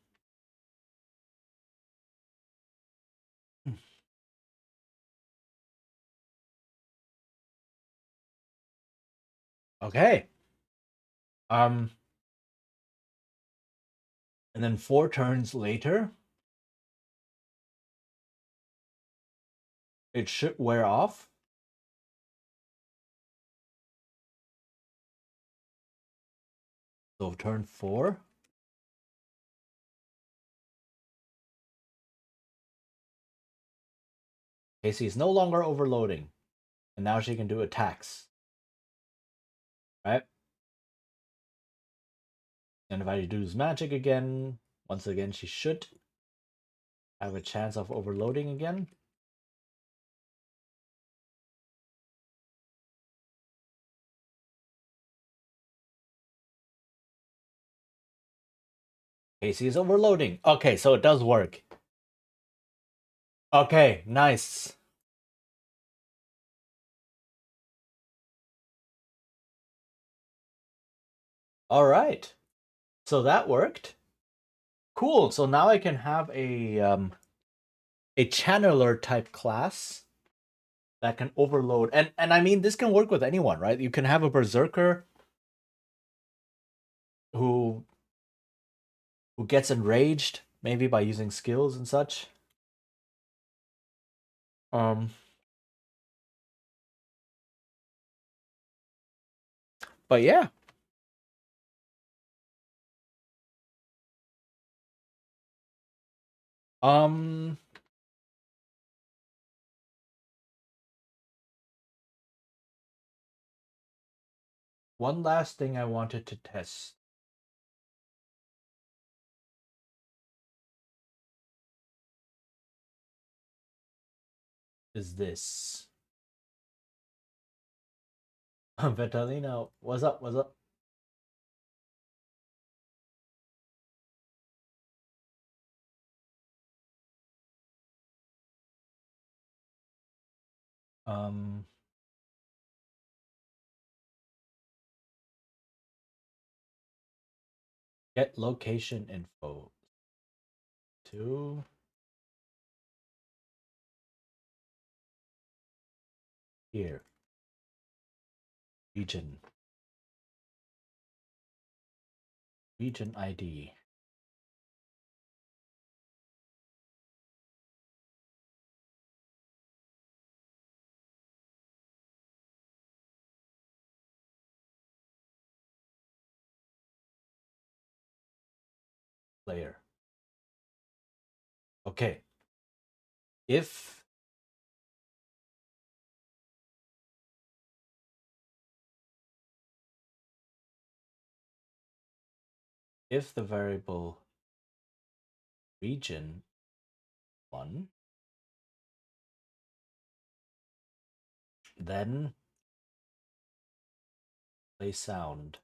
Okay. And then 4 turns later, it should wear off. So turn 4. Casey is no longer overloading. And now she can do attacks. Right? And if I do this magic again, once again, she should have a chance of overloading again. Casey is overloading. Okay, so it does work. Okay, nice. All right. So that worked. Cool. So now I can have a channeler type class that can overload. And I mean this can work with anyone, right? You can have a berserker who gets enraged maybe by using skills and such. But yeah. Um One last thing I wanted to test is this. Vitalina, what's up? What's up? Um, get location info. To here. Region. Region ID. Player. Okay. If the variable region 1, then play sound.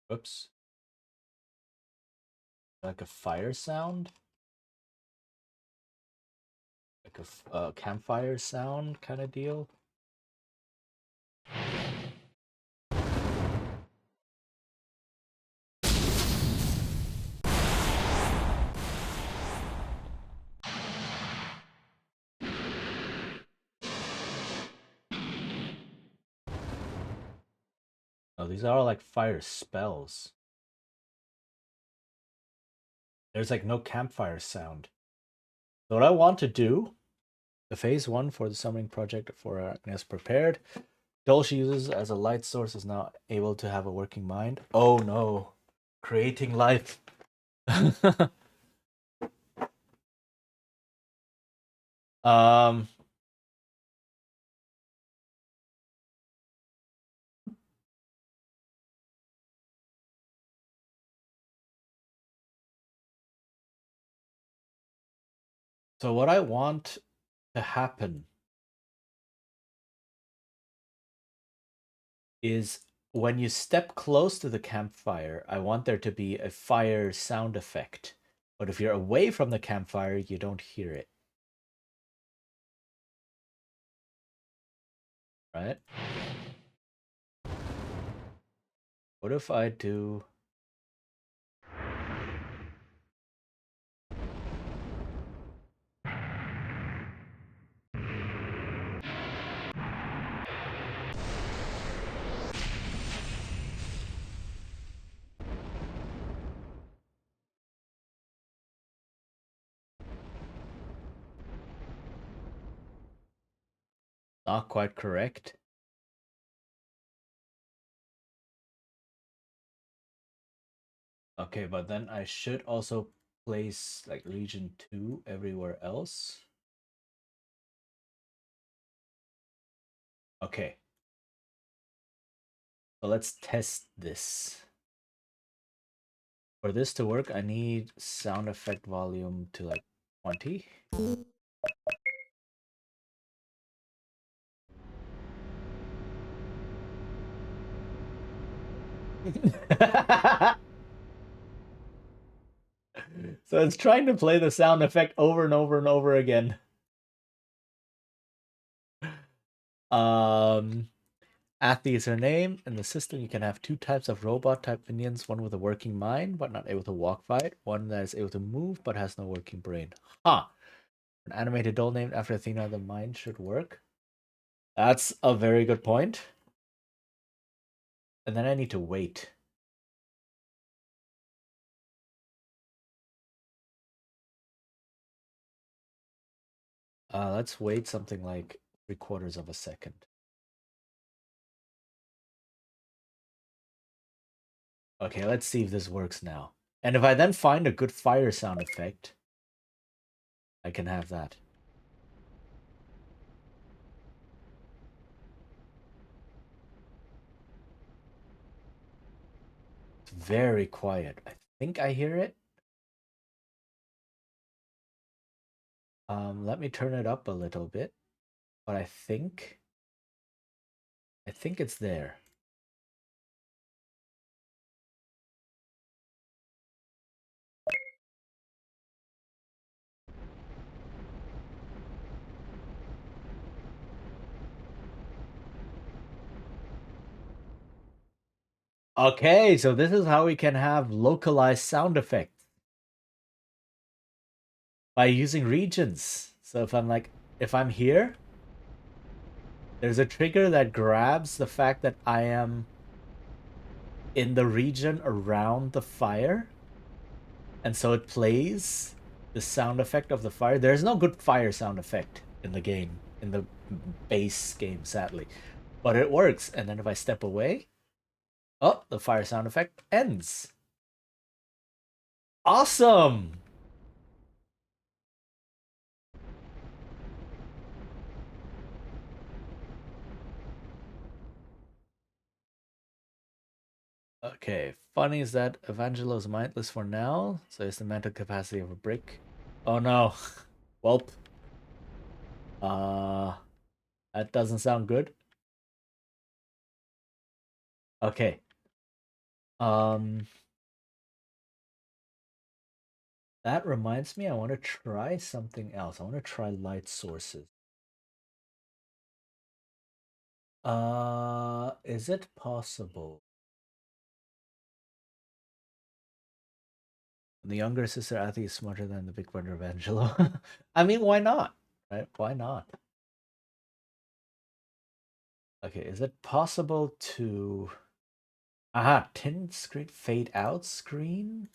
Whoops. Like a fire sound? Like a campfire sound kind of deal? Oh, these are all like fire spells. There's like no campfire sound. So what I want to do, the phase 1 for the summoning project for Agnes prepared. Doll she uses as a light source is now able to have a working mind. Oh no. Creating life. um so what I want to happen is when you step close to the campfire, I want there to be a fire sound effect. But if you're away from the campfire, you don't hear it. Right? What if I do... Not quite correct. Okay, but then I should also place like region 2 everywhere else. Okay. So let's test this. For this to work, I need sound effect volume to like 20. So it's trying to play the sound effect over and over and over again. Athy is her name. In the system, you can have 2 types of robot type minions, one with a working mind but not able to walk fight, one that is able to move but has no working brain. Huh. An animated doll named after Athena, the mind should work. That's a very good point. And then I need to wait. Let's wait something like 3/4 of a second. Okay, let's see if this works now. And if I then find a good fire sound effect, I can have that. It's very quiet. I think I hear it. Let me turn it up a little bit. But I think it's there. Okay, so this is how we can have localized sound effects by using regions. So if I'm here, there's a trigger that grabs the fact that I am in the region around the fire, and so it plays the sound effect of the fire. There's no good fire sound effect in the game, in the base game, sadly, but it works. And then if I step away, oh, the fire sound effect ends. Awesome. Okay, funny is that Evangelo is mindless for now, so it's the mental capacity of a brick. Oh no. Welp. Uh, that doesn't sound good. Okay. Um, that reminds me, I want to try something else. I want to try light sources. Is it possible? The younger sister Athy is smarter than the big brother Evangelo. I mean, why not? Right? Why not? Okay, is it possible to... Aha, tint screen, fade out screen?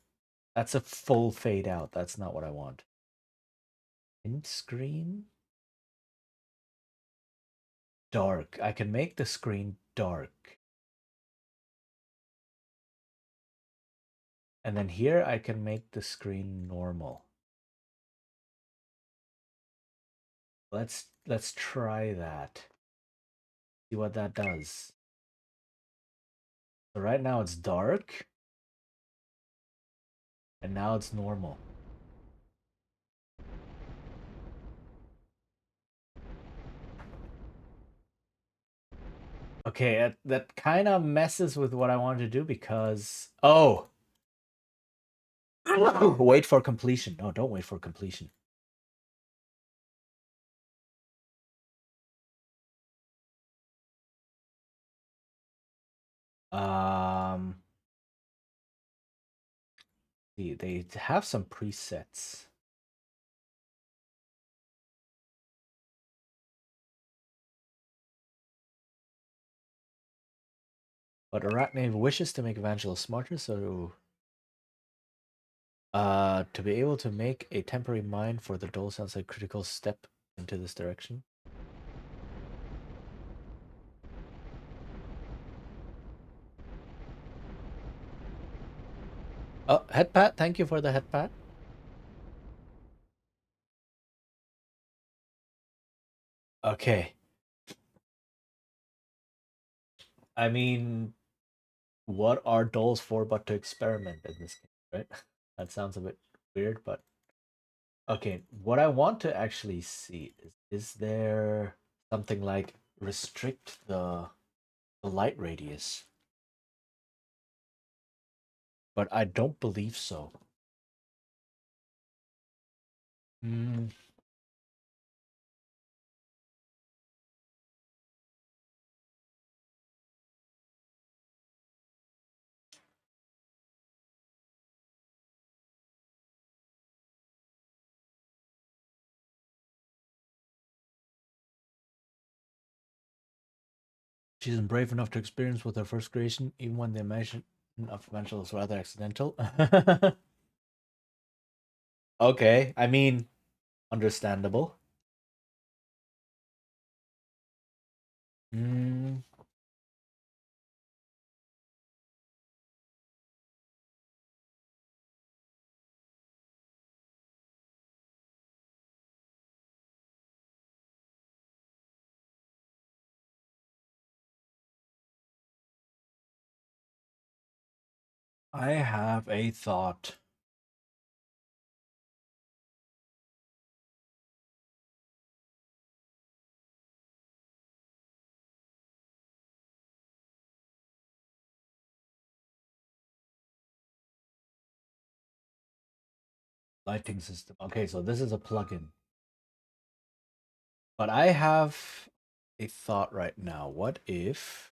That's a full fade out. That's not what I want. Tint screen? Dark. I can make the screen dark. And then here I can make the screen normal. Let's try that. See what that does. So right now it's dark. And now it's normal. Okay, that kind of messes with what I wanted to do because... Oh! Wait for completion. No, don't wait for completion. Um... See, they have some presets. But Arachne wishes to make Evangelo smarter, so to be able to make a temporary mine for the doll sounds like a critical step into this direction. Oh, head pat, thank you for the head pat. Okay. I mean, what are dolls for but to experiment in this game, right? That sounds a bit weird, but okay, what I want to actually see is there something like restrict the light radius? But I don't believe so. Hmm. She isn't brave enough to experience with her first creation, even when the imagine of Eventual is rather accidental. Okay, I mean, understandable. Mm, I have a thought. Lighting system. Okay, so this is a plugin. But I have a thought right now. What if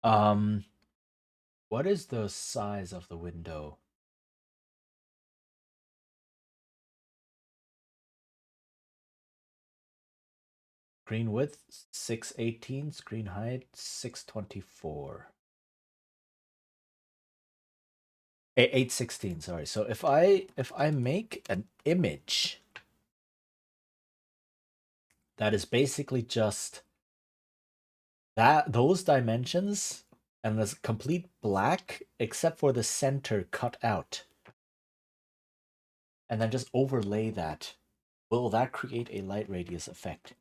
Um, what is the size of the window? Screen width 618, screen height 624. 816, sorry. So if I make an image that is basically just those dimensions and this complete black except for the center cut out, and then just overlay that, will that create a light radius effect?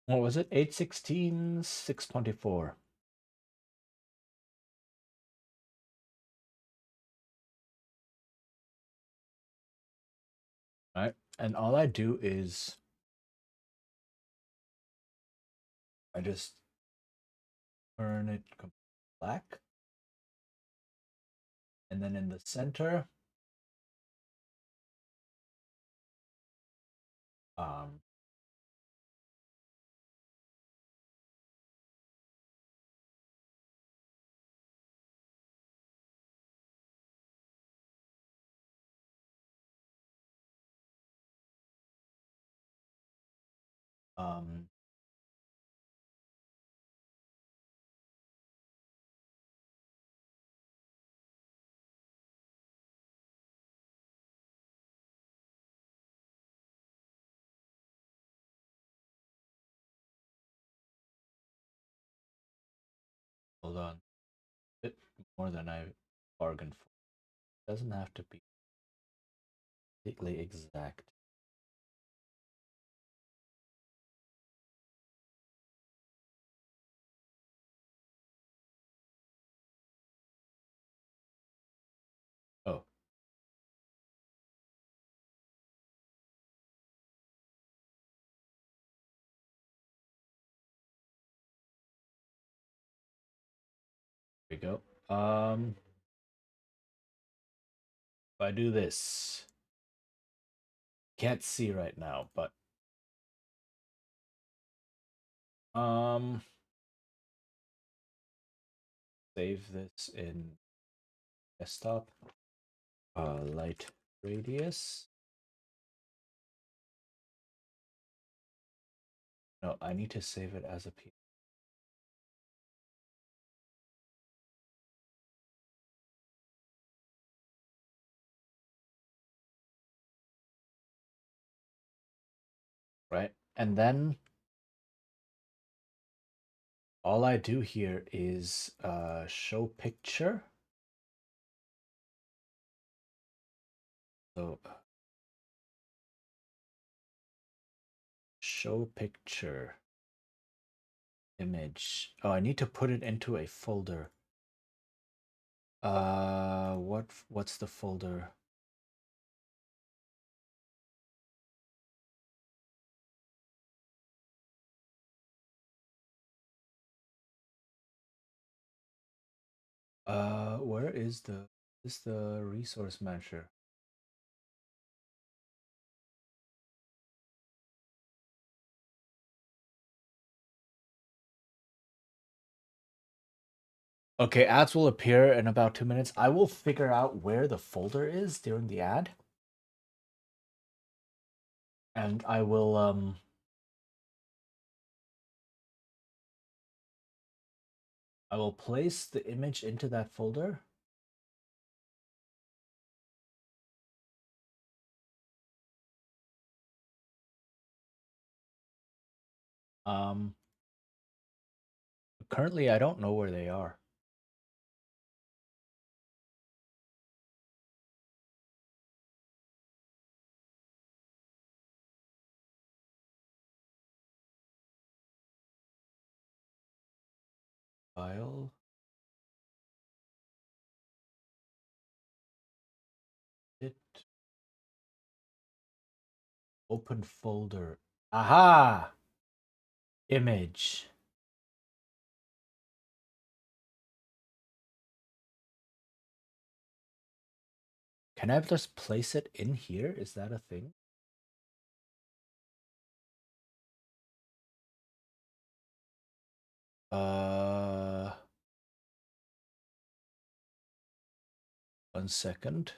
What was it? 816, 624. Right? And all I do is I just turn it black. And then in the center, um, um, hold on, a bit more than I bargained for. It doesn't have to be completely exact. Oh, here we go. If I do this, can't see right now, but um, save this in desktop. Light radius. No, I need to save it as a P. Right? And then all I do here is show picture. So show picture image. Oh, I need to put it into a folder. What's the folder? Where is the resource manager? Okay, ads will appear in about 2 minutes. I will figure out where the folder is during the ad. And I will place the image into that folder. Um Currently I don't know where they are. File. It. Open folder. Aha! Image. Can I just place it in here? Is that a thing? One second.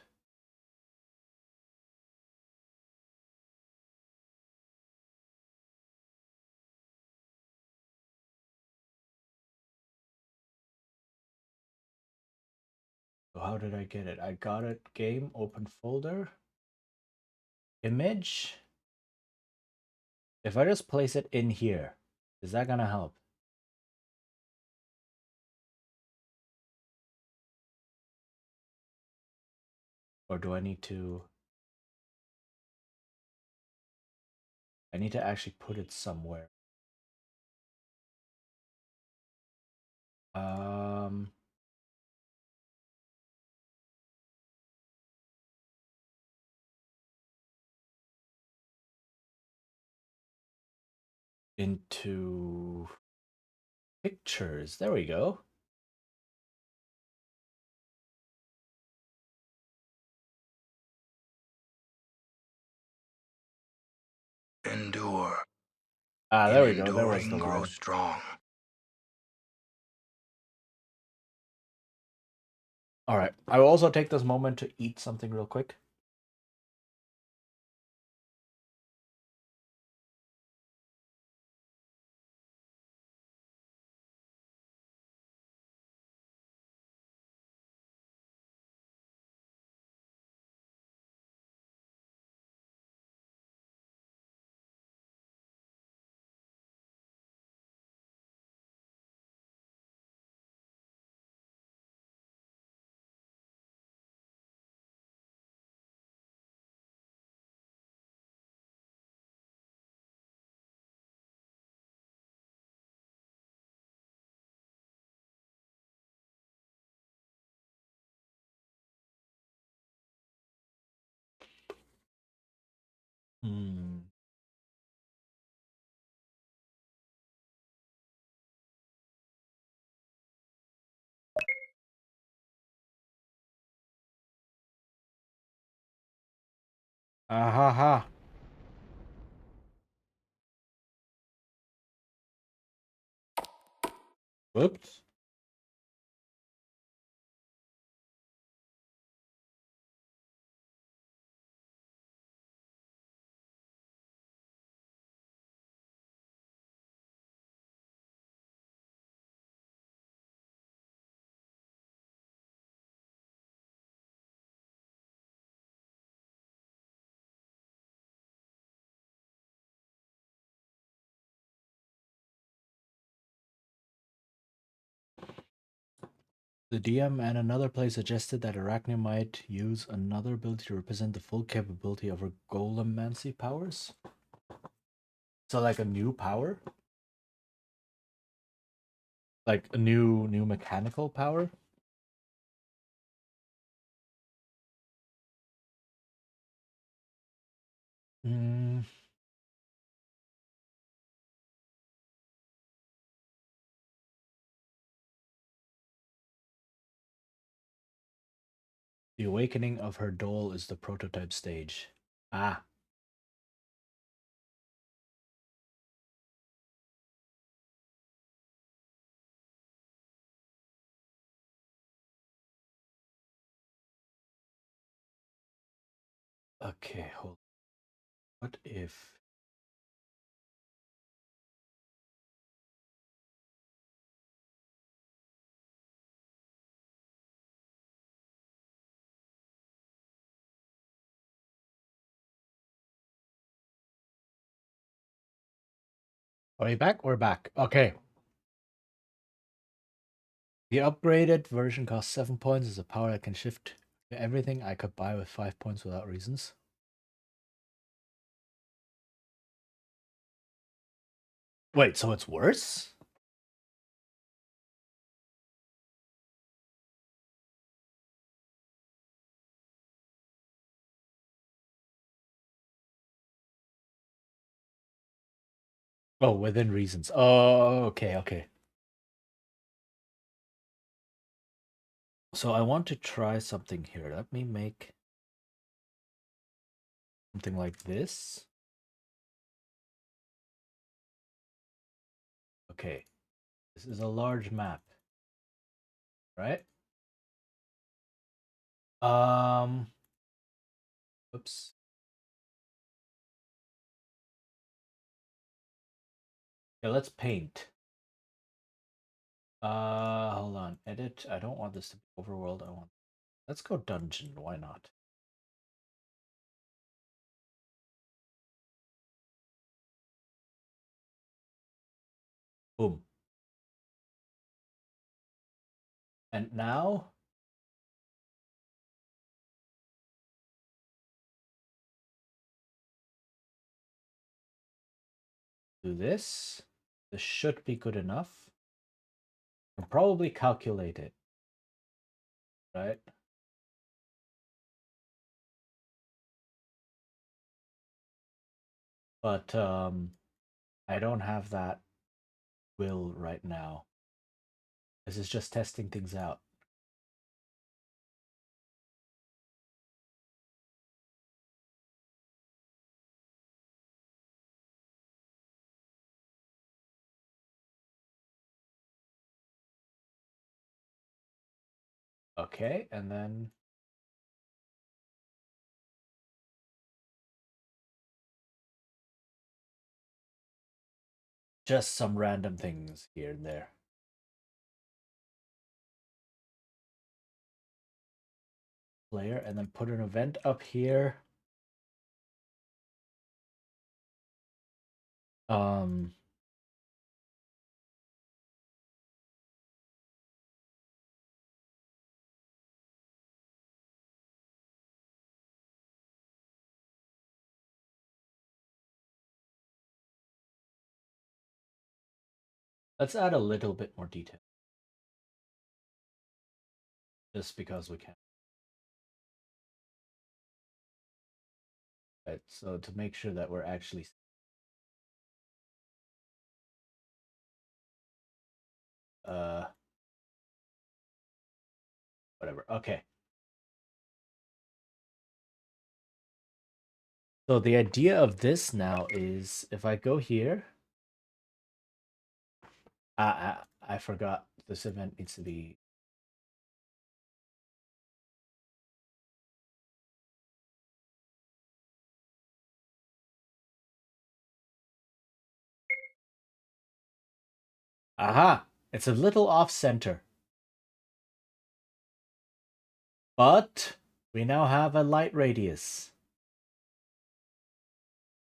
So how did I get it? I got it. Game, open folder, image. If I just place it in here, is that gonna help? Or do I need to... I need to actually put it somewhere. Into pictures. There we go. Endure. Ah, In there we go. There was the enduring, grow line. strong. All right. I will also take this moment to eat something real quick. Hmm. Ahaha. Whoops. The DM and another player suggested that Arachne might use another ability to represent the full capability of her Golemancy powers. So like a new power? Like a new mechanical power? Hmm. The awakening of her doll is the prototype stage. Ah. Okay, hold. What if... Are we back? We're back. Okay. The upgraded version costs 7 points. Is a power that can shift to everything I could buy with 5 points without reasons. Wait, so it's worse? Oh, within reasons. Oh, okay, okay. So I want to try something here. Let me make Something like this. Okay, this is a large map, right? Oops. Yeah, let's paint. Hold on. Edit. I don't want this to be overworld. Let's go dungeon. Why not? Boom. And now do this. This should be good enough. I'll probably calculate it, right? But I don't have that will right now. This is just testing things out. Okay, and then just some random things here and there. Player, and then put an event up here. Let's add a little bit more detail. Just because we can. Right, so to make sure that we're actually whatever. Okay. So the idea of this now is if I go here, I forgot this event needs to be. Aha! It's a little off center. But we now have a light radius.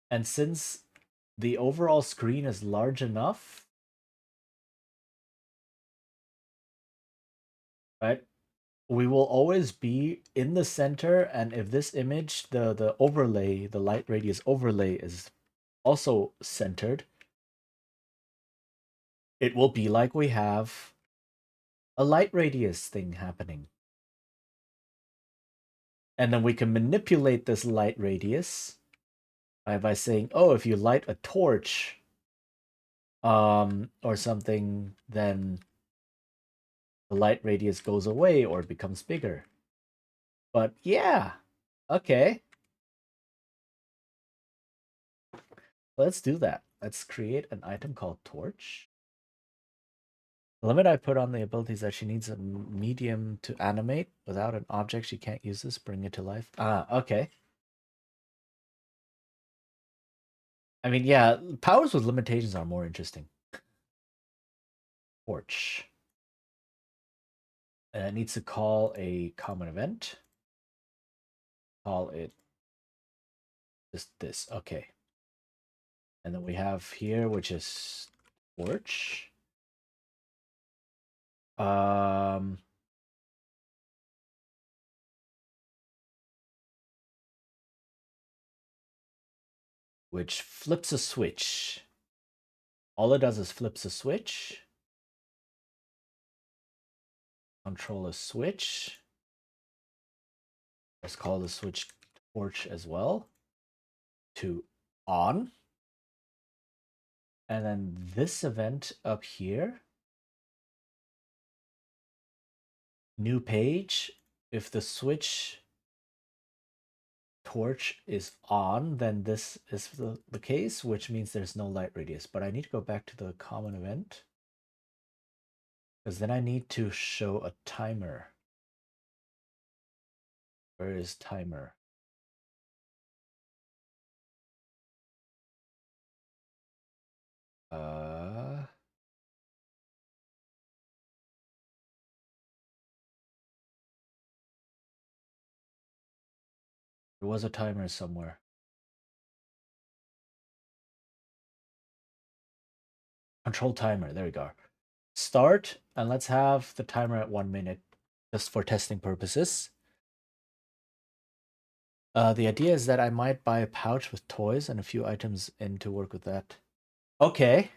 And since the overall screen is large enough, right? We will always be in the center, and if this image, the overlay, the light radius overlay is also centered, it will be like we have a light radius thing happening. And then we can manipulate this light radius by saying, oh, if you light a torch or something, then the light radius goes away or becomes bigger. But yeah, okay. Let's do that. Let's create an item called torch. The limit I put on the ability is that she needs a medium to animate. Without an object, she can't use this. Bring it to life. Ah, okay. I mean, yeah, powers with limitations are more interesting. Torch. And it needs to call a common event. Call it just this. Okay. And then we have here, which is torch. Which flips a switch. All it does is flips a switch. Control a switch. Let's call the switch torch as well. To on. And then this event up here. New page. If the switch torch is on, then this is the case, which means there's no light radius. But I need to go back to the common event, because then I need to show a timer. Where is timer? There was a timer somewhere. Control timer, there we go. Start, and let's have the timer at 1 minute, just for testing purposes. The idea is that I might buy a pouch with toys and a few items in to work with that. Okay.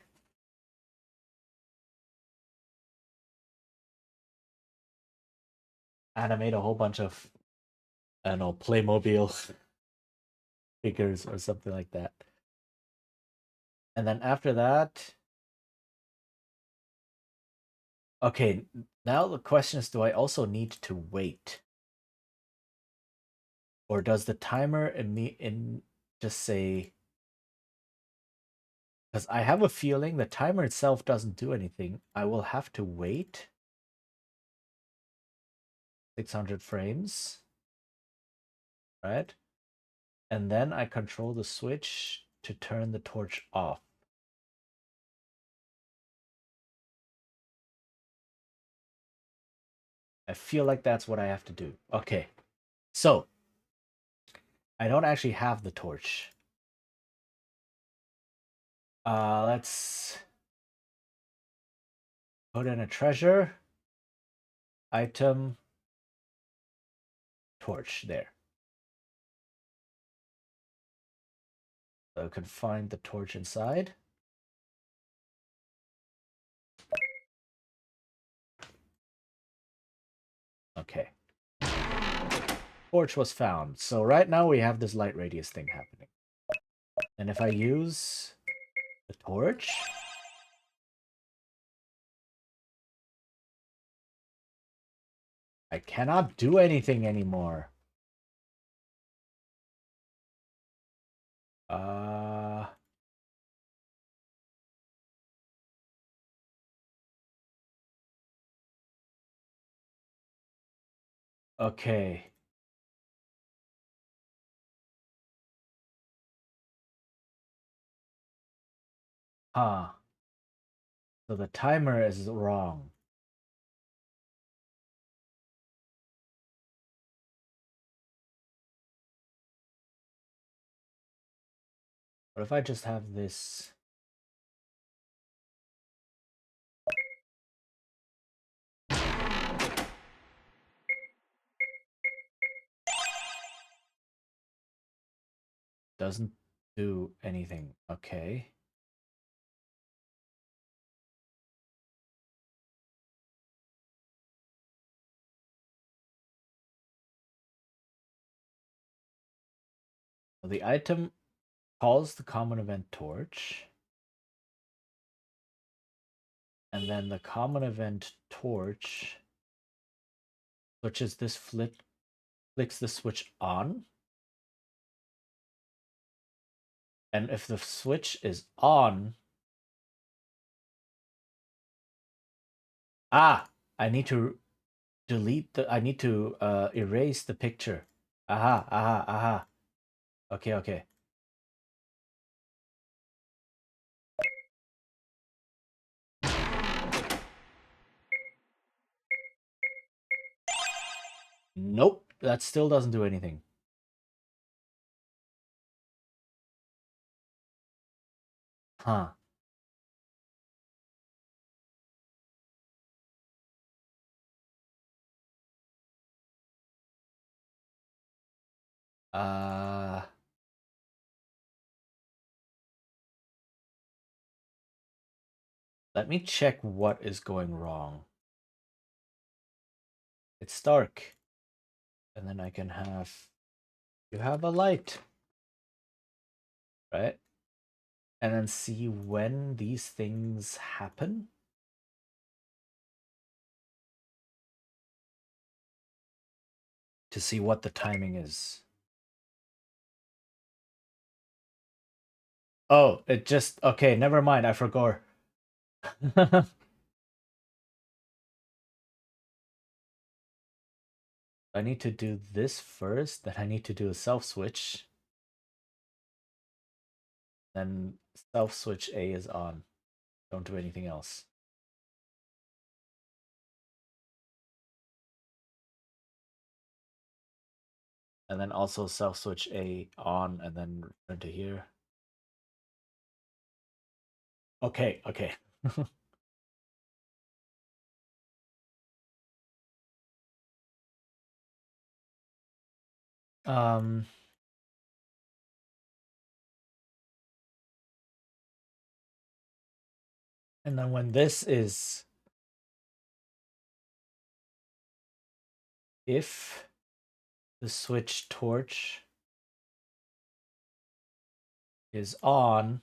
And I made a whole bunch of, I don't know, Playmobil figures or something like that. And then after that, okay, now the question is, do I also need to wait? Or does the timer just say, because I have a feeling the timer itself doesn't do anything. I will have to wait 600 frames, right? And then I control the switch to turn the torch off. I feel like that's what I have to do. Okay, so I don't actually have the torch. Let's put in a treasure, item, torch there. So I can find the torch inside. Okay. Torch was found. So right now we have this light radius thing happening. And if I use the torch, I cannot do anything anymore. Okay. Huh. So the timer is wrong. What if I just have this? Doesn't do anything. Okay. So the item calls the common event torch. And then the common event torch switches this flicks the switch on. And if the switch is on, I need to I need to erase the picture. Aha. Okay. Nope, that still doesn't do anything. Huh. Let me check what is going wrong. It's dark. And then I can have, you have a light, right? And then see when these things happen. To see what the timing is. Oh, it just okay, never mind, I forgot. I need to do this first, then I need to do a self switch. Then self switch A is on. Don't do anything else. And then also self switch A on and then return to here. Okay, okay. um and then when this is if the switch torch is on,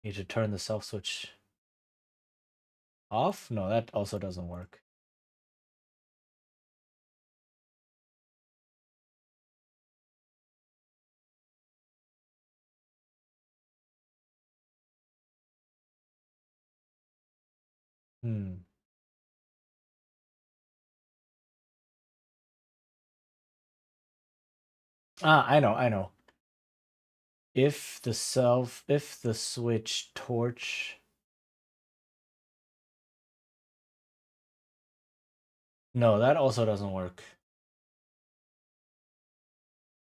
you need to turn the self switch off. No, that also doesn't work. Hmm. Ah, I know, I know. If the switch torch. No, that also doesn't work.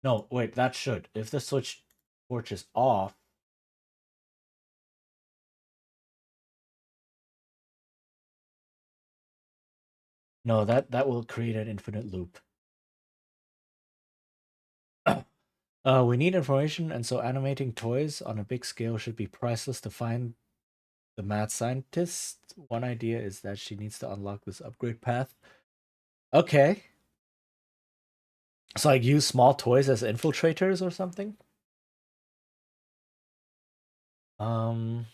No, wait, that should. If the switch torch is off. No, that will create an infinite loop. We need information, and so animating toys on a big scale should be priceless to find the mad scientist. One idea is that she needs to unlock this upgrade path. Okay. So like use small toys as infiltrators or something? Um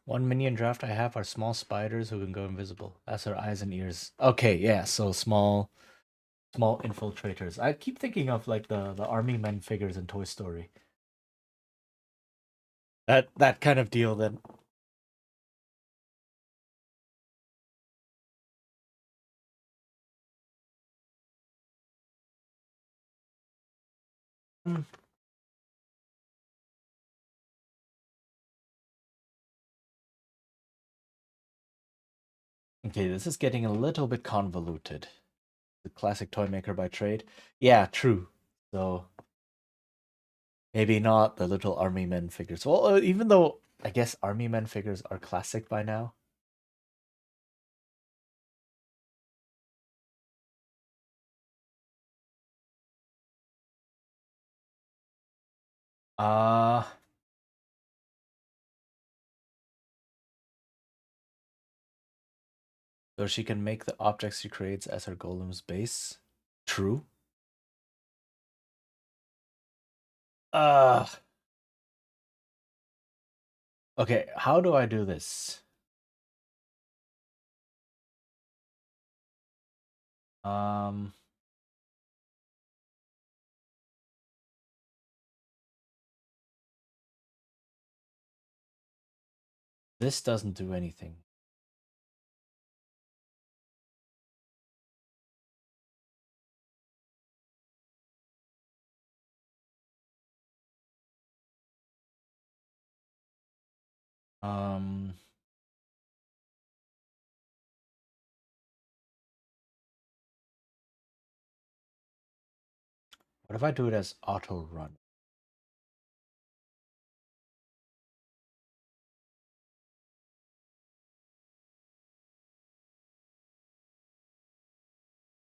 1 minion draft I have are small spiders who can go invisible. That's her eyes and ears. Okay, yeah, so small infiltrators. I keep thinking of like the army men figures in Toy Story. That kind of deal then. Hmm. Okay, this is getting a little bit convoluted. The classic toy maker by trade. Yeah, true. So maybe not the little army men figures. Well, even though I guess army men figures are classic by now. Uh so she can make the objects she creates as her golem's base. True. Uh okay, how do I do this? Um this doesn't do anything. Um what if I do it as auto run?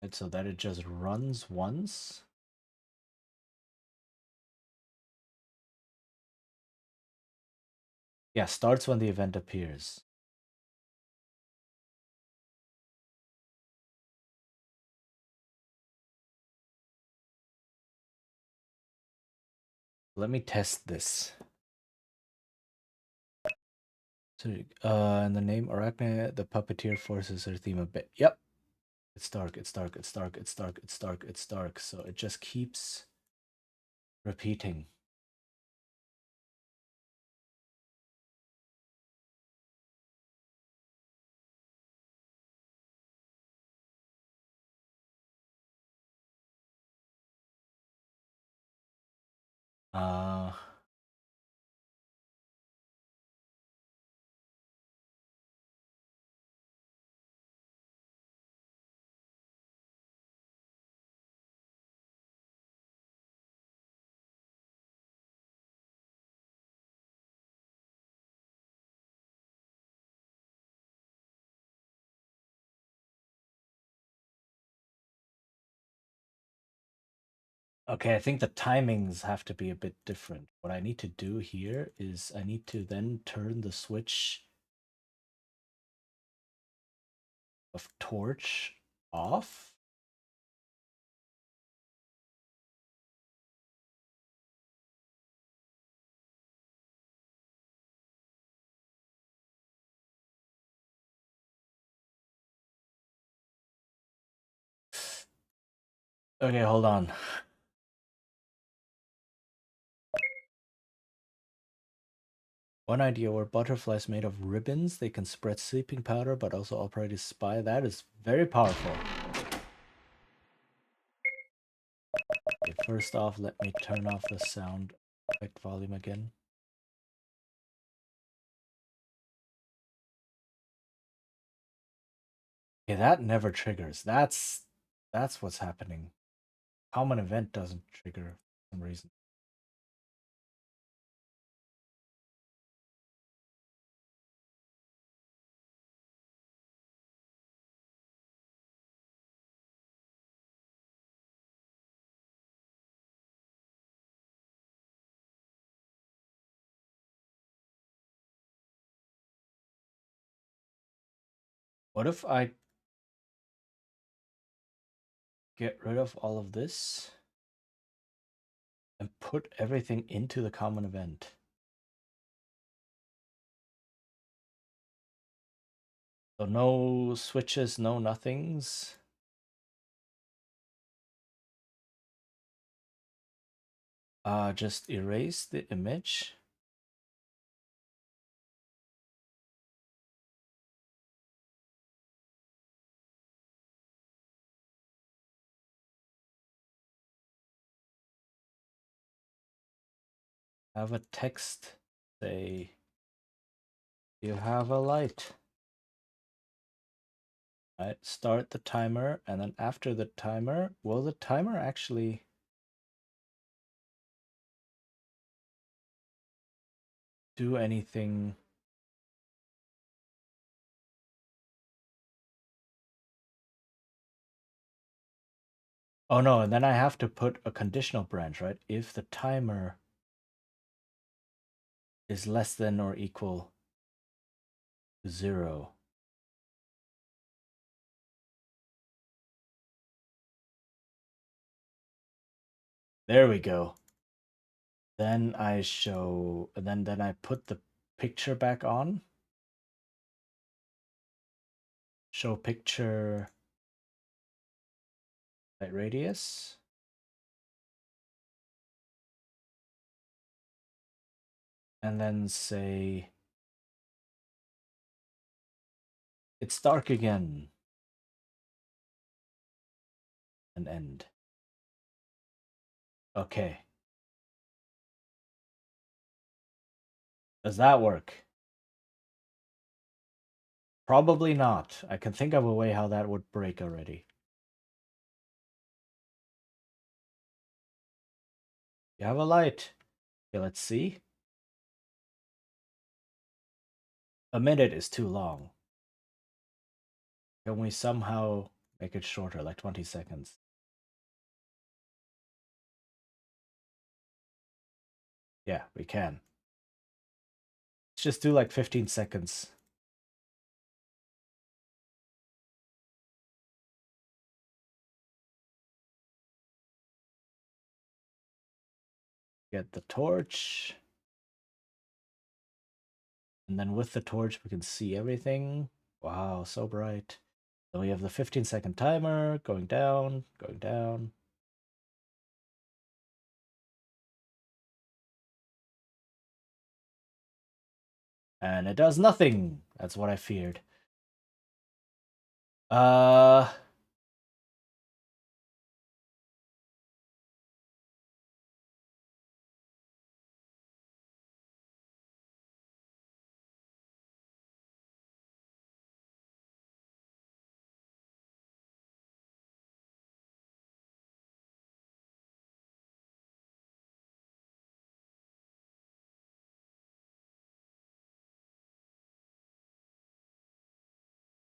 Right, so that it just runs once. Yeah, starts when the event appears. Let me test this. So, and the name Arachne, the puppeteer forces her theme a bit. Yep. It's dark, it's dark, it's dark, it's dark, it's dark, it's dark. So it just keeps repeating. Okay, I think the timings have to be a bit different. What I need to do here is I need to then turn the switch of torch off. Okay, hold on. One idea were butterflies made of ribbons. They can spread sleeping powder, but also operate as spy. That is very powerful. Okay, first off, let me turn off the sound effect volume again. Okay, that never triggers. That's what's happening. Common event doesn't trigger for some reason. What if I get rid of all of this and put everything into the common event? So no switches, no nothings. Just erase the image. Have a text say, you have a light. Right, start the timer, and then after the timer, will the timer actually do anything? Oh no, and then I have to put a conditional branch, right? If the timer is less than or equal to 0. There we go. Then I show, and then I put the picture back on. Show picture at radius. And then say, it's dark again. And end. Okay. Does that work? Probably not. I can think of a way how that would break already. You have a light. Okay, let's see. A minute is too long. Can we somehow make it shorter, like 20 seconds? Yeah, we can. Let's just do like 15 seconds. Get the torch. And then with the torch, we can see everything. Wow, so bright. Then we have the 15-second timer going down, going down. And it does nothing. That's what I feared. Uh,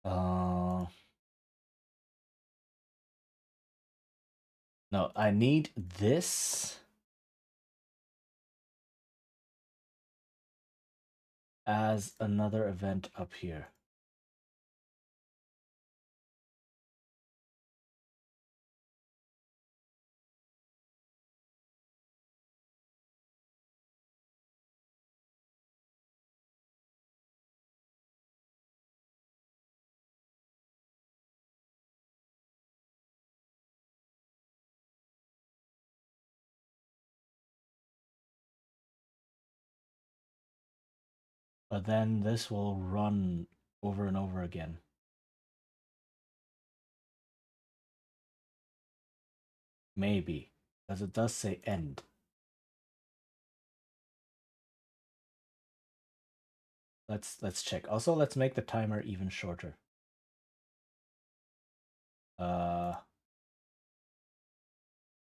uh, no, I need this as another event up here. But then this will run over and over again. Maybe, because it does say end. Let's check. Also, let's make the timer even shorter.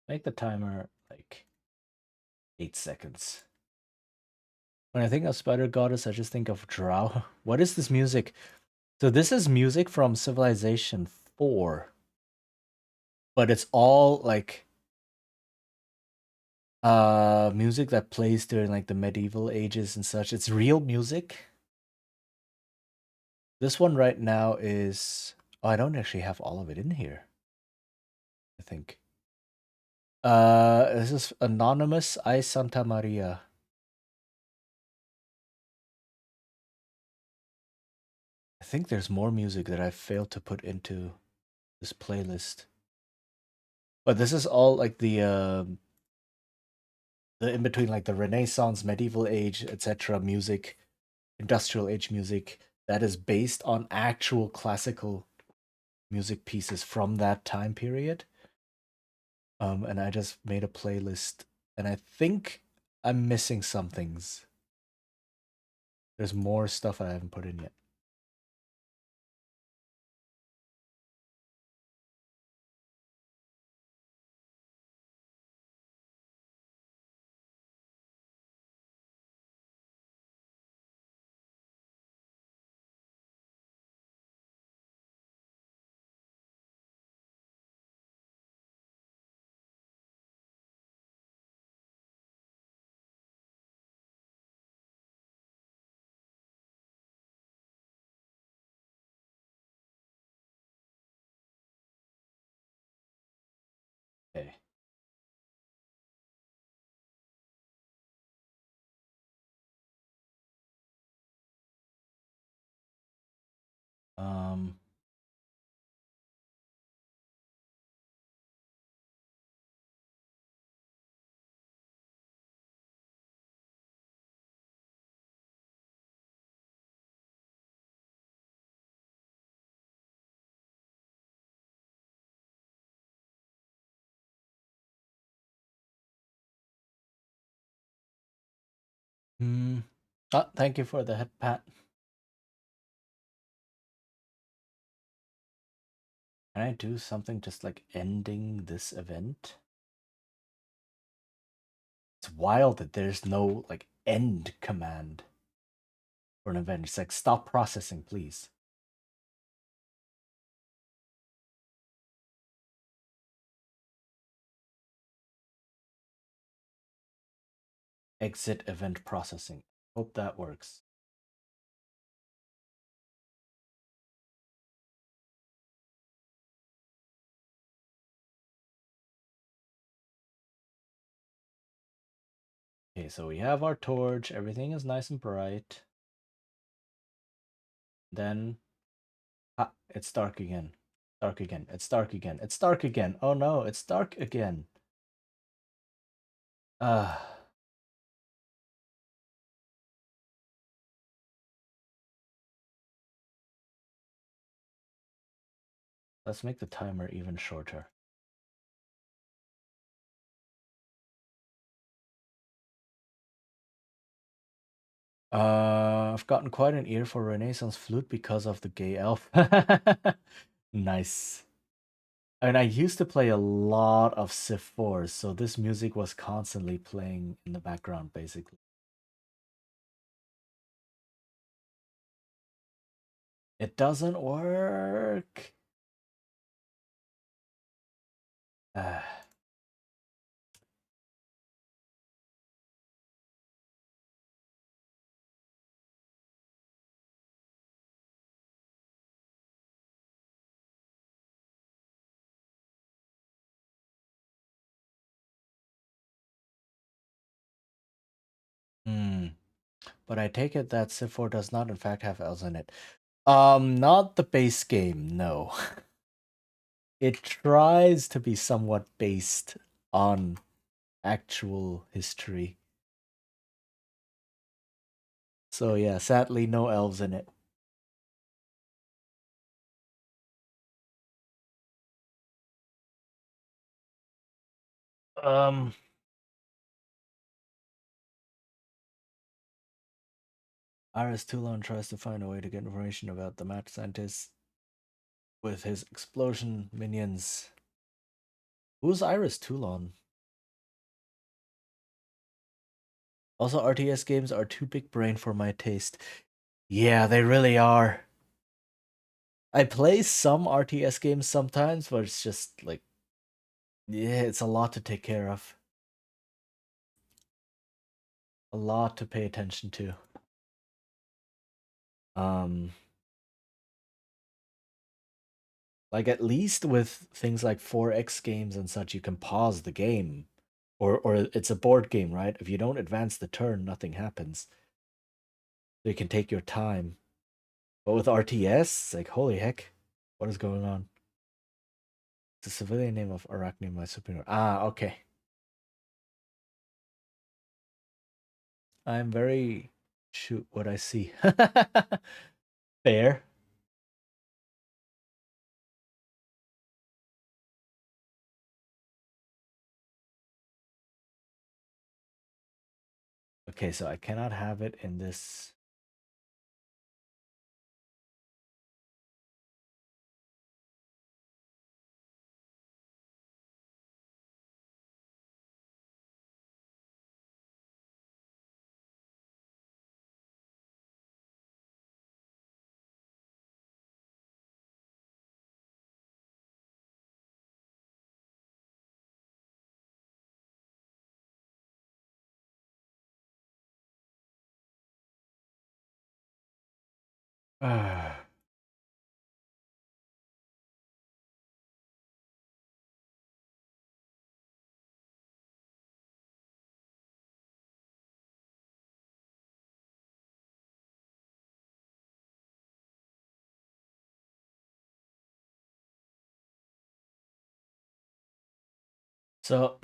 Make the timer like 8 seconds. When I think of Spider Goddess, I just think of Drow. What is this music? So this is music from Civilization 4. But it's all like music that plays during like the medieval ages and such. It's real music. This one right now is I don't actually have all of it in here. I think. This is Anonymous I Santa Maria. I think there's more music that I failed to put into this playlist. But this is all like the in between like the Renaissance, medieval age, etc. music, industrial age music that is based on actual classical music pieces from that time period. And I just made a playlist, and I think I'm missing some things. There's more stuff I haven't put in yet. Okay. Um. Hmm. Oh, thank you for the head pat. Can I do something just like ending this event? It's wild that there's no like end command for an event. It's like stop processing, please. Exit event processing. Hope that works. Okay, so we have our torch. Everything is nice and bright. Then, it's dark again. Dark again. It's dark again. It's dark again. Oh no, it's dark again. Ah. Let's make the timer even shorter. I've gotten quite an ear for Renaissance flute because of the gay elf. Nice. And I used to play a lot of Civ 4, so this music was constantly playing in the background, basically. It doesn't work. Uh, But I take it that Civ 4 does not in fact have elves in it. Not the base game, no. It tries to be somewhat based on actual history. So yeah, sadly no elves in it. Um Iris Toulon tries to find a way to get information about the mad scientist with his explosion minions. Who's Iris Toulon? Also, RTS games are too big brain for my taste. Yeah, they really are. I play some RTS games sometimes, but it's just like, yeah, it's a lot to take care of. A lot to pay attention to. Like at least with things like 4X games and such, you can pause the game. Or it's a board game, right? If you don't advance the turn, nothing happens. So you can take your time. But with RTS, it's like, holy heck, what is going on? It's the civilian name of Arachne, my superior. Ah, okay. I'm very... Shoot what I see. Fair. Okay, so I cannot have it in this... So,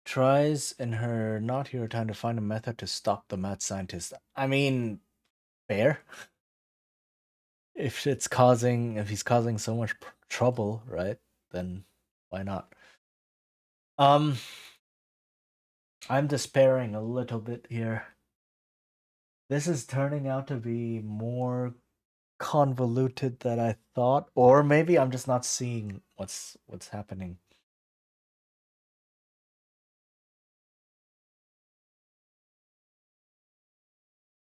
tries in her not hero time to find a method to stop the mad scientist. I mean, fair. If he's causing so much trouble, right? Then why not? I'm despairing a little bit here. This is turning out to be more convoluted than I thought, or maybe I'm just not seeing what's happening.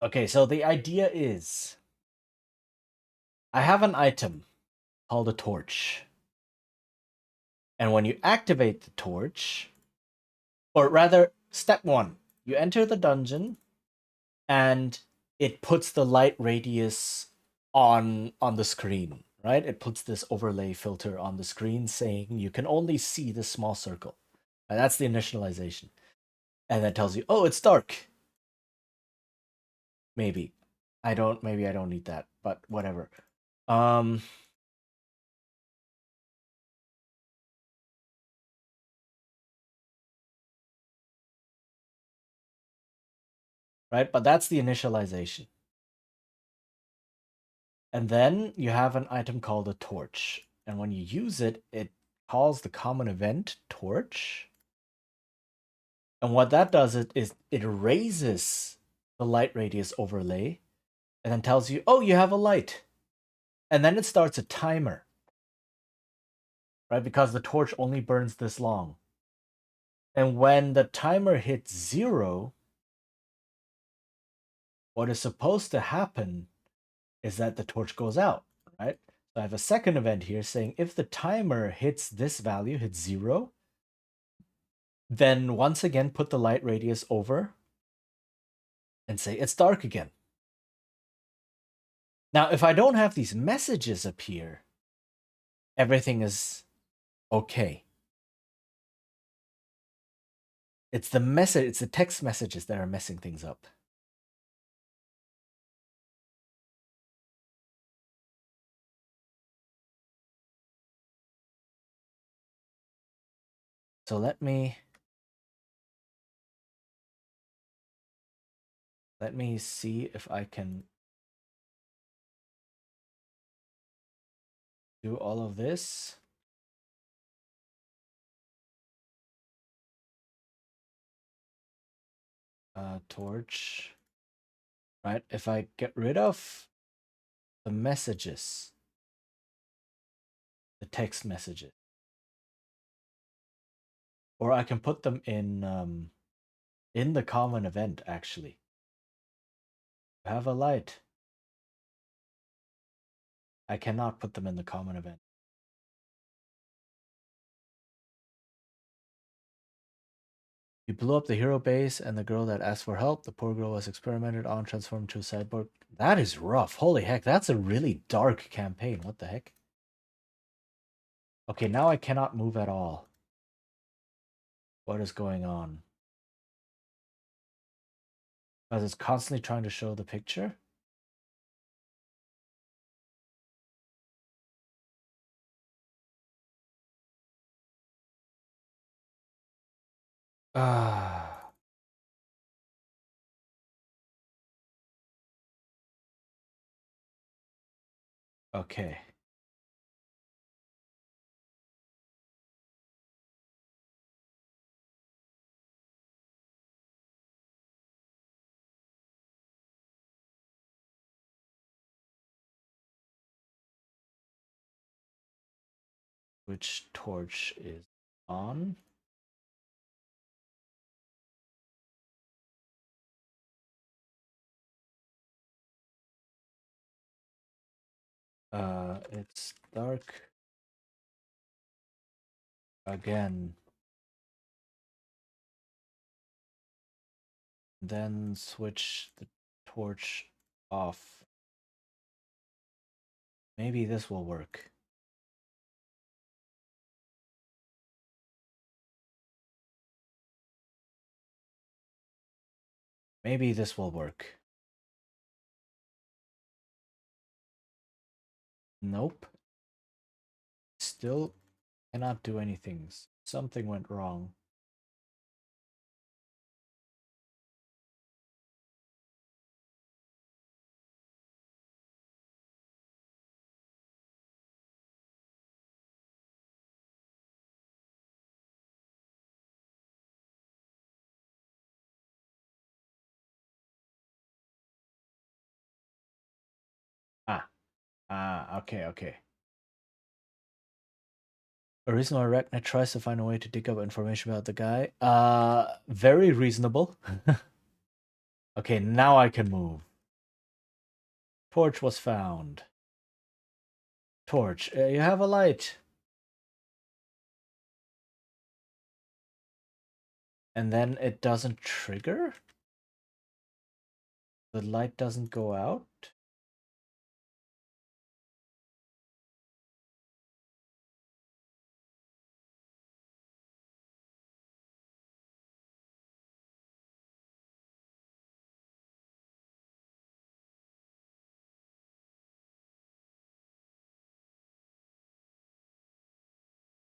Okay, so the idea is I have an item called a torch. And when you activate the torch, or rather, step 1, you enter the dungeon and it puts the light radius on the screen, right? It puts this overlay filter on the screen saying you can only see this small circle. And that's the initialization. And that tells you, oh, it's dark. Maybe. Maybe I don't need that, but whatever. Right? But that's the initialization. And then you have an item called a torch. And when you use it, it calls the common event torch. And what that does is it raises the light radius overlay and then tells you, oh, you have a light. And then it starts a timer, right? Because the torch only burns this long. And when the timer hits 0, what is supposed to happen is that the torch goes out, right? So I have a second event here saying if the timer hits this value, hits 0, then once again put the light radius over and say it's dark again. Now, if I don't have these messages appear, everything is okay. It's the text messages that are messing things up. So let me see if I can do all of this. Torch. Right? If I get rid of the messages, the text messages, or I can put them in the common event actually. Have a light. I cannot put them in the common event. You blew up the hero base and the girl that asked for help. The poor girl was experimented on, transformed to a cyborg. That is rough. Holy heck, that's a really dark campaign. What the heck? Okay, now I cannot move at all. What is going on? Because it's constantly trying to show the picture. Ah. Okay. Which torch is on? It's dark again. Then switch the torch off. Maybe this will work. Maybe this will work. Nope. Still cannot do anything. Something went wrong. Okay. A reasonable arachnid tries to find a way to dig up information about the guy. Very reasonable. Okay, now I can move. Torch was found. Torch, you have a light. And then it doesn't trigger? The light doesn't go out?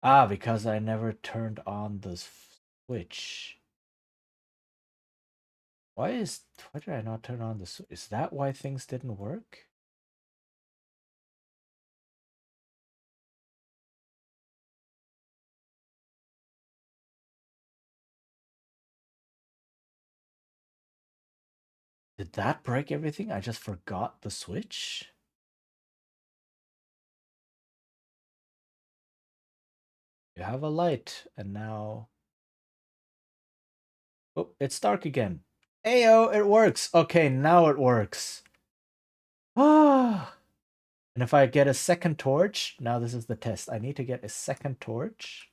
Ah, because I never turned on the switch. Why did I not turn on the switch? Is that why things didn't work? Did that break everything? I just forgot the switch? You have a light, and now... Oh, it's dark again. Ayo, it works! Okay, now it works. Ah! And if I get a second torch... Now this is the test. I need to get a second torch.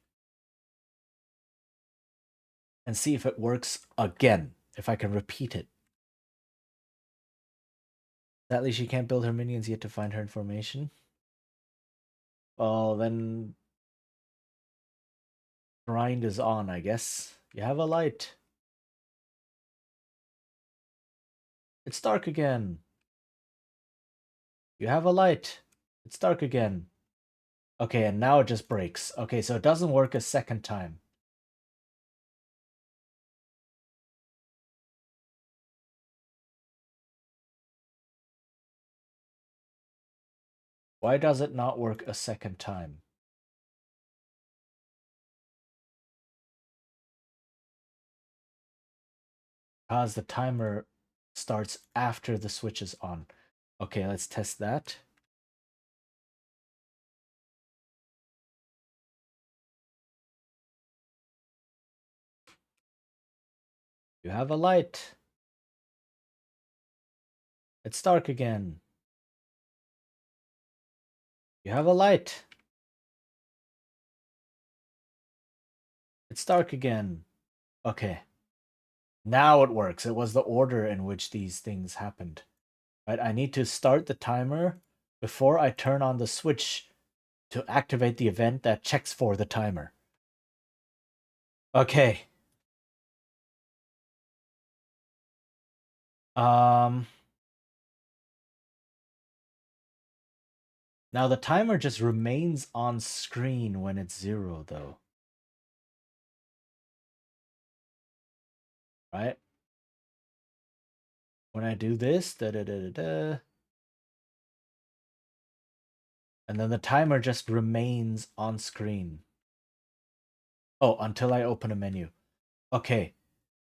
And see if it works again. If I can repeat it. Sadly, she can't build her minions yet to find her information. Well, then... Grind is on, I guess. You have a light. It's dark again. You have a light. It's dark again. Okay, and now it just breaks. Okay, so it doesn't work a second time. Why does it not work a second time? Because the timer starts after the switch is on. Okay, let's test that. You have a light. It's dark again. You have a light. It's dark again. Okay. Now it works. It was the order in which these things happened. Right? I need to start the timer before I turn on the switch to activate the event that checks for the timer. Okay. Now the timer just remains on screen when it's 0 though. Right? When I do this, da da da da da. And then the timer just remains on screen. Oh, until I open a menu. Okay.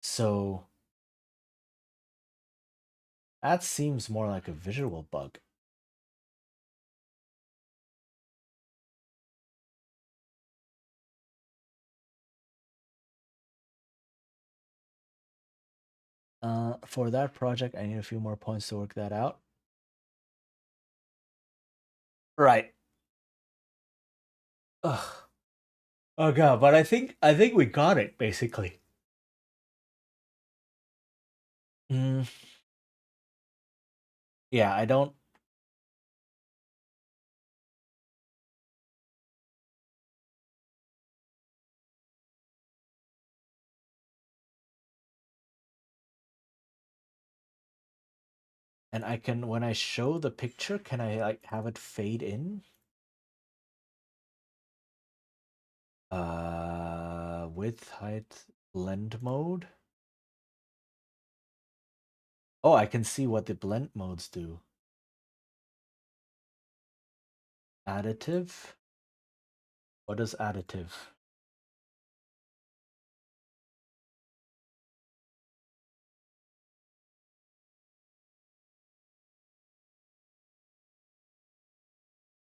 So that seems more like a visual bug. For that project, I need a few more points to work that out. Right. Ugh. Oh god, but I think we got it basically. Mm. Yeah, I don't. And I can, when I show the picture, can I like have it fade in? Width, height, blend mode. Oh, I can see what the blend modes do. Additive. What is additive?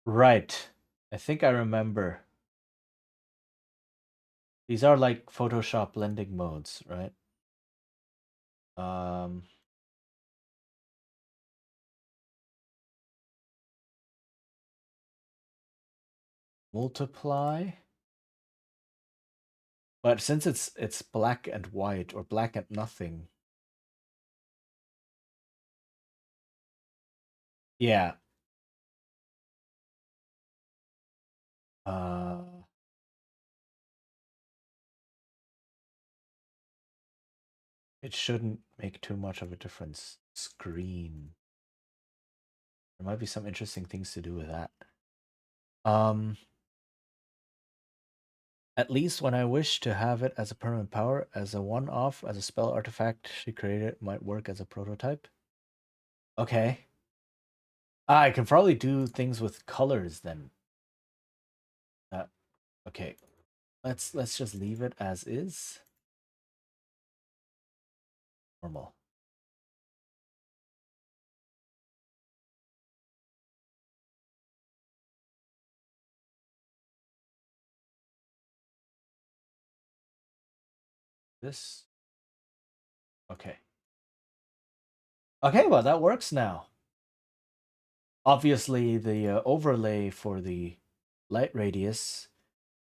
Right. I think I remember. These are like Photoshop blending modes, right? Multiply. But since it's black and white or black and nothing. Yeah. It shouldn't make too much of a difference. Screen. There might be some interesting things to do with that. At least when I wish to have it as a permanent power, as a one-off, as a spell artifact she created, might work as a prototype. Okay. I can probably do things with colors then. Okay. Let's just leave it as is. Normal. This. Okay. Okay, well that works now. Obviously, the overlay for the light radius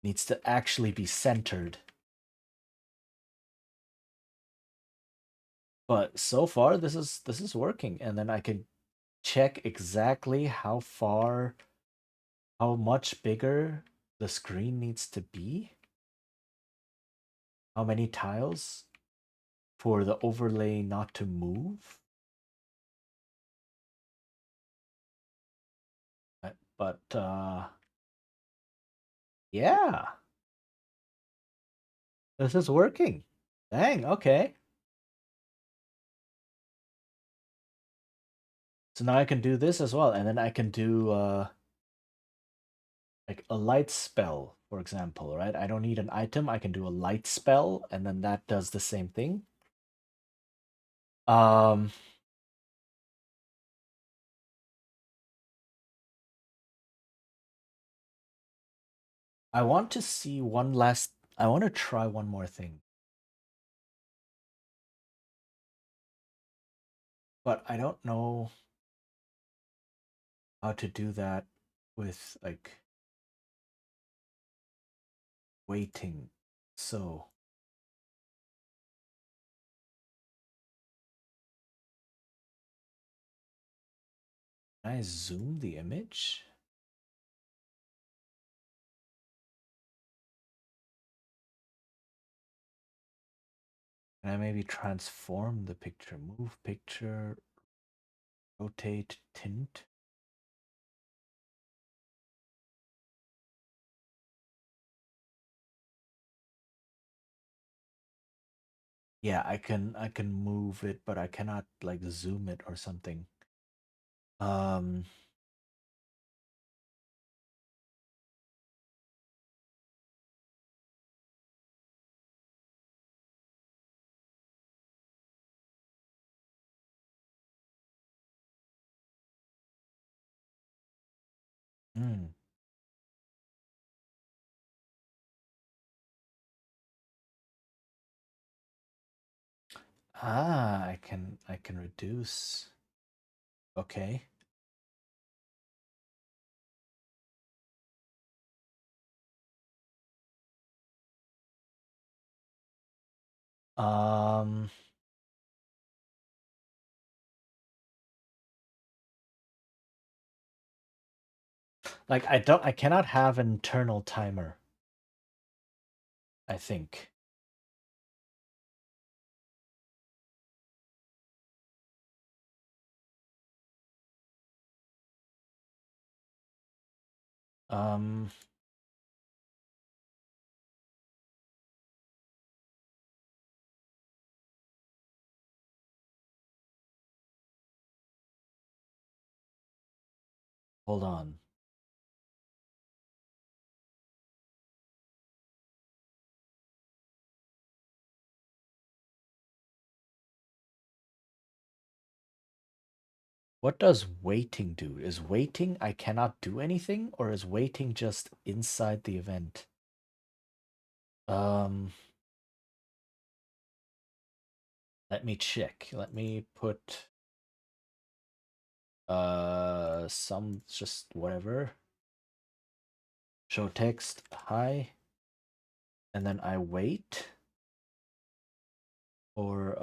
needs to actually be centered. But so far, this is working, and then I can check exactly how much bigger the screen needs to be. How many tiles for the overlay not to move. But yeah. This is working. Dang, okay. So now I can do this as well, and then I can do like a light spell, for example, right? I don't need an item, I can do a light spell, and then that does the same thing. Um I want to see I want to try one more thing. But I don't know how to do that with like waiting. So can I zoom the image? Can I maybe transform the picture? Move picture, rotate, tint. Yeah, I can move it, but I cannot like zoom it or something. Um hmm. I can reduce. Okay. Um like I cannot have an internal timer, I think. Um hold on. What does waiting do? Is waiting I cannot do anything, or is waiting just inside the event? Let me check. Let me put some just whatever. Show text hi, and then I wait for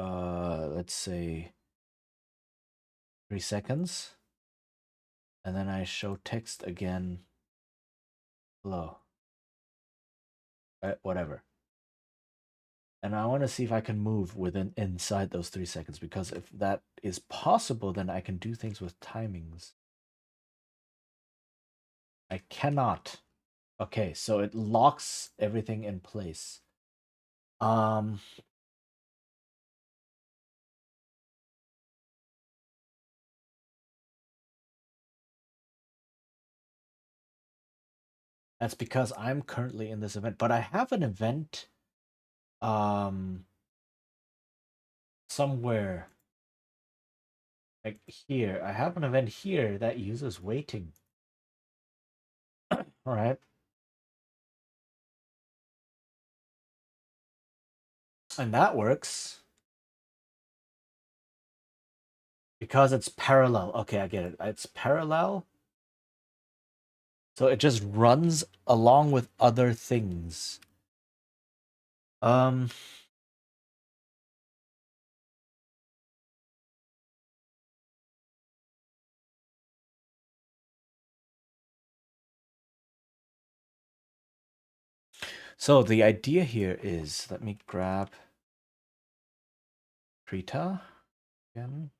let's say 3 seconds, and then I show text again. Hello. Whatever. And I want to see if I can move within inside those 3 seconds, because if that is possible, then I can do things with timings. I cannot. Okay, so it locks everything in place. Um, that's because I'm currently in this event, but I have an event somewhere like here. I have an event here that uses waiting. All right. And that works because it's parallel. Okay, I get it. It's parallel. So it just runs along with other things. Um So the idea here is, let me grab Krita again.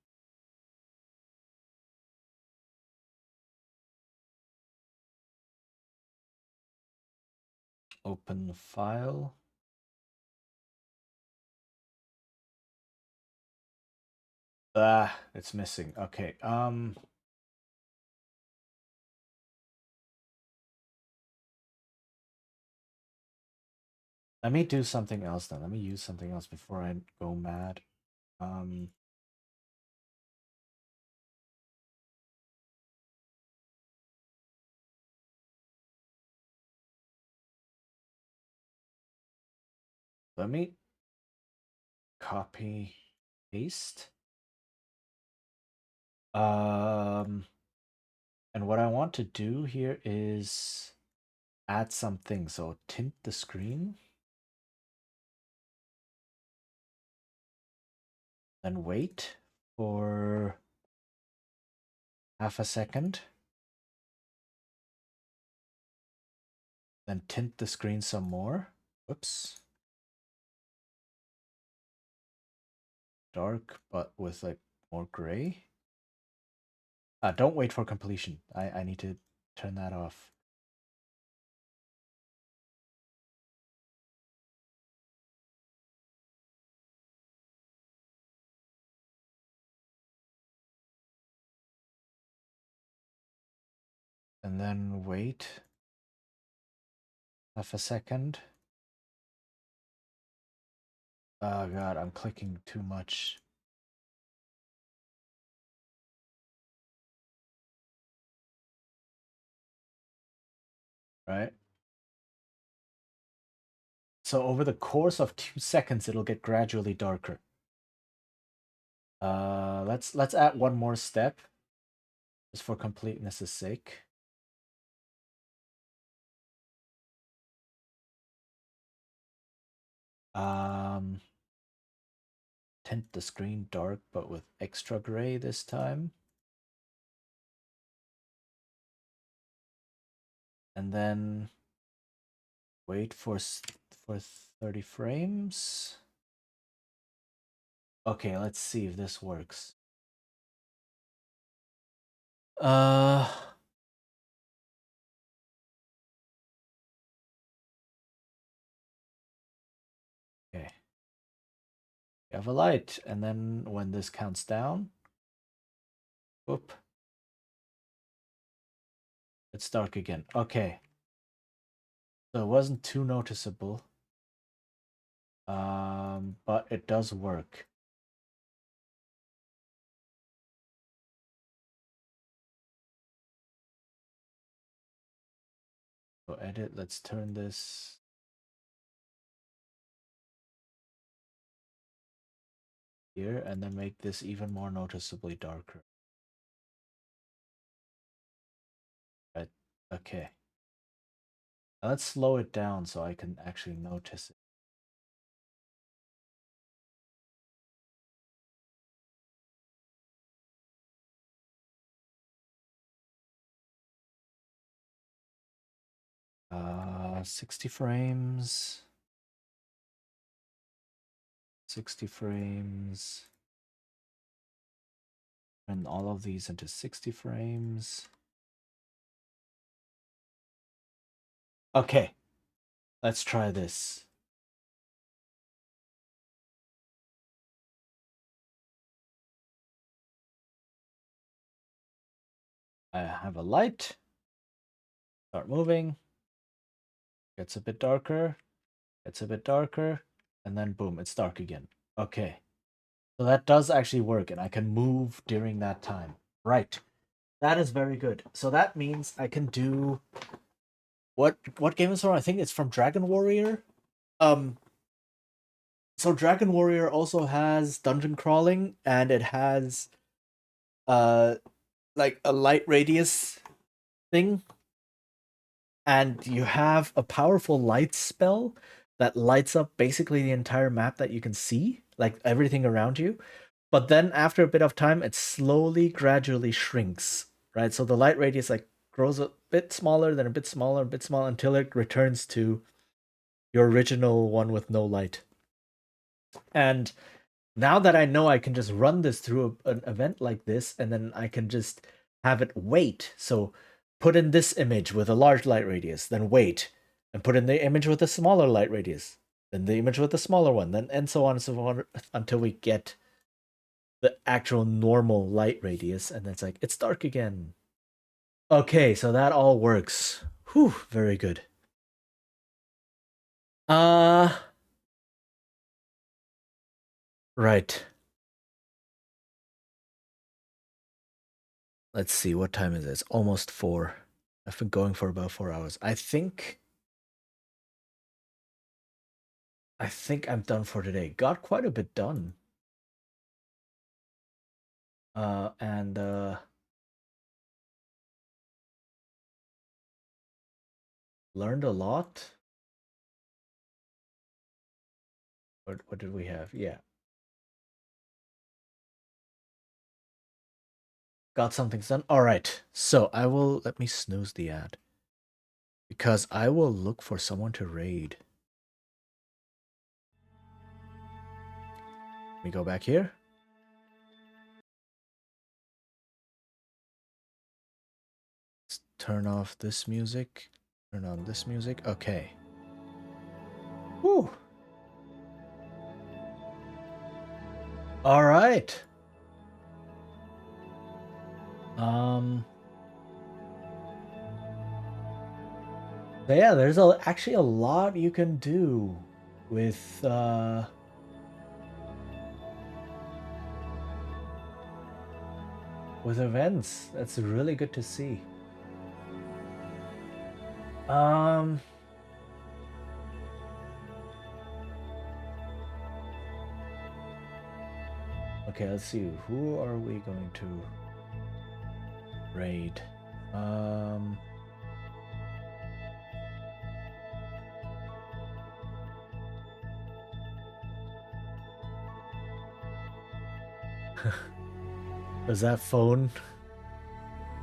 Open the file. Ah, it's missing. Okay. Let me do something else then. Let me use something else before I go mad. Let me copy paste. And what I want to do here is add something. So tint the screen. Then wait for half a second. Then tint the screen some more. Whoops. Dark, but with like more gray. Don't wait for completion. I need to turn that off. And then wait half a second. Oh god, I'm clicking too much. Right? So over the course of 2 seconds, it'll get gradually darker. Let's add one more step, just for completeness' sake. Tint the screen dark, but with extra gray this time. And then wait for 30 frames. Okay, let's see if this works. Okay. You have a light, and then when this counts down, whoop, it's dark again. Okay. So it wasn't too noticeable. But it does work. So edit, let's turn this here and then make this even more noticeably darker. Right. Okay. Now let's slow it down so I can actually notice it. Uh, 60 frames. 60 frames. And all of these into 60 frames. Okay, let's try this. I have a light. Start moving. Gets a bit darker. Gets a bit darker. And then boom, it's dark again. Okay. So that does actually work, and I can move during that time. Right. That is very good. So that means I can do what game is from? I think it's from Dragon Warrior. So Dragon Warrior also has dungeon crawling, and it has like a light radius thing, and you have a powerful light spell that lights up basically the entire map that you can see, like everything around you. But then after a bit of time, it slowly, gradually shrinks, right? So the light radius like grows a bit smaller, then a bit smaller, a bit smaller until it returns to your original one with no light. And now that I know I can just run this through an event like this, and then I can just have it wait. So put in this image with a large light radius, then wait, and put in the image with a smaller light radius, then the image with a smaller one, then and so on and so on until we get the actual normal light radius, and then it's like it's dark again. Okay, so that all works. Whew, very good. Right. Let's see, what time is it? It's almost 4. I've been going for about 4 hours. I think I'm done for today. Got quite a bit done. And learned a lot. What did we have? Yeah. Got something done. All right. So let me snooze the ad because I will look for someone to raid. Let me go back here. Let's turn off this music. Turn on this music. Okay. Whew. All right. So yeah, there's actually a lot you can do with events. That's really good to see. Okay, let's see. Who are we going to raid? Does that phone?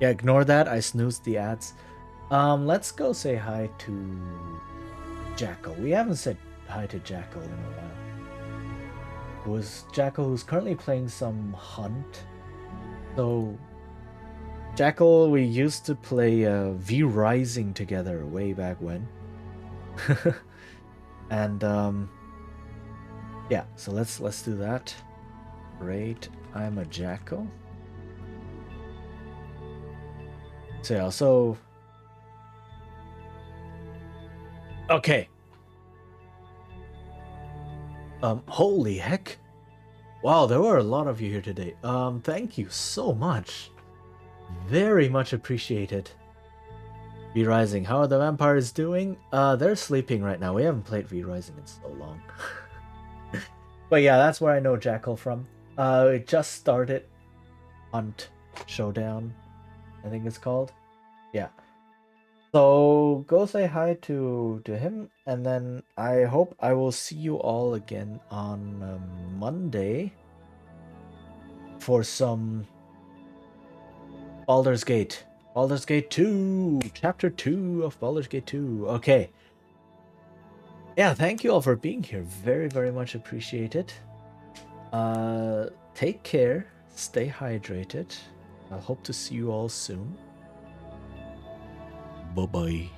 Yeah, ignore that. I snoozed the ads. Let's go say hi to Jackal. We haven't said hi to Jackal in a while. It was Jackal who's currently playing some Hunt. So Jackal, we used to play V Rising together way back when. And yeah, so let's do that. Raid, I'm a Jackal. So yeah, also okay. Holy heck. Wow, there were a lot of you here today. Thank you so much. Very much appreciated. V Rising, how are the vampires doing? They're sleeping right now. We haven't played V Rising in so long. But yeah, that's where I know Jackal from. It just started Hunt Showdown, I think it's called. Yeah. So go say hi to him, and then I hope I will see you all again on Monday for some Baldur's Gate. Baldur's Gate 2! Chapter 2 of Baldur's Gate 2. Okay. Yeah, thank you all for being here. Very, very much appreciated. Take care. Stay hydrated. I'll hope to see you all soon. Bye-bye.